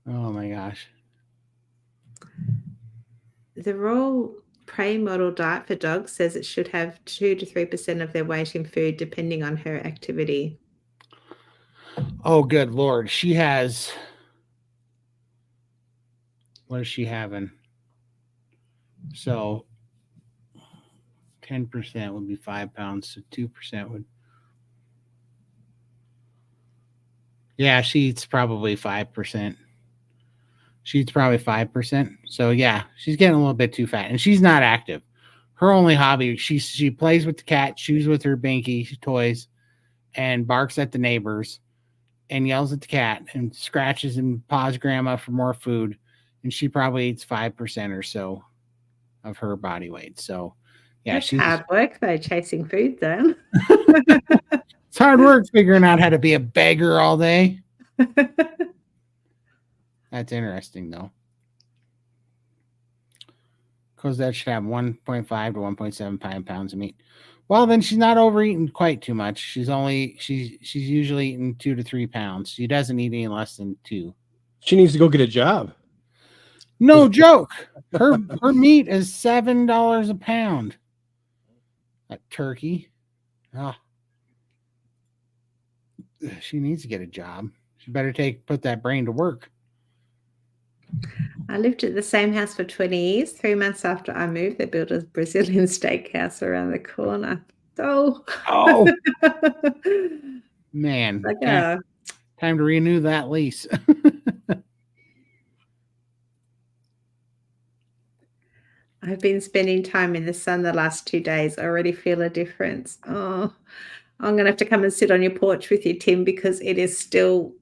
Oh my gosh. The Royal Prey model diet for dogs says it should have 2 to 3% of their weight in food, depending on her activity. Oh, good Lord. She has. What is she having? So 10% would be 5 pounds. So 2% would. Yeah, she eats probably 5%. She eats probably 5%. So yeah, she's getting a little bit too fat, and she's not active. Her only hobby, she plays with the cat, chews with her Binky toys, and barks at the neighbors, and yells at the cat, and scratches and paws grandma for more food. And she probably eats 5% or so of her body weight. So yeah, she's hard work though, chasing food then. It's hard work figuring out how to be a beggar all day. That's interesting though. Because that should have 1.5 to 1.75 pounds of meat. Well, then she's not overeating quite too much. She's usually eating 2 to 3 pounds. She doesn't eat any less than 2. She needs to go get a job. No joke. Her meat is $7 a pound. That turkey. Oh. She needs to get a job. She better put that brain to work. I lived at the same house for 20 years. 3 months after I moved, they built a Brazilian steakhouse around the corner. Oh. Man. Time to renew that lease. I've been spending time in the sun the last 2 days. I already feel a difference. Oh, I'm going to have to come and sit on your porch with you, Tim, because it is still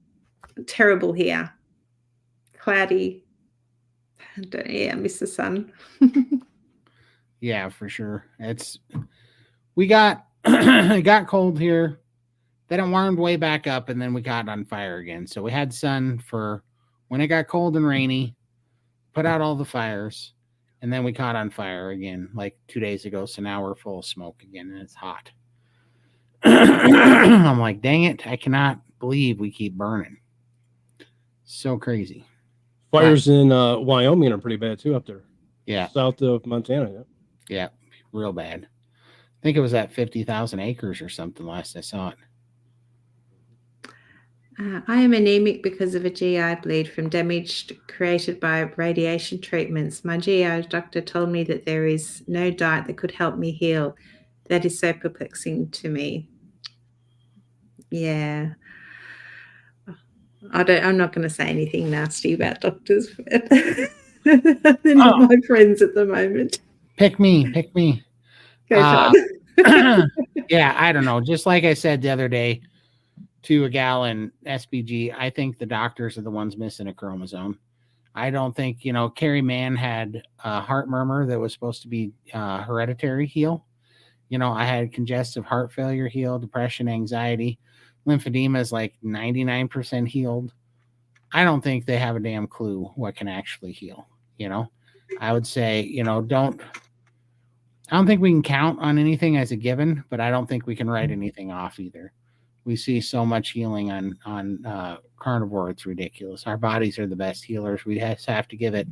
terrible here. Cloudy. I miss the sun. Yeah, for sure. We got it got cold here. Then it warmed way back up, and then we got on fire again. So we had sun for when it got cold and rainy, put out all the fires, and then we caught on fire again like 2 days ago. So now we're full of smoke again, and it's hot. I'm like, dang it! I cannot believe we keep burning. So crazy. Fires in Wyoming are pretty bad too up there. Yeah, South of Montana. Yeah. yeah, real bad. I think it was at 50,000 acres or something last I saw it. I am anemic because of a GI bleed from damage created by radiation treatments. My GI doctor told me that there is no diet that could help me heal. That is so perplexing to me. Yeah. I'm not going to say anything nasty about doctors. They're not my friends at the moment. Pick me. Go, Todd. Yeah, I don't know. Just like I said the other day to a gal in SBG, I think the doctors are the ones missing a chromosome. I don't think, Carrie Mann had a heart murmur that was supposed to be hereditary heal. I had congestive heart failure heal, depression, anxiety. Lymphedema is like 99% healed. I don't think they have a damn clue what can actually heal. I would say, I don't think we can count on anything as a given, but I don't think we can write anything off either. We see so much healing on Carnivore; it's ridiculous. Our bodies are the best healers. We just have to give it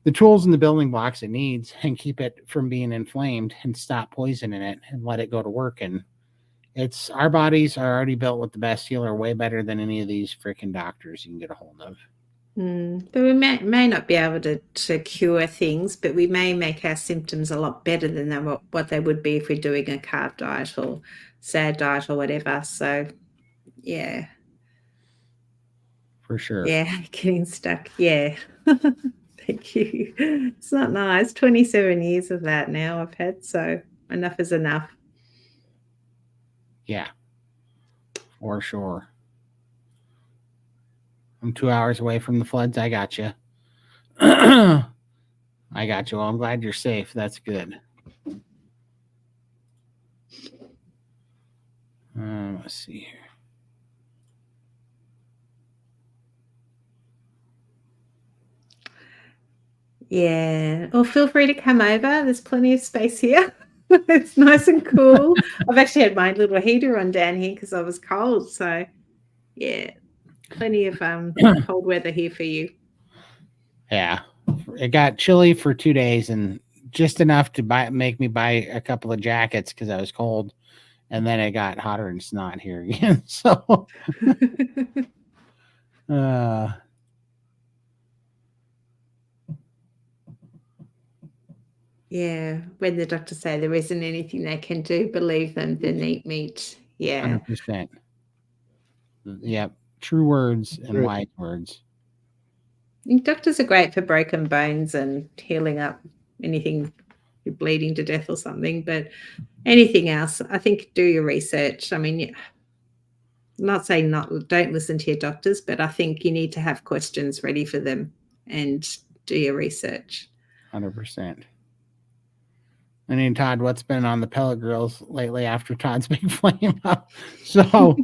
the tools and the building blocks it needs, and keep it from being inflamed, and stop poisoning it, and let it go to work. And our bodies are already built with the best healer, way better than any of these freaking doctors you can get a hold of. But we may not be able to cure things, but we may make our symptoms a lot better than what they would be if we're doing a carb diet or SAD diet or whatever. So, yeah. For sure. Yeah, getting stuck. Yeah. Thank you. It's not nice. 27 years of that now I've had, so enough is enough. Yeah, for sure. I'm 2 hours away from the floods. I got you. I got you. Well, I'm glad you're safe. That's good. Let's see here. Yeah. Or feel free to come over. There's plenty of space here. It's nice and cool. I've actually had my little heater on down here because I was cold. So, yeah, plenty of cold weather here for you. Yeah. It got chilly for 2 days, and just enough to make me buy a couple of jackets because I was cold. And then it got hotter than snot here again. So, yeah, when the doctors say there isn't anything they can do, believe them, then eat meat. Yeah. 100%. Yep. True words and wise words. Doctors are great for broken bones and healing up anything you're bleeding to death or something, but anything else, I think do your research. I mean, I'm not saying don't listen to your doctors, but I think you need to have questions ready for them and do your research. 100%. And then Todd, what's been on the pellet grills lately after Todd's big flame up? So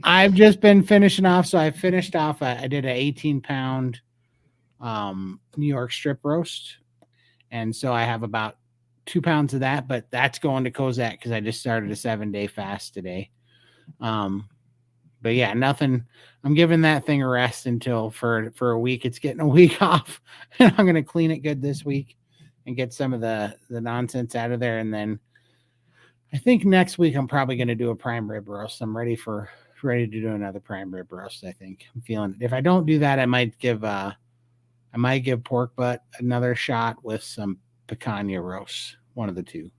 I've just been finishing off. So I finished off. I did an 18-pound New York strip roast, and so I have about 2 pounds of that. But that's going to Cozette because I just started a 7-day fast today. But yeah, nothing. I'm giving that thing a rest until for a week. It's getting a week off, and I'm going to clean it good this week and get some of the nonsense out of there. And then I think next week I'm probably going to do a prime rib roast. I'm ready to do another prime rib roast. I think I'm feeling it. If I don't do that, I might give pork butt another shot with some picanha roast. One of the two.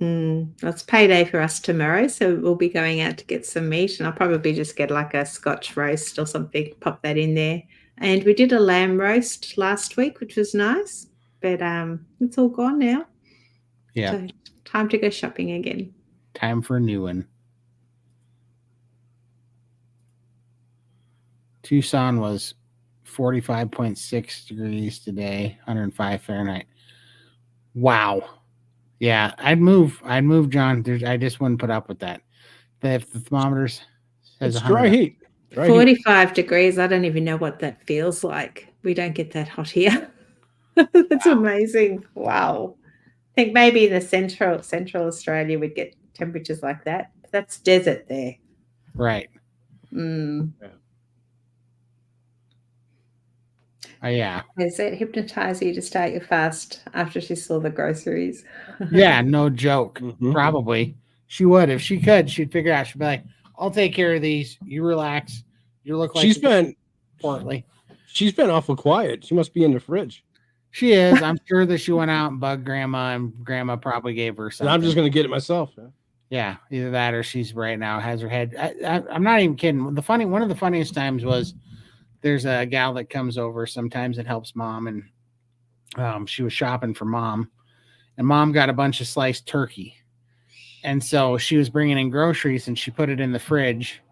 It's payday for us tomorrow, so we'll be going out to get some meat, and I'll probably just get like a Scotch roast or something, pop that in there. And we did a lamb roast last week, which was nice, but it's all gone now. Yeah. So time to go shopping again. Time for a new one. Tucson was 45.6 degrees today, 105 Fahrenheit. Wow. Yeah, I'd move, John. I just wouldn't put up with that. If the thermometer says It's dry 100, heat. Dry heat. 45 degrees. I don't even know what that feels like. We don't get that hot here. That's amazing. Wow. I think maybe in the central Australia we'd get temperatures like that. That's desert there. right? Mm. Yeah. Does it hypnotize you to start your fast after she saw the groceries? Yeah, no joke. Mhm. Probably she would if she could. She'd figure out. She'd be like, "I'll take care of these. You relax. You look like She's been portly." she's been awful quiet. She must be in the fridge. She is. I'm sure that she went out and bugged Grandma, and Grandma probably gave her And something. I'm just gonna get it myself. Yeah. Yeah, either that or she's right now has her head. I'm not even kidding. One of the funniest times was there's a gal that comes over sometimes that helps Mom, and she was shopping for Mom, and Mom got a bunch of sliced turkey, and so she was bringing in groceries, and she put it in the fridge,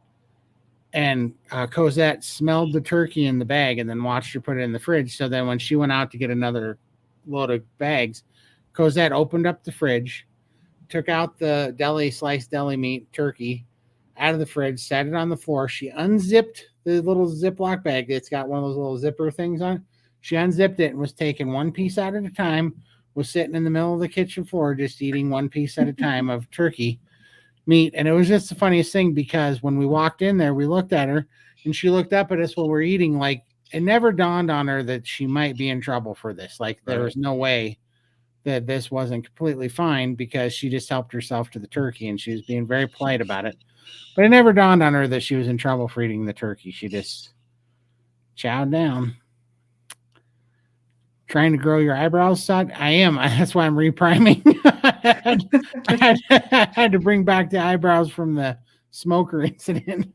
and Cosette smelled the turkey in the bag, and then watched her put it in the fridge. So then when she went out to get another load of bags, Cosette opened up the fridge, took out the sliced deli meat turkey out of the fridge, sat it on the floor. She unzipped the little Ziploc bag. It's got one of those little zipper things on it. She unzipped it and was taking one piece at a time, was sitting in the middle of the kitchen floor, just eating one piece at a time of turkey meat. And it was just the funniest thing because when we walked in there, we looked at her and she looked up at us while we're eating. Like it never dawned on her that she might be in trouble for this. Like there was no way that this wasn't completely fine because she just helped herself to the turkey and she was being very polite about it. But it never dawned on her that she was in trouble for eating the turkey. She just chowed down. Trying to grow your eyebrows, Todd? I am. That's why I'm repriming. I had to bring back the eyebrows from the smoker incident.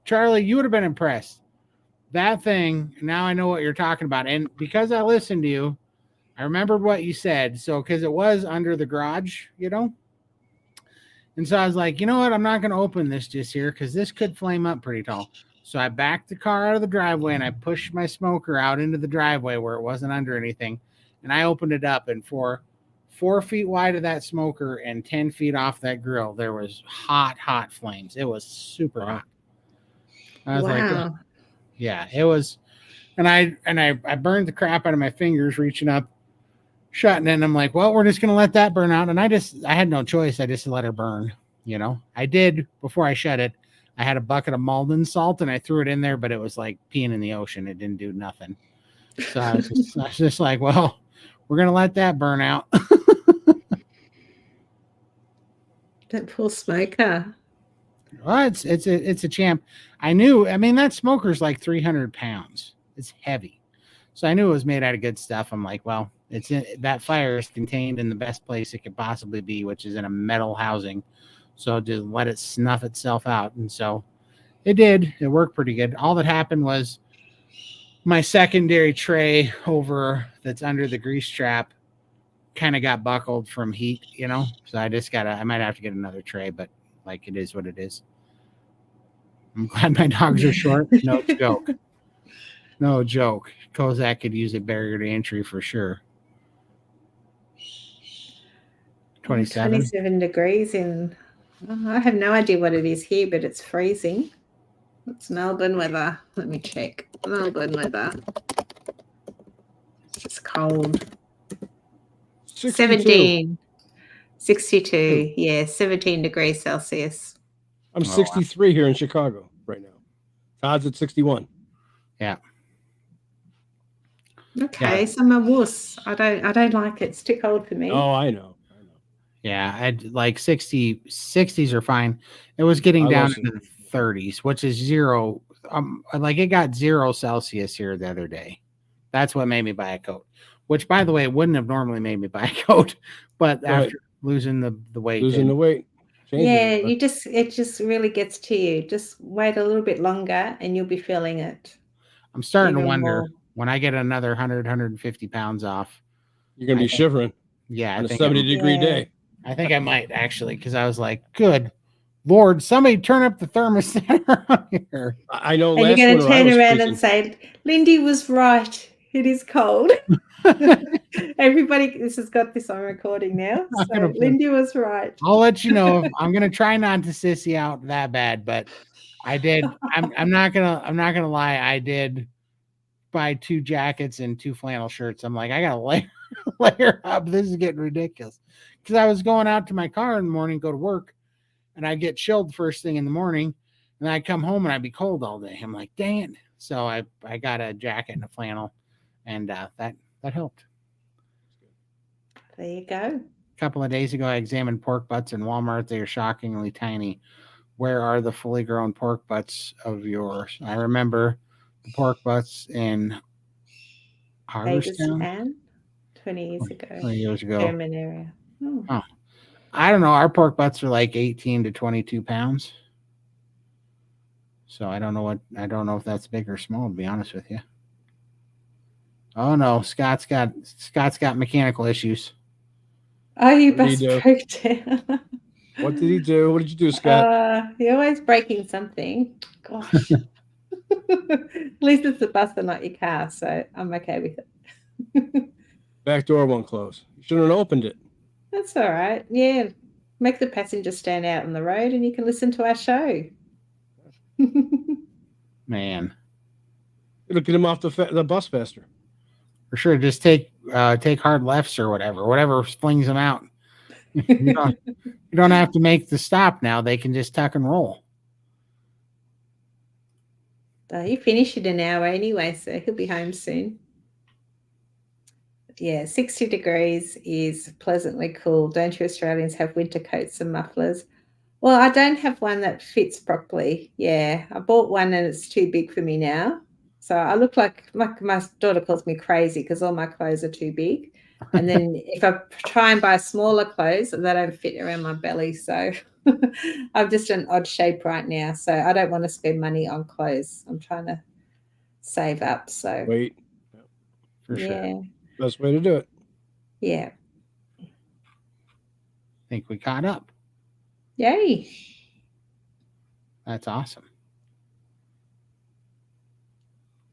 Charlie, you would have been impressed. That thing, now I know what you're talking about. And because I listened to you, I remembered what you said. So, because it was under the garage, And so I was like, you know what? I'm not going to open this just here because this could flame up pretty tall. So I backed the car out of the driveway and I pushed my smoker out into the driveway where it wasn't under anything. And I opened it up, and for 4 feet wide of that smoker and 10 feet off that grill, there was hot flames. It was super hot. I was like, yeah, it was. And I burned the crap out of my fingers reaching up, shutting it. And I'm like, well, we're just going to let that burn out. And I had no choice. I just let her burn. I did before I shut it. I had a bucket of Malden salt and I threw it in there, but it was like peeing in the ocean. It didn't do nothing. So I was just like, well, we're going to let that burn out. That poor smoker. Well, it's a champ. I knew, that smoker's like 300 pounds. It's heavy. So I knew it was made out of good stuff. I'm like, well, that fire is contained in the best place it could possibly be, which is in a metal housing. So just let it snuff itself out. And so it did. It worked pretty good. All that happened was my secondary tray over that's under the grease trap kind of got buckled from heat, So I might have to get another tray, but like it is what it is. I'm glad my dogs are short. No joke. No joke. Kozak could use a barrier to entry for sure. 27 degrees I have no idea what it is here, but it's freezing. It's Melbourne weather. Let me check. Melbourne weather. It's cold. 17. 62. Yeah, 17 degrees Celsius. I'm 63 here in Chicago right now. Todd's at 61. Yeah. Okay, so I'm a wuss. I don't like it. It's too cold for me. Oh, I know. Yeah, I'd like 60s are fine. It was getting down into the 30s, which is zero. Like it got 0 Celsius here the other day. That's what made me buy a coat. Which, by the way, wouldn't have normally made me buy a coat, but after losing the weight, yeah, it just really gets to you. Just wait a little bit longer, and you'll be feeling it. I'm starting to wonder when I get another 150 pounds off. You're gonna be shivering. Yeah, on a 70-degree day. I think I might actually, because I was like, good Lord, somebody turn up the thermostat around here. I know. And you're going to turn around and say, Lindy was right. It is cold. Everybody, this has got this on recording now. I'm So gonna put- Lindy was right. I'll let you know. I'm gonna try not to sissy out that bad, but I did. I'm not gonna lie. I did buy 2 jackets and 2 flannel shirts. I'm like, I gotta layer up. This is getting ridiculous. Because I was going out to my car in the morning, go to work, and I'd get chilled first thing in the morning, and I'd come home and I'd be cold all day. I'm like, dang it. So I got a jacket and a flannel, and that helped. There you go. A couple of days ago, I examined pork butts in Walmart. They are shockingly tiny. Where are the fully grown pork butts of yours? I remember the pork butts in Hagerstown Hagerstown, 20 years ago. 20 years ago. German area. Oh. I don't know. Our pork butts are like 18 to 22 pounds. So I don't know if that's big or small, to be honest with you. Oh no, Scott's got mechanical issues. Oh, you What did he must do? break down. What did he do? What did you do, Scott? You're always breaking something. Gosh. At least it's the bus and not your car, so I'm okay with it. Back door won't close. You shouldn't have opened it. That's all right. Yeah. Make the passenger stand out on the road and you can listen to our show. Man, It'll get him off the bus faster. for sure. Just take hard lefts or whatever flings them out. You don't have to make the stop now. They can just tuck and roll. You finish it an hour anyway, so he'll be home soon. Yeah, 60 degrees is pleasantly cool. Don't you Australians have winter coats and mufflers? Well, I don't have one that fits properly. Yeah, I bought one and it's too big for me now. So I look like my daughter calls me crazy because all my clothes are too big. And then if I try and buy smaller clothes, they don't fit around my belly. So I'm just an odd shape right now. So I don't want to spend money on clothes. I'm trying to save up. So Wait. For sure. Best way to do it. Yeah. I think we caught up. Yay. That's awesome.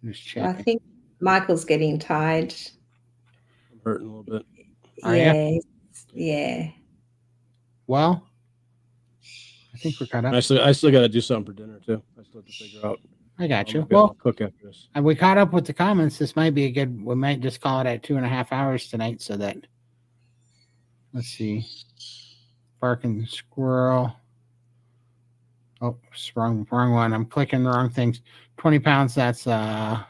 Just checking. I think Michael's getting tired. I'm hurting a little bit. Are ya? Yeah. Well, I think we're caught up. I still got to do something for dinner too. I still have to figure out. I got you. Maybe I'll Well, cook after this. and we caught up with the comments. This might be a good. We might just call it at 2.5 hours tonight, so that. Let's see. Barking squirrel. Oh, wrong one. I'm clicking the wrong things. 20 pounds. That's hog.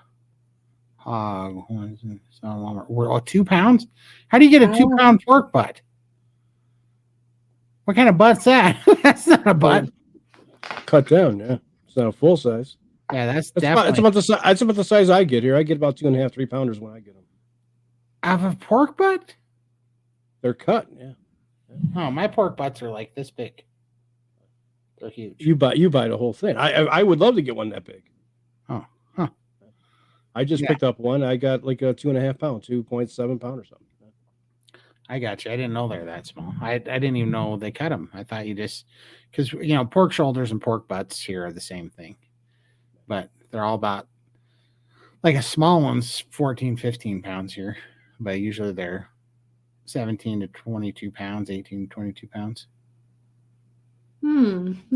Oh, 2 pounds? How do you get a 2 pound pork butt? What kind of butt's that? That's not a butt. Cut down, yeah. It's not a full size. Yeah, that's It's about the size I get here. I get about 2.5, 3 pounders when I get them. Out of a pork butt? They're cut, yeah. Oh, my pork butts are like this big. They're huge. You buy the whole thing. I would love to get one that big. Oh, huh. I just picked up one. I got like a 2.5 pound, 2.7 pound or something. I got you. I didn't know they're that small. I didn't even know they cut them. I thought you just because pork shoulders and pork butts here are the same thing, but they're all about like a small one's 14, 15 pounds here, but usually they're 17 to 22 pounds, 18 to 22 pounds.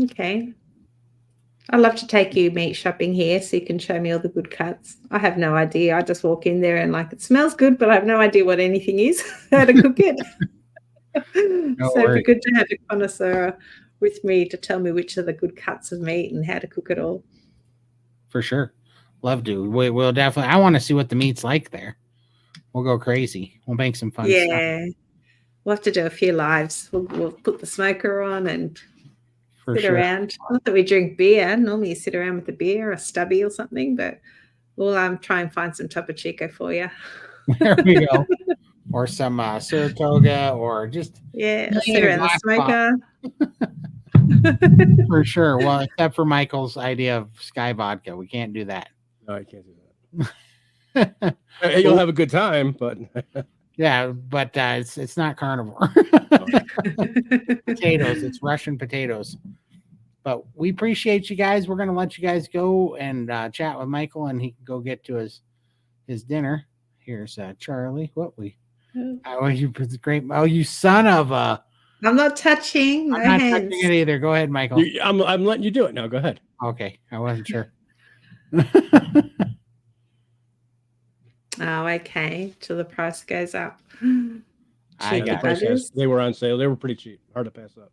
Okay. I'd love to take you meat shopping here so you can show me all the good cuts. I have no idea. I just walk in there and it smells good, but I have no idea what anything is, how to cook it. So it'd be good to have a connoisseur with me to tell me which are the good cuts of meat and how to cook it all. For sure. Love to. We'll definitely. I want to see what the meat's like there. We'll go crazy. We'll make some fun stuff. We'll have to do a few lives. We'll put the smoker on and sit around. Not that we drink beer. Normally you sit around with a beer, a stubby or something, but we'll try and find some Topo Chico for you. There we go. Or some Saratoga or just sit around the smoker. For sure. Well, except for Michael's idea of Sky Vodka. We can't do that. No, I can't do that. You'll have a good time, but yeah, but it's not carnivore. Potatoes. It's Russian potatoes. But we appreciate you guys. We're going to let you guys go and chat with Michael, and he can go get to his dinner. Here's Charlie. Oh, you put the great. Oh, you son of a. I'm not touching. No I'm not hands. touching it either. Go ahead, Michael. I'm letting you do it now. Go ahead. Okay, I wasn't sure. Oh, okay. Till the price goes up. I The got prices, they were on sale. They were pretty cheap. Hard to pass up.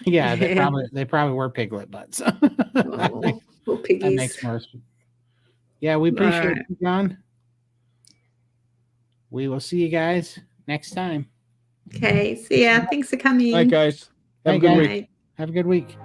Yeah, they probably were piglet butts. Oh, poor That piggies. makes more. Yeah, we appreciate right. you, John. We will see you guys next time. Okay. See ya. Thanks for coming. All right, guys. Have Bye, a good guys. week. Have a good week.